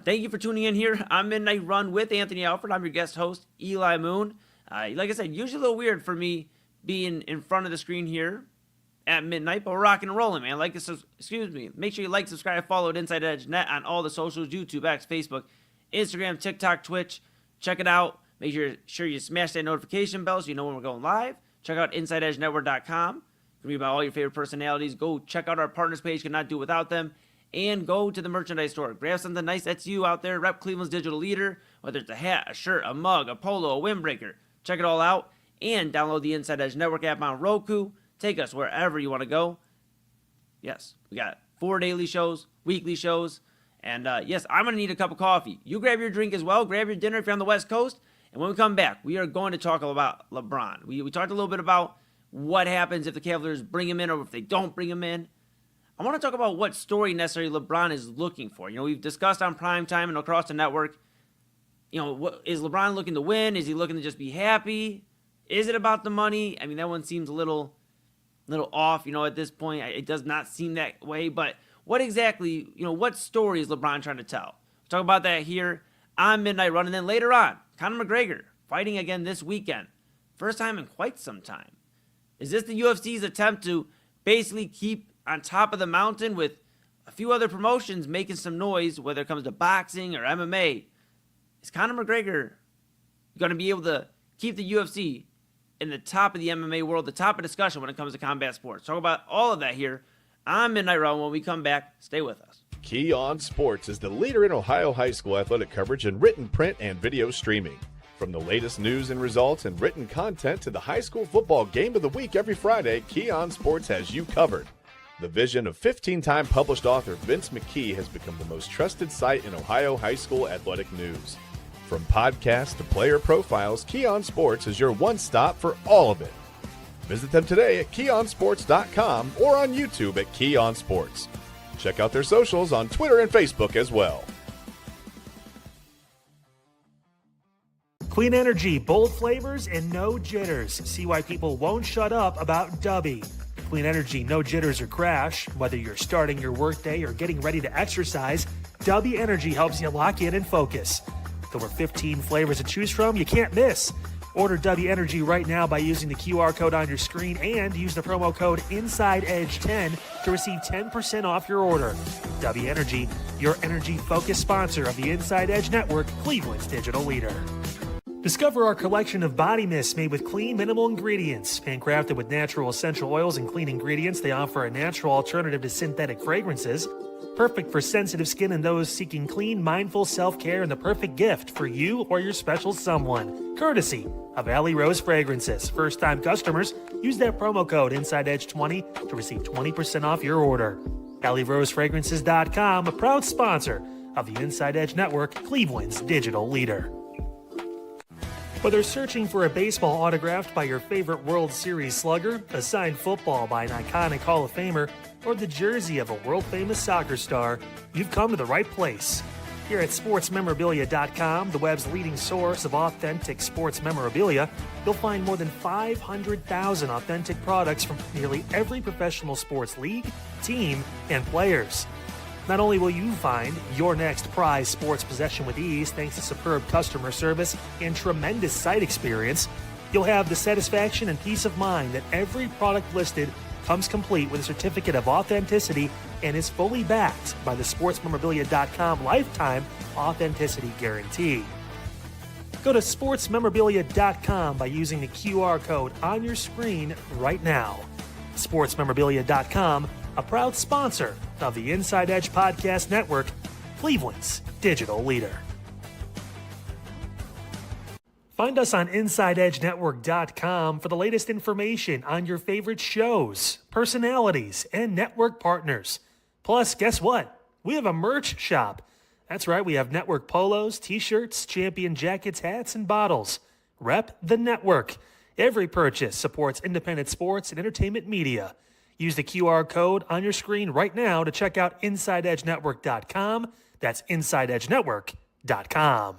Thank you for tuning in here on Midnight Run with Anthony Alford. I'm your guest host, Eli Moon. Like I said, usually a little weird for me being in front of the screen here at midnight, but we're rocking and rolling, man. Make sure you like, subscribe, follow at Inside Edge Net on all the socials, YouTube, X, Facebook, Instagram, TikTok, Twitch. Check it out. Make sure you smash that notification bell so you know when we're going live. Check out InsideEdgeNetwork.com. You can read about all your favorite personalities. Go check out our partners page. Cannot do without them. And go to the merchandise store. Grab something nice that's you out there. Rep Cleveland's digital leader. Whether it's a hat, a shirt, a mug, a polo, a windbreaker. Check it all out. And download the Inside Edge Network app on Roku. Take us wherever you want to go. Yes, we got 4 daily shows, weekly shows. And yes, I'm going to need a cup of coffee. You grab your drink as well. Grab your dinner if you're on the West Coast. And when we come back, we are going to talk about LeBron. We talked a little bit about what happens if the Cavaliers bring him in or if they don't bring him in. I want to talk about what story necessarily LeBron is looking for. We've discussed on Primetime and across the network. Is LeBron looking to win? Is he looking to just be happy? Is it about the money? I mean, that one seems a little off, at this point. It does not seem that way. But what exactly, what story is LeBron trying to tell? We'll talk about that here on Midnight Run. And then later on, Conor McGregor fighting again this weekend. First time in quite some time. Is this the UFC's attempt to basically keep on top of the mountain with a few other promotions making some noise, whether it comes to boxing or MMA? Is Conor McGregor going to be able to keep the UFC in the top of the MMA world, the top of discussion when it comes to combat sports? Talk about all of that here on Midnight Run when we come back. Stay with us. Key On Sports is the leader in Ohio high school athletic coverage in written, print, and video streaming. From the latest news and results and written content to the high school football game of the week every Friday, Key On Sports has you covered. The vision of 15-time published author Vince McKee has become the most trusted site in Ohio high school athletic news. From podcasts to player profiles, Key On Sports is your one-stop for all of it. Visit them today at keyonsports.com or on YouTube at Key On Sports. Check out their socials on Twitter and Facebook as well. Clean energy, bold flavors, and no jitters. See why people won't shut up about Dubby. Clean energy, no jitters or crash. Whether you're starting your workday or getting ready to exercise, Dubby Energy helps you lock in and focus. With over 15 flavors to choose from, you can't miss. Order Dubby Energy right now by using the QR code on your screen and use the promo code InsideEdge10 to receive 10% off your order. Dubby Energy, your energy-focused sponsor of the Inside Edge Network, Cleveland's digital leader. Discover our collection of body mists made with clean, minimal ingredients. Handcrafted with natural essential oils and clean ingredients, they offer a natural alternative to synthetic fragrances. Perfect for sensitive skin and those seeking clean, mindful self-care, and the perfect gift for you or your special someone. Courtesy of Alley Rose Fragrances. First-time customers, use that promo code InsideEdge20 to receive 20% off your order. AlleyRoseFragrances.com, a proud sponsor of the Inside Edge Network, Cleveland's digital leader. Whether searching for a baseball autographed by your favorite World Series slugger, a signed football by an iconic Hall of Famer, or the jersey of a world-famous soccer star, you've come to the right place. Here at sportsmemorabilia.com, the web's leading source of authentic sports memorabilia, you'll find more than 500,000 authentic products from nearly every professional sports league, team, and players. Not only will you find your next prized sports possession with ease thanks to superb customer service and tremendous site experience, you'll have the satisfaction and peace of mind that every product listed comes complete with a certificate of authenticity and is fully backed by the sportsmemorabilia.com lifetime authenticity guarantee. Go to sportsmemorabilia.com by using the QR code on your screen right now. Sportsmemorabilia.com, a proud sponsor of the Inside Edge Podcast Network, Cleveland's digital leader. Find us on InsideEdgeNetwork.com for the latest information on your favorite shows, personalities, and network partners. Plus, guess what? We have a merch shop. That's right, we have network polos, t-shirts, champion jackets, hats, and bottles. Rep the network. Every purchase supports independent sports and entertainment media. Use the QR code on your screen right now to check out InsideEdgeNetwork.com. That's InsideEdgeNetwork.com.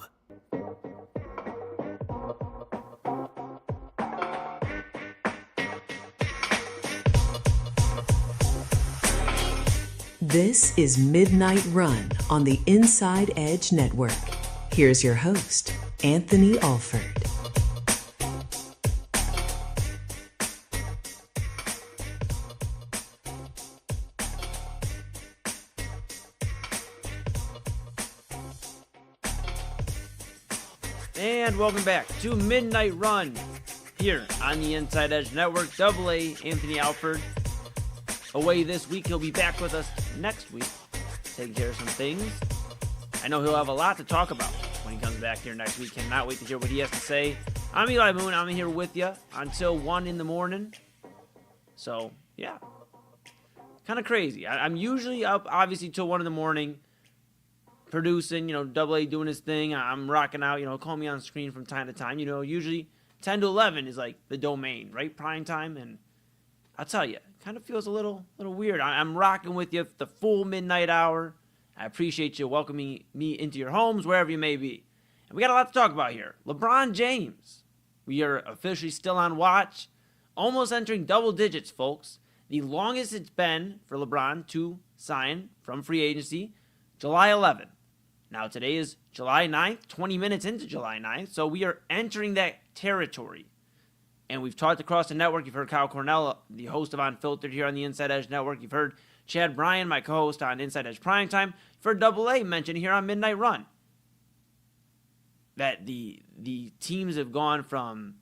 This is Midnight Run on the Inside Edge Network. Here's your host, Anthony Alford. And welcome back to Midnight Run here on the Inside Edge Network. Double A, Anthony Alford. Away this week. He'll be back with us next week, taking care of some things. I know he'll have a lot to talk about when he comes back here next week. Cannot wait to hear what he has to say. I'm Eli Moon. I'm here with you until 1 in the morning. So, yeah. Kind of crazy. I'm usually up, obviously, till 1 in the morning, producing, Double A doing his thing. I'm rocking out, call me on screen from time to time. Usually 10 to 11 is like the domain, right? Primetime. And I'll tell you, kind of feels a little weird. I'm rocking with you the full midnight hour. I appreciate you welcoming me into your homes, wherever you may be. And we got a lot to talk about here. LeBron James. We are officially still on watch. Almost entering double digits, folks. The longest it's been for LeBron to sign from free agency, July 11th. Now today is July 9th, 20 minutes into July 9th. So we are entering that territory. And we've talked across the network. You've heard Kyle Cornell, the host of Unfiltered here on the Inside Edge Network. You've heard Chad Bryan, my co-host on Inside Edge Primetime. You've heard Double A mentioned here on Midnight Run. That the teams have gone from,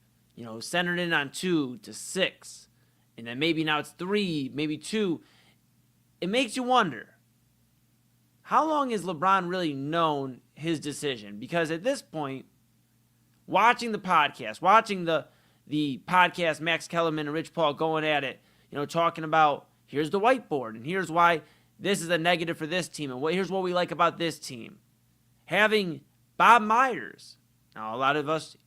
centered in on 2 to 6. And then maybe now it's 3, maybe 2. It makes you wonder, how long has LeBron really known his decision? Because at this point, watching the podcast, Max Kellerman and Rich Paul going at it, talking about here's the whiteboard and here's why this is a negative for this team and here's what we like about this team. Having Bob Myers. Now, a lot of us,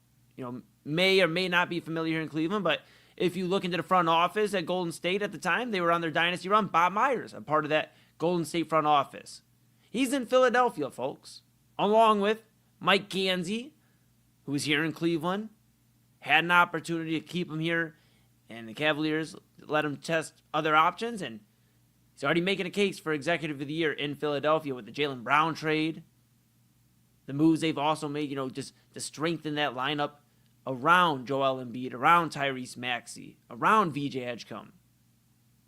may or may not be familiar here in Cleveland, but if you look into the front office at Golden State at the time, they were on their dynasty run. Bob Myers, a part of that Golden State front office. He's in Philadelphia, folks, along with Mike Gansey, who was here in Cleveland, had an opportunity to keep him here, and the Cavaliers let him test other options, and he's already making a case for Executive of the Year in Philadelphia with the Jaylen Brown trade, the moves they've also made, just to strengthen that lineup around Joel Embiid, around Tyrese Maxey, around VJ Edgecombe.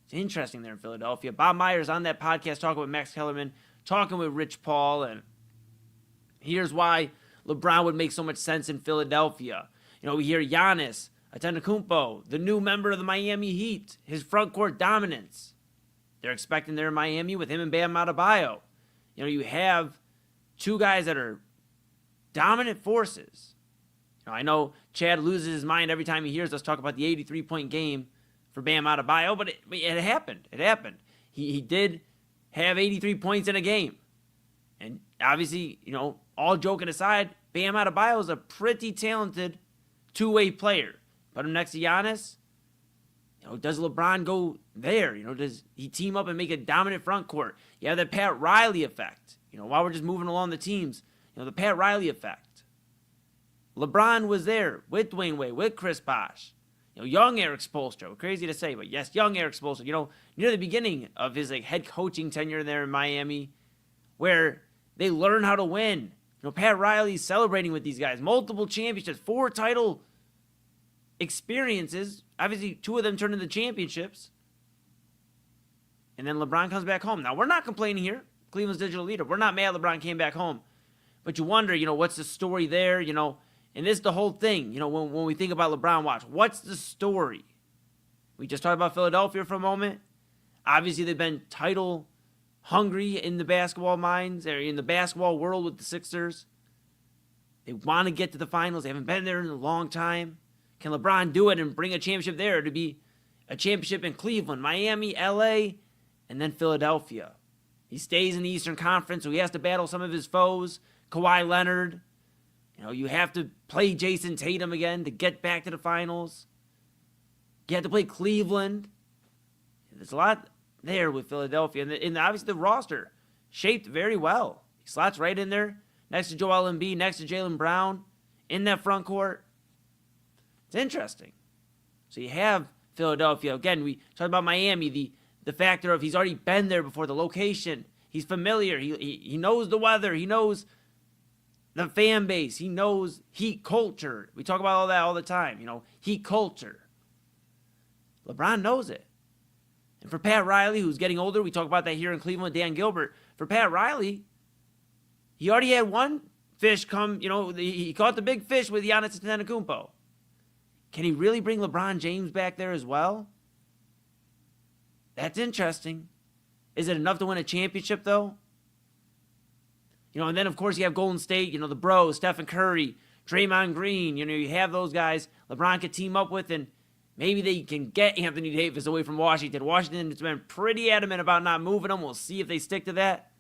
It's interesting there in Philadelphia. Bob Myers on that podcast talking with Max Kellerman, talking with Rich Paul, and here's why LeBron would make so much sense in Philadelphia. We hear Giannis Antetokounmpo, the new member of the Miami Heat, his front court dominance. They're expecting there in Miami with him and Bam Adebayo. You have two guys that are dominant forces. I know Chad loses his mind every time he hears us talk about the 83-point game for Bam Adebayo, but it happened. It happened. He did have 83 points in a game. And obviously, all joking aside, Bam Adebayo is a pretty talented two-way player. Put him next to Giannis. Does LeBron go there? Does he team up and make a dominant front court? You have that Pat Riley effect. While we're just moving along the teams, the Pat Riley effect. LeBron was there with Dwayne Wade, with Chris Bosh. Young Eric Spoelstra. Crazy to say, but yes, young Eric Spoelstra. Near the beginning of his head coaching tenure there in Miami, where they learn how to win. Pat Riley's celebrating with these guys. Multiple championships, 4 title experiences. Obviously, 2 of them turned into championships. And then LeBron comes back home. Now, we're not complaining here. Cleveland's digital leader. We're not mad LeBron came back home. But you wonder, what's the story there, And this is the whole thing, when we think about LeBron watch. What's the story? We just talked about Philadelphia for a moment. Obviously, they've been title hungry in the basketball minds, or in the basketball world with the Sixers. They want to get to the finals. They haven't been there in a long time. Can LeBron do it and bring a championship there to be a championship in Cleveland, Miami, LA, and then Philadelphia? He stays in the Eastern Conference, so he has to battle some of his foes. Kawhi Leonard. You have to play Jason Tatum again to get back to the finals. You have to play Cleveland. There's a lot there with Philadelphia. And obviously the roster shaped very well. He slots right in there next to Joel Embiid, next to Jaylen Brown in that front court. It's interesting. So you have Philadelphia. Again, we talked about Miami, the factor of he's already been there before, the location. He's familiar. He knows the weather. He knows the fan base. He knows Heat culture. We talk about all that all the time. Heat culture. LeBron knows it. And for Pat Riley, who's getting older, we talk about that here in Cleveland with Dan Gilbert. For Pat Riley, he already had one fish come, he caught the big fish with Giannis Antetokounmpo. Can he really bring LeBron James back there as well? That's interesting. Is it enough to win a championship, though? And then, of course, you have Golden State, the bros, Stephen Curry, Draymond Green. You have those guys LeBron could team up with, and maybe they can get Anthony Davis away from Washington. Washington has been pretty adamant about not moving him. We'll see if they stick to that.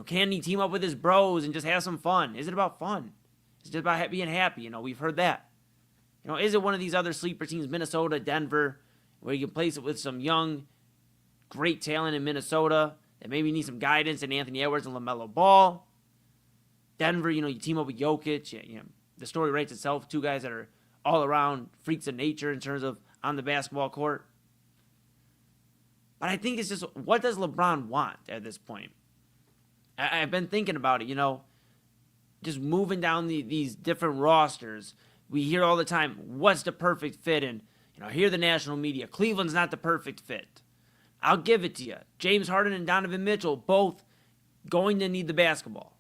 Can he team up with his bros and just have some fun? Is it about fun? Is it just about being happy? We've heard that. Is it one of these other sleeper teams, Minnesota, Denver, where you can place it with some young, great talent in Minnesota that maybe need some guidance in Anthony Edwards and LaMelo Ball? Denver, you team up with Jokic. The story writes itself. 2 guys that are all around freaks of nature in terms of on the basketball court. But I think it's just, what does LeBron want at this point? I've been thinking about it, just moving down these different rosters. We hear all the time, what's the perfect fit? And, hear the national media, Cleveland's not the perfect fit. I'll give it to you. James Harden and Donovan Mitchell both going to need the basketball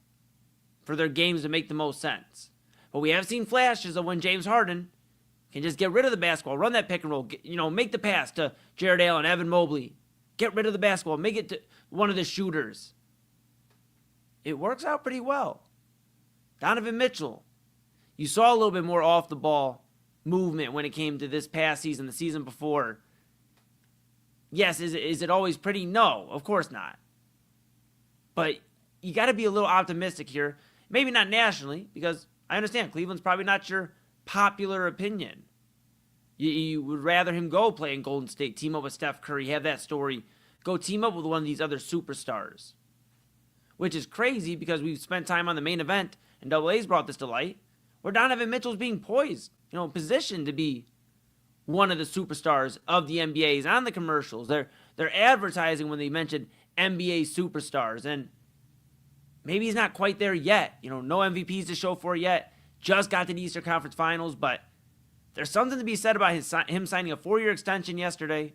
for their games to make the most sense. But we have seen flashes of when James Harden can just get rid of the basketball, run that pick and roll, make the pass to Jared Allen, Evan Mobley, get rid of the basketball, make it to one of the shooters. it works out pretty well. Donovan Mitchell, you saw a little bit more off the ball movement when it came to this past season, the season before. Yes, is it always pretty? No, of course not. But you got to be a little optimistic here. Maybe not nationally, because I understand Cleveland's probably not your popular opinion. You would rather him go play in Golden State, team up with Steph Curry, have that story, go team up with one of these other superstars. Which is crazy because we've spent time on the main event, and Double A's brought this to light, where Donovan Mitchell's being poised, positioned to be one of the superstars of the NBA. He's on the commercials. They're advertising when they mention NBA superstars, and maybe he's not quite there yet. No MVPs to show for it yet. Just got to the Eastern Conference Finals, but there's something to be said about him signing a 4-year extension yesterday.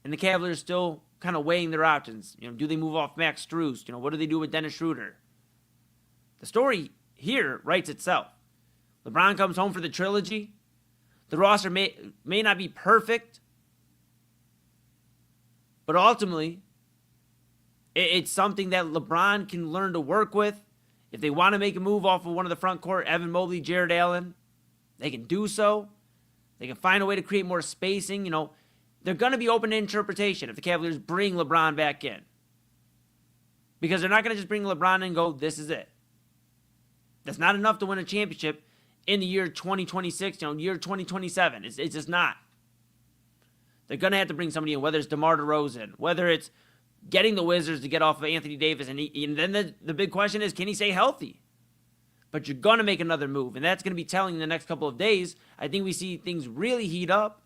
And the Cavaliers still kind of weighing their options. Do they move off Max Strus? What do they do with Dennis Schroeder? The story here writes itself. LeBron comes home for the trilogy. The roster may not be perfect, but ultimately, it's something that LeBron can learn to work with. If they want to make a move off of one of the front court, Evan Mobley, Jared Allen, they can do so. They can find a way to create more spacing. They're going to be open to interpretation if the Cavaliers bring LeBron back in. Because they're not going to just bring LeBron in and go, this is it. That's not enough to win a championship in the year 2026, year 2027. It's just not. They're going to have to bring somebody in, whether it's DeMar DeRozan, whether it's getting the Wizards to get off of Anthony Davis. And then the big question is, can he stay healthy? But you're going to make another move, and that's going to be telling in the next couple of days. I think we see things really heat up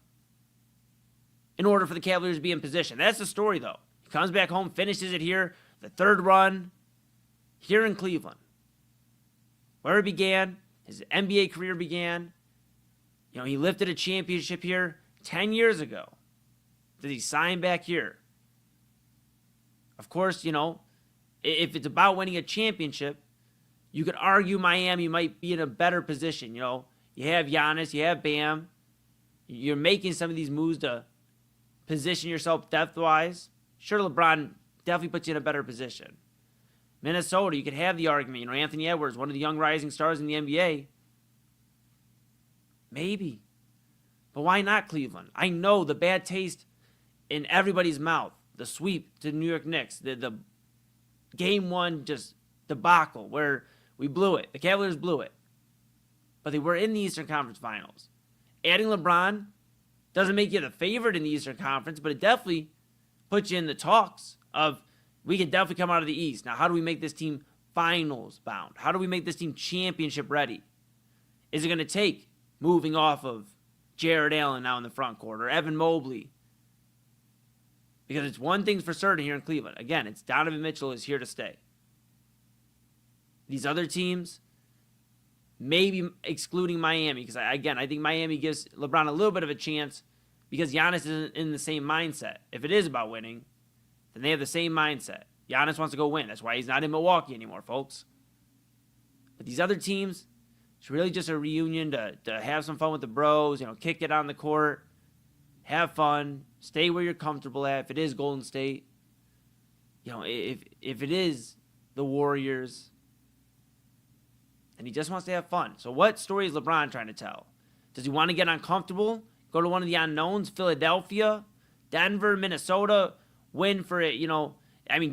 in order for the Cavaliers to be in position. That's the story, though. He comes back home, finishes it here, the third run here in Cleveland, where it began, his NBA career began. He lifted a championship here 10 years ago. Did he sign back here? Of course, if it's about winning a championship, you could argue Miami might be in a better position. You have Giannis, you have Bam. You're making some of these moves to position yourself depth-wise. Sure, LeBron definitely puts you in a better position. Minnesota, you could have the argument. Anthony Edwards, one of the young rising stars in the NBA. Maybe. But why not Cleveland? I know the bad taste in everybody's mouth. The sweep to New York Knicks. The game one just debacle where we blew it. The Cavaliers blew it. But they were in the Eastern Conference Finals. Adding LeBron doesn't make you the favorite in the Eastern Conference, but it definitely puts you in the talks of we can definitely come out of the East. Now, how do we make this team finals bound? How do we make this team championship ready? Is it going to take moving off of Jared Allen now in the front court or Evan Mobley? Because it's one thing's for certain here in Cleveland. Again, it's Donovan Mitchell is here to stay. These other teams, maybe excluding Miami, because I think Miami gives LeBron a little bit of a chance because Giannis isn't in the same mindset. If it is about winning, then they have the same mindset. Giannis wants to go win. That's why he's not in Milwaukee anymore, folks. But these other teams, it's really just a reunion to have some fun with the bros, kick it on the court, have fun, stay where you're comfortable at. If it is Golden State, if it is the Warriors, and he just wants to have fun. So what story is LeBron trying to tell? Does he want to get uncomfortable? Go to one of the unknowns? Philadelphia? Denver? Minnesota? Win for it,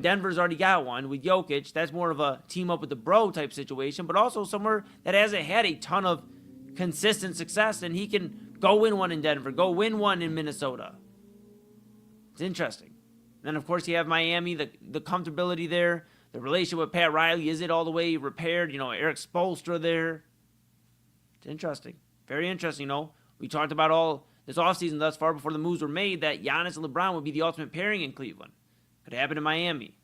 Denver's already got one with Jokic. That's more of a team up with the bro type situation, but also somewhere that hasn't had a ton of consistent success, and he can go win one in Denver, go win one in Minnesota. It's interesting. And then, of course, you have Miami, the comfortability there. The relationship with Pat Riley, is it all the way repaired? Eric Spoelstra there. It's interesting. Very interesting, We talked about all this offseason thus far before the moves were made that Giannis and LeBron would be the ultimate pairing in Cleveland. Could happen in Miami.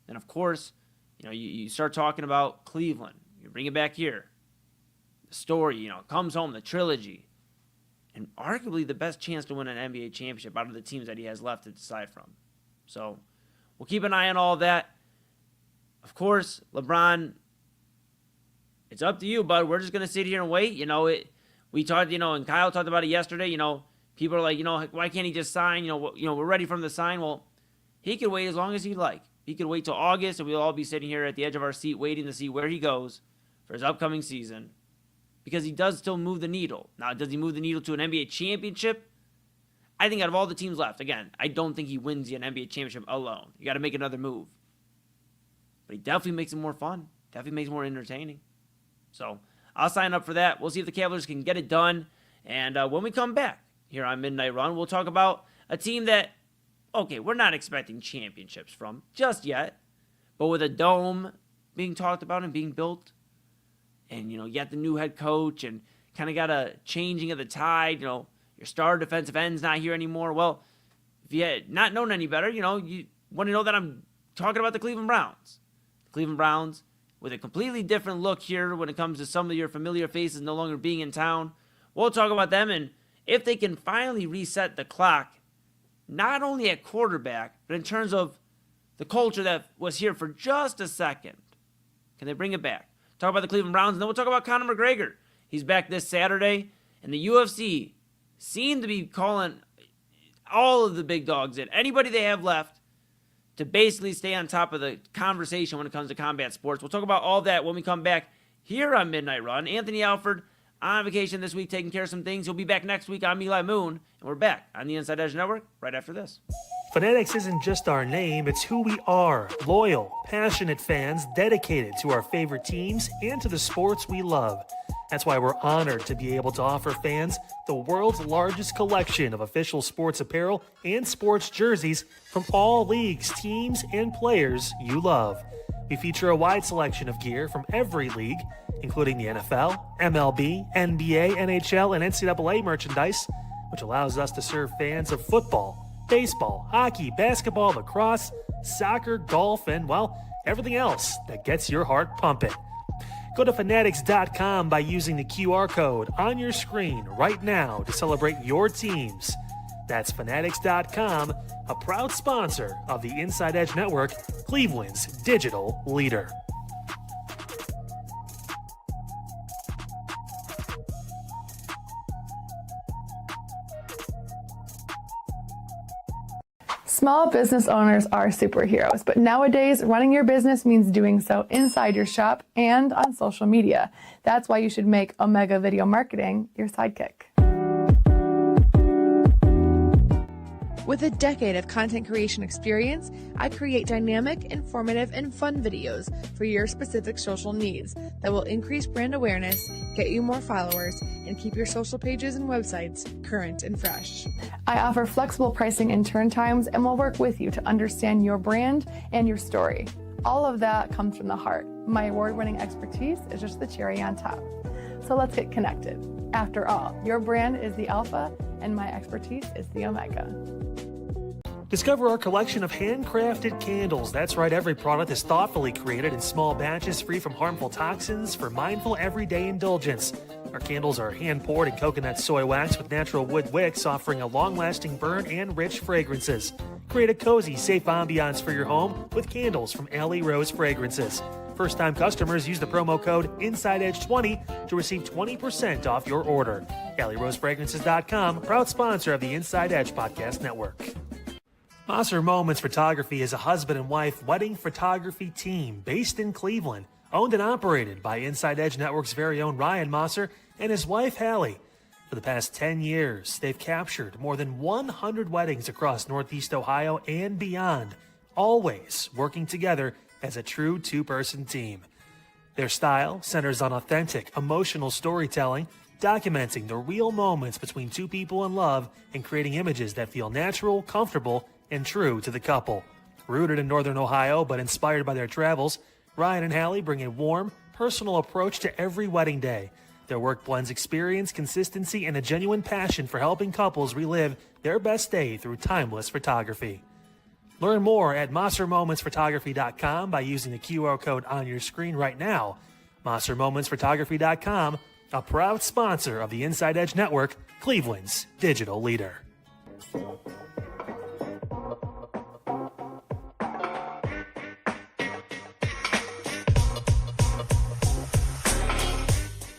Then, of course, you start talking about Cleveland. You bring it back here. The story, comes home, the trilogy. And arguably the best chance to win an NBA championship out of the teams that he has left to decide from. So, we'll keep an eye on all of that. Of course, LeBron, it's up to you, bud. We're just going to sit here and wait. We talked, and Kyle talked about it yesterday. People are like, why can't he just sign? We're ready for him to sign. Well, he can wait as long as he'd like. He could wait till August, and we'll all be sitting here at the edge of our seat waiting to see where he goes for his upcoming season, because he does still move the needle. Now, does he move the needle to an NBA championship? I think out of all the teams left, again, I don't think he wins you an NBA championship alone. You got to make another move. But he definitely makes it more fun. Definitely makes it more entertaining. So I'll sign up for that. We'll see if the Cavaliers can get it done. And when we come back here on Midnight Run, we'll talk about a team that, okay, we're not expecting championships from just yet. But with a dome being talked about and being built, and, you got the new head coach and kind of got a changing of the tide, your star defensive end's not here anymore. Well, if you had not known any better, you want to know that I'm talking about the Cleveland Browns. Cleveland Browns with a completely different look here when it comes to some of your familiar faces no longer being in town. We'll talk about them and if they can finally reset the clock, not only at quarterback, but in terms of the culture that was here for just a second. Can they bring it back? Talk about the Cleveland Browns, and then we'll talk about Conor McGregor. He's back this Saturday, and the UFC seem to be calling all of the big dogs in, anybody they have left, to basically stay on top of the conversation when it comes to combat sports. We'll talk about all that when we come back here on Midnight Run. Anthony Alford on vacation this week, taking care of some things. He'll be back next week. I'm Eli Moon, and we're back on the Inside Edge Network right after this. Fanatics isn't just our name, it's who we are. Loyal, passionate fans dedicated to our favorite teams and to the sports we love. That's why we're honored to be able to offer fans the world's largest collection of official sports apparel and sports jerseys from all leagues, teams, and players you love. We feature a wide selection of gear from every league, including the NFL, MLB, NBA, NHL, and NCAA merchandise, which allows us to serve fans of football, baseball, hockey, basketball, lacrosse, soccer, golf, and, well, everything else that gets your heart pumping. Go to fanatics.com by using the QR code on your screen right now to celebrate your teams. That's fanatics.com, a proud sponsor of the Inside Edge Network, Cleveland's digital leader. Small business owners are superheroes, but nowadays running your business means doing so inside your shop and on social media. That's why you should make Omega Video Marketing your sidekick. With a decade of content creation experience, I create dynamic, informative, and fun videos for your specific social needs that will increase brand awareness, get you more followers, and keep your social pages and websites current and fresh. I offer flexible pricing and turn times and will work with you to understand your brand and your story. All of that comes from the heart. My award-winning expertise is just the cherry on top. So let's get connected. After all, your brand is the alpha and my expertise is the omega. Discover our collection of handcrafted candles. That's right, every product is thoughtfully created in small batches free from harmful toxins for mindful everyday indulgence. Our candles are hand-poured in coconut soy wax with natural wood wicks, offering a long-lasting burn and rich fragrances. Create a cozy, safe ambiance for your home with candles from Alley Rose Fragrances. First-time customers use the promo code InsideEdge20 to receive 20% off your order. AlleyRoseFragrances.com, proud sponsor of the Inside Edge Podcast Network. Mosser Moments Photography is a husband and wife wedding photography team based in Cleveland, owned and operated by Inside Edge Network's very own Ryan Mosser and his wife Hallie. For the past 10 years, they've captured more than 100 weddings across Northeast Ohio and beyond, always working together as a true two-person team. Their style centers on authentic, emotional storytelling, documenting the real moments between two people in love and creating images that feel natural, comfortable, and true to the couple. Rooted in Northern Ohio but inspired by their travels, Ryan and Hallie bring a warm, personal approach to every wedding day. Their work blends experience, consistency, and a genuine passion for helping couples relive their best day through timeless photography. Learn more at MosserMomentsPhotography.com by using the QR code on your screen right now. MosserMomentsPhotography.com, a proud sponsor of the Inside Edge Network, Cleveland's digital leader.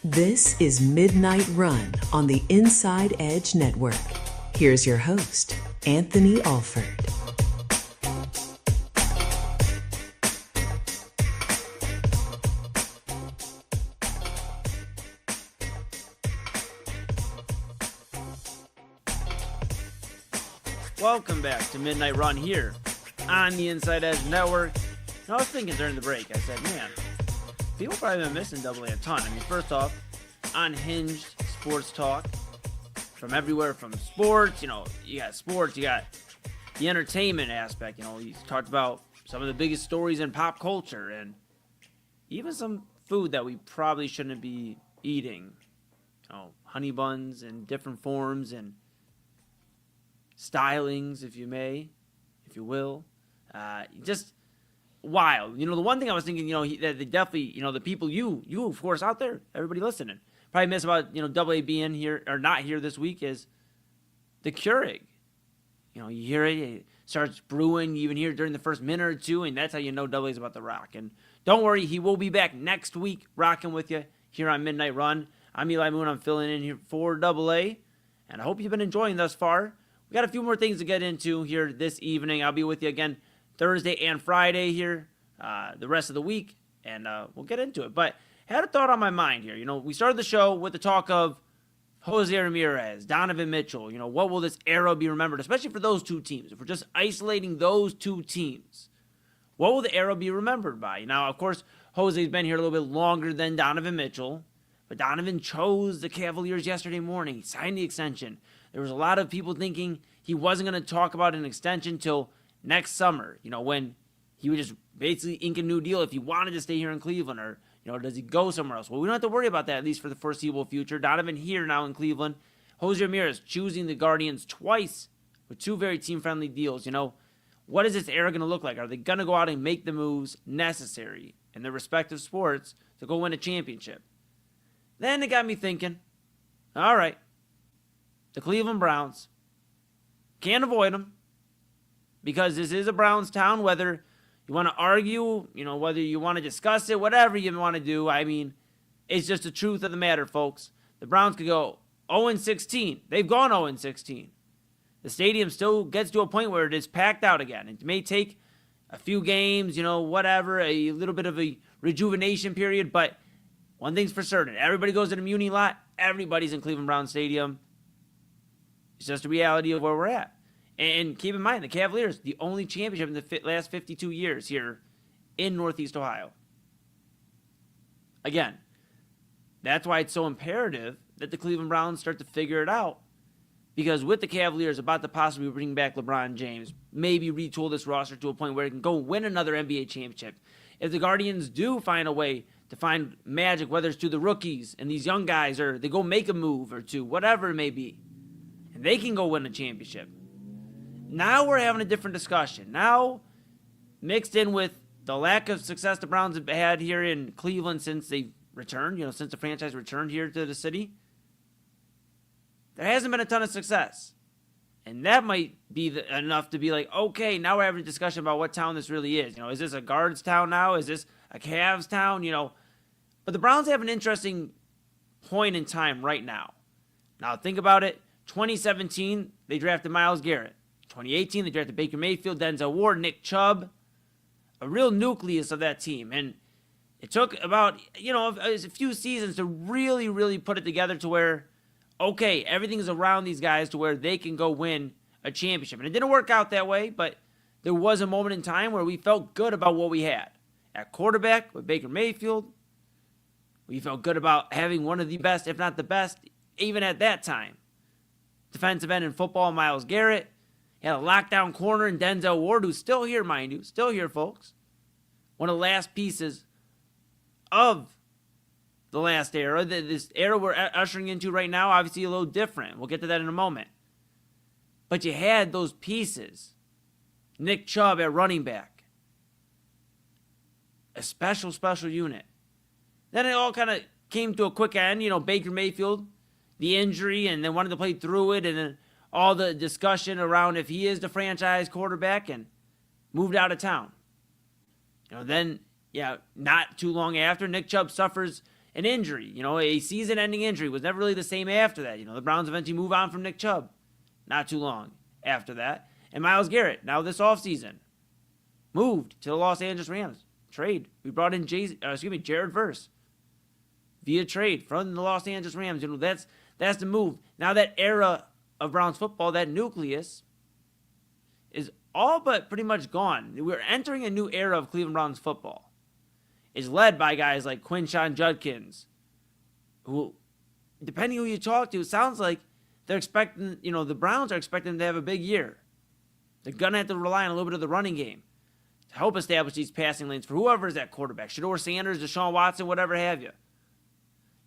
This is Midnight Run on the Inside Edge Network. Here's your host, Anthony Alford. Welcome back to Midnight Run here on the Inside Edge Network. I was thinking during the break, I said, man, people probably been missing Double A a ton. I mean, first off, unhinged sports talk from everywhere from sports. You got sports, you got the entertainment aspect. He's talked about some of the biggest stories in pop culture and even some food that we probably shouldn't be eating. Honey buns in different forms and stylings, if you will. Just wild. The one thing I was thinking, that they definitely, the people you of course out there, everybody listening, probably miss about, Double A being here or not here this week is the Keurig. You hear it starts brewing, you even hear it during the first minute or two, and that's how you know Double A's about to rock. And don't worry, he will be back next week rocking with you here on Midnight Run. I'm Eli Moon. I'm filling in here for Double A, and I hope you've been enjoying thus far. We got a few more things to get into here this evening. I'll be with you again Thursday and Friday here, the rest of the week, and we'll get into it. But I had a thought on my mind here. We started the show with the talk of Jose Ramirez, Donovan Mitchell. What will this era be remembered, especially for those two teams? If we're just isolating those two teams, what will the era be remembered by? Now, of course, Jose's been here a little bit longer than Donovan Mitchell, but Donovan chose the Cavaliers yesterday morning. He signed the extension. There was a lot of people thinking he wasn't going to talk about an extension till next summer, when he would just basically ink a new deal if he wanted to stay here in Cleveland, or, does he go somewhere else? Well, we don't have to worry about that, at least for the foreseeable future. Donovan here now in Cleveland. Jose Ramirez choosing the Guardians twice with two very team-friendly deals. What is this era going to look like? Are they going to go out and make the moves necessary in their respective sports to go win a championship? Then it got me thinking, all right, the Cleveland Browns, can't avoid them, because this is a Browns town, whether you want to argue, whether you want to discuss it, whatever you want to do. I mean, it's just the truth of the matter, folks. The Browns could go 0-16. They've gone 0-16. The stadium still gets to a point where it is packed out again. It may take a few games, whatever, a little bit of a rejuvenation period, but one thing's for certain. Everybody goes to the Muni lot. Everybody's in Cleveland Browns Stadium. It's just the reality of where we're at. And keep in mind, the Cavaliers, the only championship in the last 52 years here in Northeast Ohio. Again, that's why it's so imperative that the Cleveland Browns start to figure it out. Because with the Cavaliers about to possibly bring back LeBron James, maybe retool this roster to a point where it can go win another NBA championship. If the Guardians do find a way to find magic, whether it's to the rookies and these young guys, or they go make a move or two, whatever it may be, and they can go win a championship. Now we're having a different discussion. Now, mixed in with the lack of success the Browns have had here in Cleveland since they returned, since the franchise returned here to the city, there hasn't been a ton of success. And that might be enough to be like, okay, now we're having a discussion about what town this really is. Is this a Guards town now? Is this a Cavs town? But the Browns have an interesting point in time right now. Now, think about it. 2017, they drafted Myles Garrett. 2018, they drafted Baker Mayfield, Denzel Ward, Nick Chubb. A real nucleus of that team. And it took about, a few seasons to really, really put it together to where, okay, everything's around these guys to where they can go win a championship. And it didn't work out that way, but there was a moment in time where we felt good about what we had. At quarterback with Baker Mayfield, we felt good about having one of the best, if not the best, even at that time. Defensive end in football, Myles Garrett. He had a lockdown corner in Denzel Ward, who's still here, mind you. Still here, folks. One of the last pieces of the last era. This era we're ushering into right now, obviously a little different. We'll get to that in a moment. But you had those pieces. Nick Chubb at running back. A special unit. Then it all kind of came to a quick end. Baker Mayfield, the injury, and then wanted to play through it, and then all the discussion around if he is the franchise quarterback, and moved out of town. Then, not too long after, Nick Chubb suffers an injury, a season-ending injury. Was never really the same after that. The Browns eventually move on from Nick Chubb. Not too long after that. And Myles Garrett, now this offseason, moved to the Los Angeles Rams. Trade. We brought in Jared Verse via trade from the Los Angeles Rams. That's the move. Now that era of Browns football, that nucleus, all but pretty much gone. We're entering a new era of Cleveland Browns football. It's led by guys like Quinshon Judkins, who, depending who you talk to, it sounds like they're expecting, the Browns are expecting them to have a big year. They're going to have to rely on a little bit of the running game to help establish these passing lanes for whoever is at quarterback. Shedeur Sanders, Deshaun Watson, whatever have you.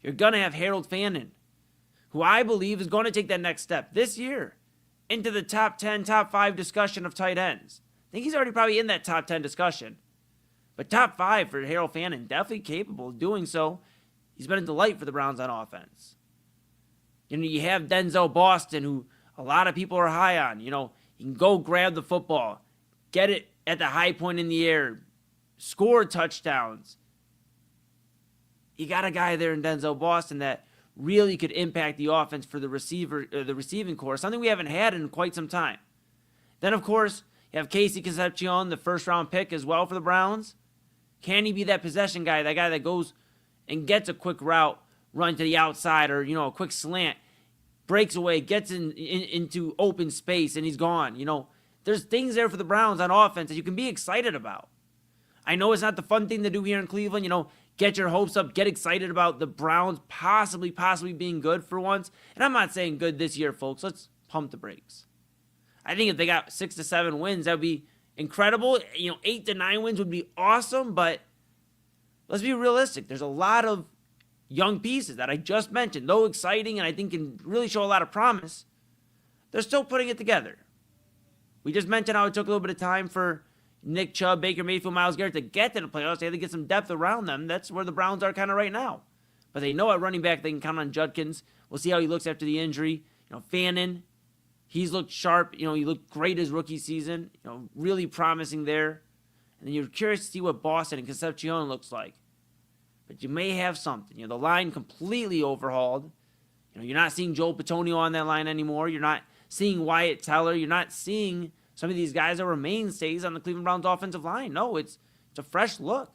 You're going to have Harold Fannin, who I believe is going to take that next step this year into the top 10, top 5 discussion of tight ends. I think he's already probably in that top 10 discussion. But top 5 for Harold Fannin, definitely capable of doing so. He's been a delight for the Browns on offense. You have Denzel Boston, who a lot of people are high on. He can go grab the football, get it at the high point in the air, score touchdowns. You got a guy there in Denzel Boston that really could impact the offense for the receiving core, something we haven't had in quite some time. Then, of course, you have Casey Concepcion, the first-round pick as well for the Browns. Can he be that possession guy, that guy that goes and gets a quick route, run to the outside, or, a quick slant, breaks away, gets into open space, and he's gone. There's things there for the Browns on offense that you can be excited about. I know it's not the fun thing to do here in Cleveland, get your hopes up, get excited about the Browns possibly being good for once. And I'm not saying good this year, folks. Let's pump the brakes. I think if they got 6 to 7 wins, that would be incredible. 8 to 9 wins would be awesome, but let's be realistic. There's a lot of young pieces that I just mentioned, though exciting and I think can really show a lot of promise. They're still putting it together. We just mentioned how it took a little bit of time for Nick Chubb, Baker Mayfield, Myles Garrett to get to the playoffs. They had to get some depth around them. That's where the Browns are kind of right now. But they know at running back they can count on Judkins. We'll see how he looks after the injury. Fannin, he's looked sharp. He looked great his rookie season. Really promising there. And then you're curious to see what Boston and Concepcion looks like. But you may have something. The line completely overhauled. You're not seeing Joel Bitonio on that line anymore. You're not seeing Wyatt Teller. You're not seeing some of these guys that were mainstays on the Cleveland Browns offensive line. No, it's a fresh look.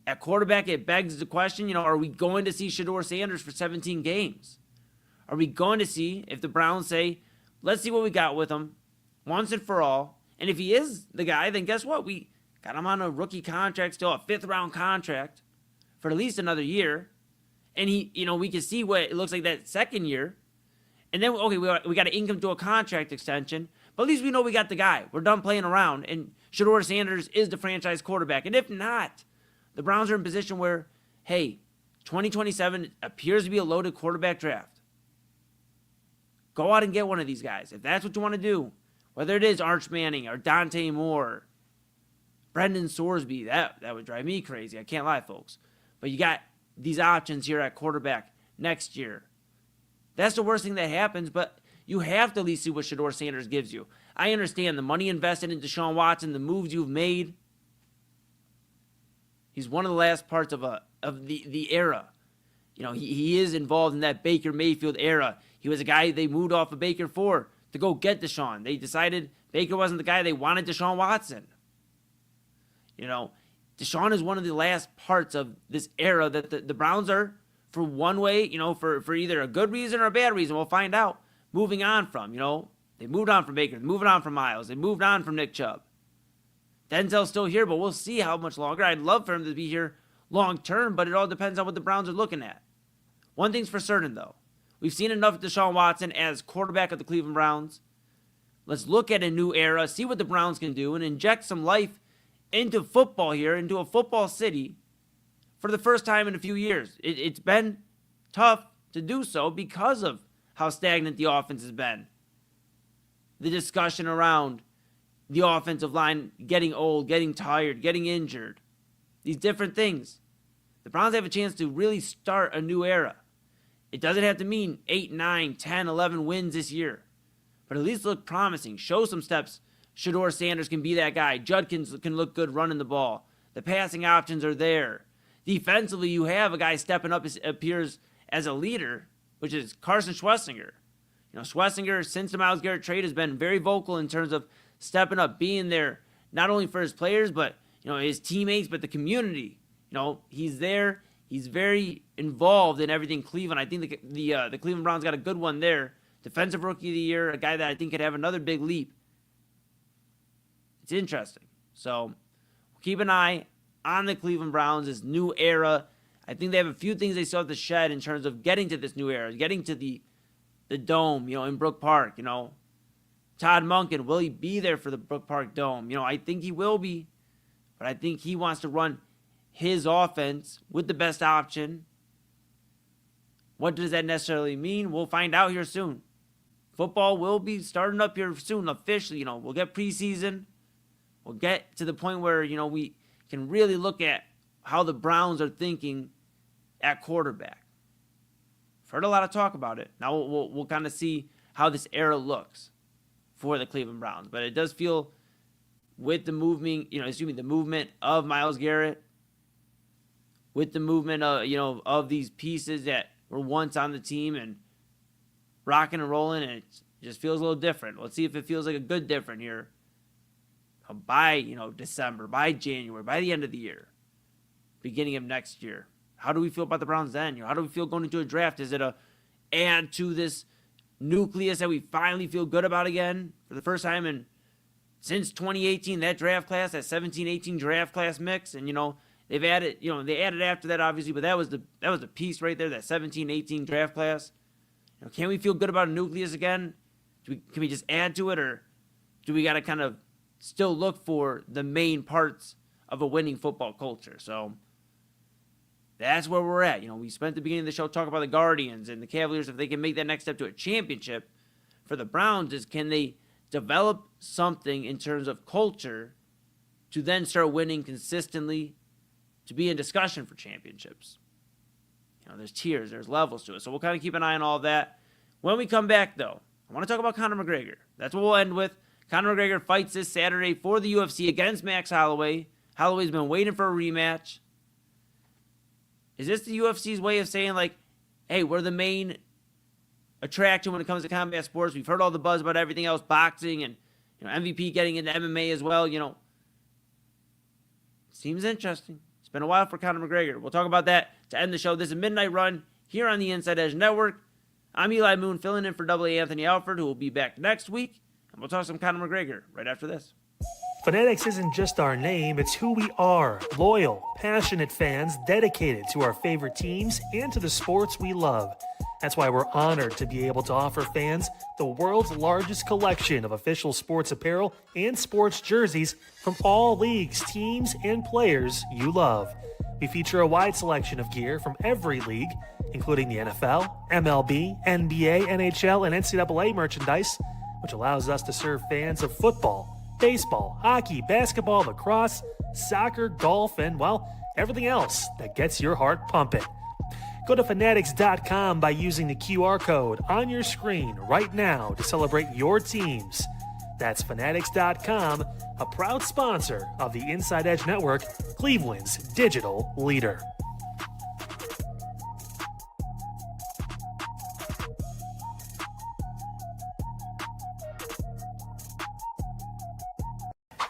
At quarterback, it begs the question, are we going to see Shedeur Sanders for 17 games? Are we going to see if the Browns say, let's see what we got with him once and for all? And if he is the guy, then guess what? We got him on a rookie contract, still a 5th-round contract for at least another year. And we can see what it looks like that second year. And then, okay, we got to ink him to a contract extension. But at least we know we got the guy. We're done playing around. And Shedeur Sanders is the franchise quarterback. And if not, the Browns are in a position where, hey, 2027 appears to be a loaded quarterback draft. Go out and get one of these guys. If that's what you want to do, whether it is Arch Manning or Dante Moore, Brendan Sorsby, that would drive me crazy. I can't lie, folks. But you got these options here at quarterback next year. That's the worst thing that happens, but you have to at least see what Shedeur Sanders gives you. I understand the money invested in Deshaun Watson, the moves you've made. He's one of the last parts of the era. He is involved in that Baker Mayfield era. He was a guy they moved off of Baker for to go get Deshaun. They decided Baker wasn't the guy. They wanted Deshaun Watson. Deshaun is one of the last parts of this era that the Browns are, for one way, for either a good reason or a bad reason. We'll find out. Moving on from, they moved on from Baker, moving on from Myles, they moved on from Nick Chubb. Denzel's still here, but we'll see how much longer. I'd love for him to be here long term, but it all depends on what the Browns are looking at. One thing's for certain, though. We've seen enough of Deshaun Watson as quarterback of the Cleveland Browns. Let's look at a new era, see what the Browns can do, and inject some life into football here, into a football city, for the first time in a few years. It's been tough to do so because of how stagnant the offense has been. The discussion around the offensive line getting old, getting tired, getting injured. These different things. The Browns have a chance to really start a new era. It doesn't have to mean 8, 9, 10, 11 wins this year. But at least look promising. Show some steps. Shedeur Sanders can be that guy. Judkins can look good running the ball. The passing options are there. Defensively, you have a guy stepping up, appears as a leader, which is Carson Schwessinger. Schwessinger, since the Myles Garrett trade, has been very vocal in terms of stepping up, being there, not only for his players, but his teammates, but the community. He's there. He's very involved in everything Cleveland. I think the Cleveland Browns got a good one there. Defensive Rookie of the Year, a guy that I think could have another big leap It's interesting. So keep an eye on the Cleveland Browns, this new era. I think they have a few things they still have to shed in terms of getting to this new era, getting to the Dome, in Brook Park, Todd Monken, will he be there for the Brook Park Dome? I think he will be, but I think he wants to run his offense with the best option. What does that necessarily mean? We'll find out here soon. Football will be starting up here soon officially. We'll get preseason. We'll get to the point where, we can really look at how the Browns are thinking at quarterback. I've heard a lot of talk about it. Now we'll kind of see how this era looks for the Cleveland Browns. But it does feel with the movement, the movement of Myles Garrett, with the movement of these pieces that were once on the team and rocking and rolling, and it just feels a little different. Let's see if it feels like a good different here by December, by January, by the end of the year, beginning of next year. How do we feel about the Browns then? How do we feel going into a draft? Is it a add to this nucleus that we finally feel good about again for the first time since 2018, that draft class, that 17-18 draft class mix? And they've added, they added after that obviously, but that was the piece right there, that 17-18 draft class. Can we feel good about a nucleus again? Can we just add to it, or do we got to kind of still look for the main parts of a winning football culture? So that's where we're at. We spent the beginning of the show talking about the Guardians and the Cavaliers. If they can make that next step to a championship, for the Browns, is can they develop something in terms of culture to then start winning consistently, to be in discussion for championships? There's tiers, there's levels to it. So we'll kind of keep an eye on all of that. When we come back, though, I want to talk about Conor McGregor. That's what we'll end with. Conor McGregor fights this Saturday for the UFC against Max Holloway. Holloway's been waiting for a rematch. Is this the UFC's way of saying, like, hey, we're the main attraction when it comes to combat sports? We've heard all the buzz about everything else, boxing, and MVP getting into MMA as well. Seems interesting. It's been a while for Conor McGregor. We'll talk about that to end the show. This is Midnight Run here on the Inside Edge Network. I'm Eli Moon, filling in for AA Anthony Alford, who will be back next week. And we'll talk some Conor McGregor right after this. Fanatics isn't just our name, it's who we are. Loyal, passionate fans dedicated to our favorite teams and to the sports we love. That's why we're honored to be able to offer fans the world's largest collection of official sports apparel and sports jerseys from all leagues, teams, and players you love. We feature a wide selection of gear from every league, including the NFL, MLB, NBA, NHL, and NCAA merchandise, which allows us to serve fans of football, baseball, hockey, basketball, lacrosse, soccer, golf, and, well, everything else that gets your heart pumping. Go to fanatics.com by using the QR code on your screen right now to celebrate your teams. That's fanatics.com, a proud sponsor of the Inside Edge Network, Cleveland's digital leader.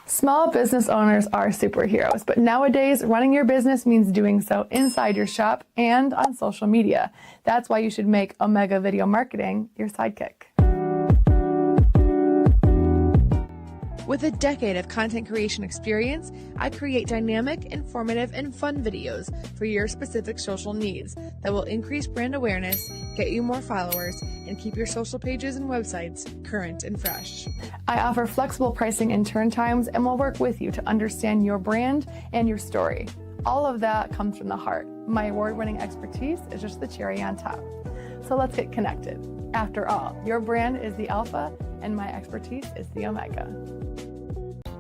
Small business owners are superheroes, but nowadays running your business means doing so inside your shop and on social media. That's why you should make Omega Video Marketing your sidekick. With a decade of content creation experience, I create dynamic, informative, and fun videos for your specific social needs that will increase brand awareness, get you more followers, and keep your social pages and websites current and fresh. I offer flexible pricing and turn times and will work with you to understand your brand and your story. All of that comes from the heart. My award-winning expertise is just the cherry on top. So let's get connected. After all, your brand is the alpha and my expertise is the omega.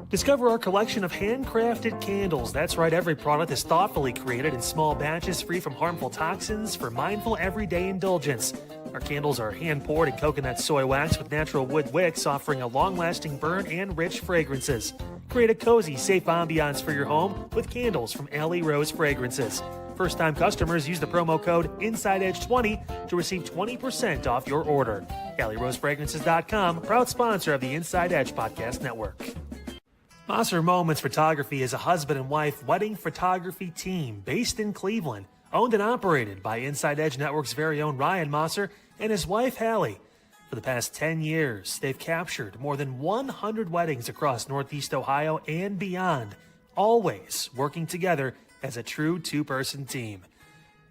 Discover our collection of handcrafted candles. That's right, every product is thoughtfully created in small batches free from harmful toxins for mindful everyday indulgence. Our candles are hand-poured in coconut soy wax with natural wood wicks, offering a long-lasting burn and rich fragrances. Create a cozy, safe ambiance for your home with candles from Alley Rose Fragrances. First-time customers use the promo code InsideEdge20 to receive 20% off your order. AlleyRoseFragrances.com, proud sponsor of the Inside Edge Podcast Network. Mosser Moments Photography is a husband and wife wedding photography team based in Cleveland, owned and operated by Inside Edge Network's very own Ryan Mosser and his wife, Hallie. For the past 10 years, they've captured more than 100 weddings across Northeast Ohio and beyond, always working together as a true two-person team.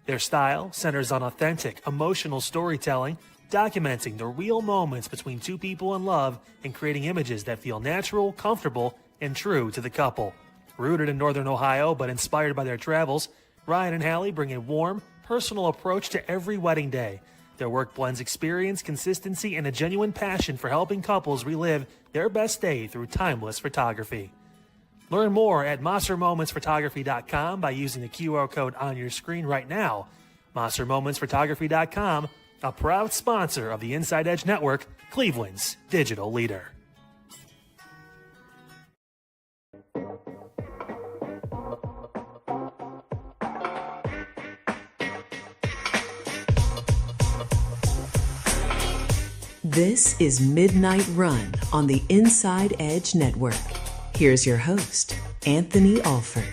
Their style centers on authentic, emotional storytelling, documenting the real moments between two people in love and creating images that feel natural, comfortable, and true to the couple. Rooted in Northern Ohio but inspired by their travels, Ryan and Hallie bring a warm, personal approach to every wedding day. Their work blends experience, consistency, and a genuine passion for helping couples relive their best day through timeless photography. Learn more at monstermomentsphotography.com by using the QR code on your screen right now. monstermomentsphotography.com, a proud sponsor of the Inside Edge Network, Cleveland's digital leader. This is Midnight Run on the Inside Edge Network. Here's your host, Anthony Alford.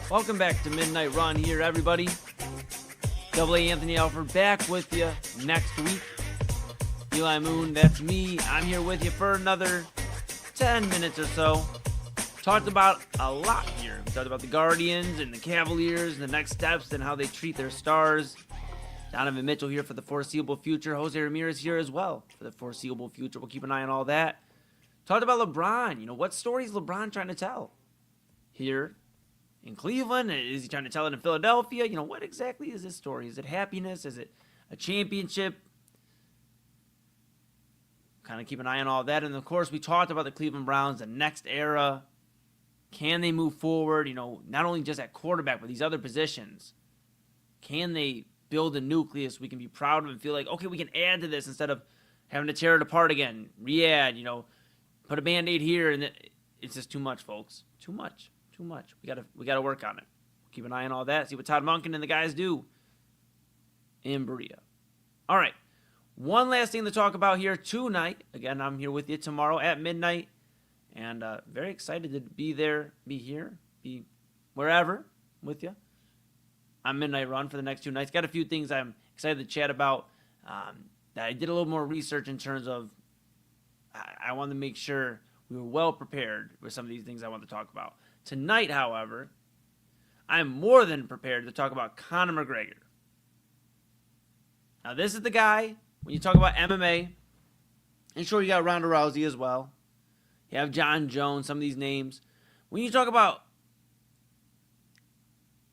Welcome back to Midnight Run here, everybody. Double A Anthony Alford back with you next week. Eli Moon, that's me. I'm here with you for another 10 minutes or so. Talked about a lot here. We talked about the Guardians and the Cavaliers and the next steps and how they treat their stars. Donovan Mitchell here for the foreseeable future. Jose Ramirez here as well for the foreseeable future. We'll keep an eye on all that. Talked about LeBron. You know, what story is LeBron trying to tell here in Cleveland? Is he trying to tell it in Philadelphia? You know, what exactly is his story? Is it happiness? Is it a championship? Kind of keep an eye on all that. And, of course, we talked about the Cleveland Browns, the next era. Can they move forward, you know, not only just at quarterback, but these other positions? Can they build a nucleus we can be proud of and feel like, okay, we can add to this instead of having to tear it apart again, re-add, you know, put a Band-Aid here, and it's just too much, folks. Too much. We gotta work on it. Keep an eye on all that. See what Todd Monken and the guys do in Berea. All right. One last thing to talk about here tonight. Again, I'm here with you tomorrow at midnight. And very excited to be there, be here, be wherever with you on Midnight Run for the next 2 nights. Got a few things I'm excited to chat about. That I did a little more research in terms of I wanted to make sure we were well prepared with some of these things I want to talk about. Tonight, however, I'm more than prepared to talk about Conor McGregor. Now, this is the guy, when you talk about MMA, and sure, you got Ronda Rousey as well. You have John Jones, some of these names. When you talk about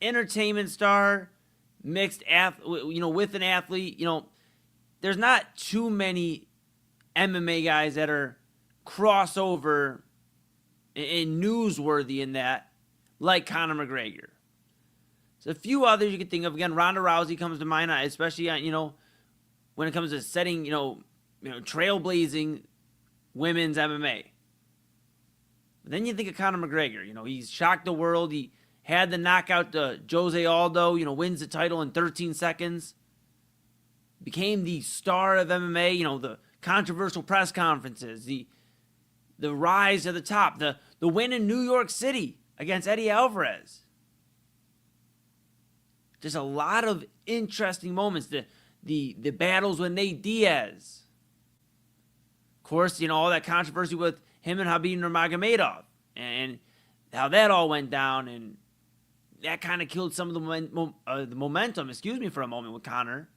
entertainment star, mixed athlete, you know, with an athlete, you know, there's not too many MMA guys that are crossover and newsworthy in that, like Conor McGregor. There's a few others you could think of. Again, Ronda Rousey comes to mind, especially on, you know, when it comes to setting, you know, trailblazing women's MMA. But then you think of Conor McGregor. You know, he's shocked the world. He had the knockout to Jose Aldo, you know, wins the title in 13 seconds. Became the star of MMA, you know, the controversial press conferences, the rise to the top, the win in New York City against Eddie Alvarez. Just a lot of interesting moments. The battles with Nate Diaz. Of course, you know, all that controversy with him and Khabib Nurmagomedov and how that all went down, and that kind of killed some of the momentum, for a moment with Conor.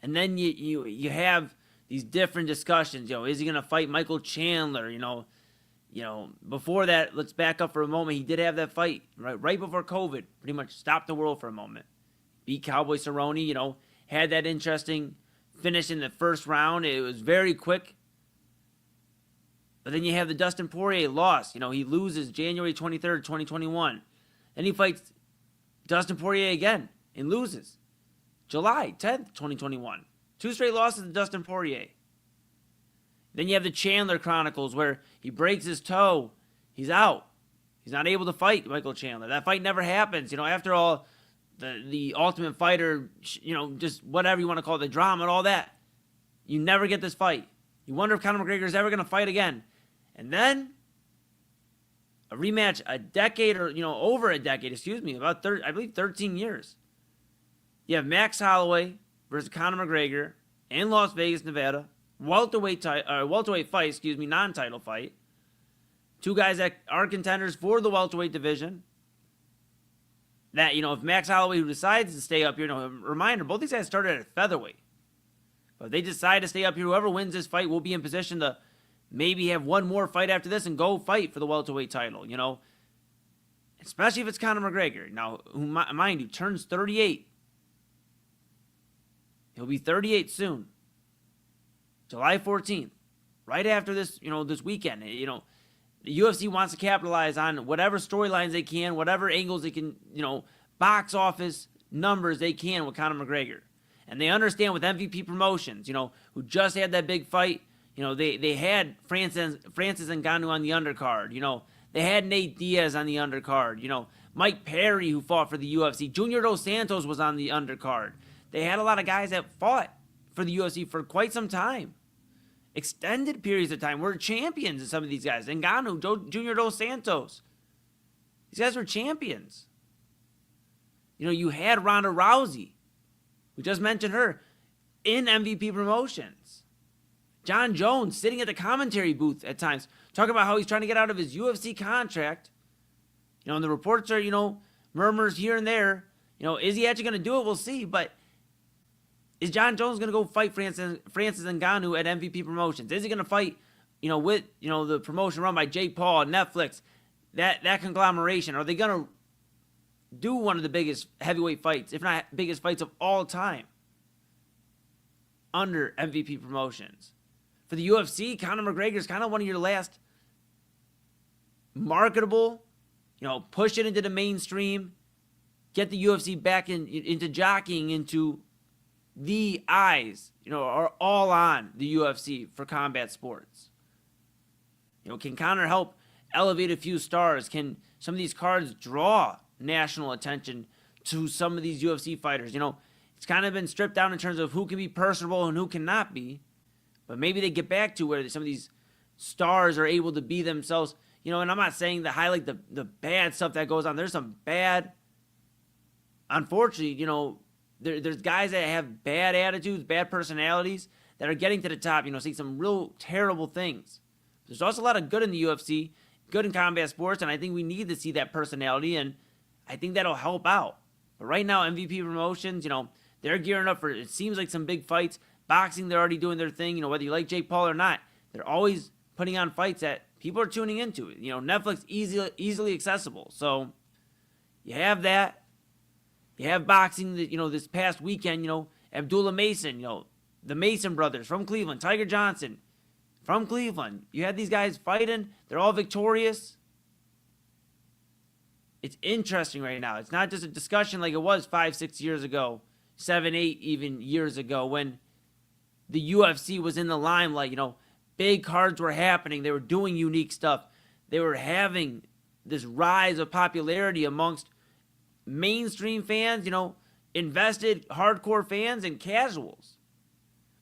And then you have these different discussions. You know, is he going to fight Michael Chandler? You know, before that, let's back up for a moment. He did have that fight right before COVID, pretty much stopped the world for a moment. Beat Cowboy Cerrone, you know, had that interesting finish in the first round. It was very quick. But then you have the Dustin Poirier loss. You know, he loses January 23rd, 2021. Then he fights Dustin Poirier again and loses July 10th, 2021. 2 straight losses to Dustin Poirier. Then you have the Chandler Chronicles where he breaks his toe. He's out. He's not able to fight Michael Chandler. That fight never happens. You know, after all, the Ultimate Fighter, you know, just whatever you want to call it, the drama and all that. You never get this fight. You wonder if Conor McGregor is ever going to fight again. And then a rematch a decade or, over a decade, about I believe 13 years. You have Max Holloway versus Conor McGregor in Las Vegas, Nevada. Welterweight fight, non-title fight. Two guys that are contenders for the welterweight division. That, if Max Holloway, who decides to stay up here, reminder, both these guys started at featherweight. But if they decide to stay up here, whoever wins this fight will be in position to maybe have one more fight after this and go fight for the welterweight title, Especially if it's Conor McGregor. Now, who, mind you, turns 38. He'll be 38 soon. July 14th. Right after this, this weekend. The UFC wants to capitalize on whatever storylines they can, whatever angles they can, box office numbers they can with Conor McGregor. And they understand with MVP Promotions, who just had that big fight, they had Francis Ngannou on the undercard, they had Nate Diaz on the undercard, Mike Perry, who fought for the UFC, Junior Dos Santos was on the undercard. They had a lot of guys that fought for the UFC for quite some time. Extended periods of time. Were champions of some of these guys. Ngannou, Junior Dos Santos. These guys were champions. You had Ronda Rousey. We just mentioned her in MVP Promotions. John Jones sitting at the commentary booth at times, talking about how he's trying to get out of his UFC contract. And the reports are, murmurs here and there. Is he actually going to do it? We'll see. But is John Jones going to go fight Francis Ngannou at MVP Promotions? Is he going to fight, with, the promotion run by Jake Paul, Netflix, that conglomeration? Are they going to do one of the biggest heavyweight fights, if not biggest fights of all time, under MVP Promotions? For the UFC, Conor McGregor is kind of one of your last marketable, push it into the mainstream, get the UFC back into jockeying into the eyes, are all on the UFC for combat sports. Can Conor help elevate a few stars? Can some of these cards draw national attention to some of these UFC fighters? It's kind of been stripped down in terms of who can be personable and who cannot be. But maybe they get back to where some of these stars are able to be themselves. And I'm not saying to highlight the bad stuff that goes on. There's some bad, unfortunately, there's guys that have bad attitudes, bad personalities that are getting to the top, seeing some real terrible things. There's also a lot of good in the UFC, good in combat sports, and I think we need to see that personality, and I think that'll help out. But right now, MVP Promotions, they're gearing up for, it seems like, some big fights. Boxing, they're already doing their thing. Whether you like Jake Paul or not, they're always putting on fights that people are tuning into. Netflix easily accessible. So you have that. You have boxing. This past weekend, Abdullah Mason, the Mason brothers from Cleveland, Tiger Johnson from Cleveland. You had these guys fighting. They're all victorious. It's interesting right now. It's not just a discussion like it was 5-6 years ago, 7, 8 even years ago when the UFC was in the limelight. Big cards were happening. They were doing unique stuff. They were having this rise of popularity amongst mainstream fans, invested hardcore fans and casuals.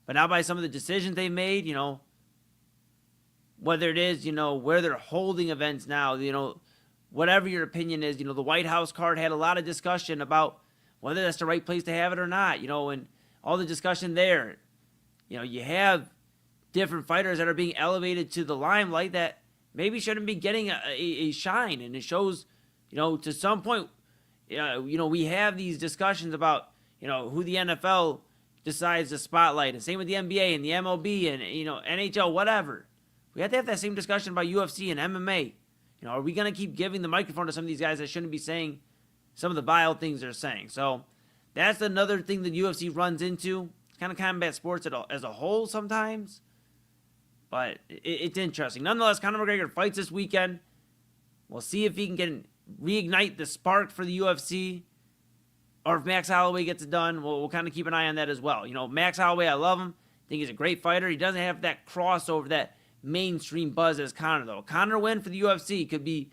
But now by some of the decisions they made, whether it is, where they're holding events now, whatever your opinion is, the White House card had a lot of discussion about whether that's the right place to have it or not, and all the discussion there. You have different fighters that are being elevated to the limelight that maybe shouldn't be getting a shine. And it shows, to some point, we have these discussions about, who the NFL decides to spotlight. And same with the NBA and the MLB and, NHL, whatever. We have to have that same discussion about UFC and MMA. Are we going to keep giving the microphone to some of these guys that shouldn't be saying some of the vile things they're saying? So that's another thing the UFC runs into. Kind of combat sports as a whole sometimes. But it's interesting. Nonetheless, Conor McGregor fights this weekend. We'll see if he can reignite the spark for the UFC. Or if Max Holloway gets it done, we'll kind of keep an eye on that as well. Max Holloway, I love him. I think he's a great fighter. He doesn't have that crossover, that mainstream buzz as Conor, though. Conor win for the UFC could be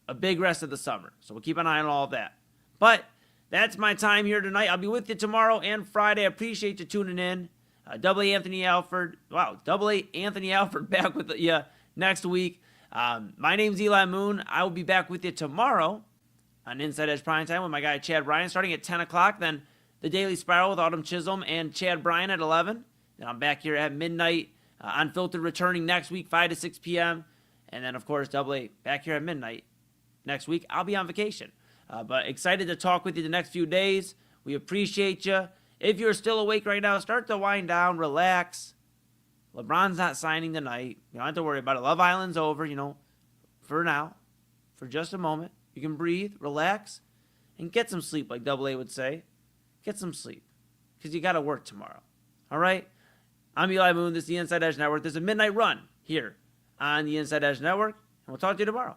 a big rest of the summer. So we'll keep an eye on all of that. But that's my time here tonight. I'll be with you tomorrow and Friday. I appreciate you tuning in. Double A Anthony Alford. Wow, Double A Anthony Alford back with you next week. My name's Eli Moon. I will be back with you tomorrow on Inside Edge Primetime with my guy Chad Bryan starting at 10 o'clock. Then the Daily Spiral with Autumn Chisholm and Chad Bryan at 11. Then I'm back here at midnight. Unfiltered returning next week, 5 to 6 p.m. And then, of course, Double A back here at midnight next week. I'll be on vacation. But excited to talk with you the next few days. We appreciate you. If you're still awake right now, start to wind down, relax. LeBron's not signing tonight. You don't have to worry about it. Love Island's over, for now. For just a moment. You can breathe, relax, and get some sleep, like Double A would say. Get some sleep. Because you got to work tomorrow. All right? I'm Eli Moon. This is the Inside Edge Network. There's a midnight run here on the Inside Edge Network. And we'll talk to you tomorrow.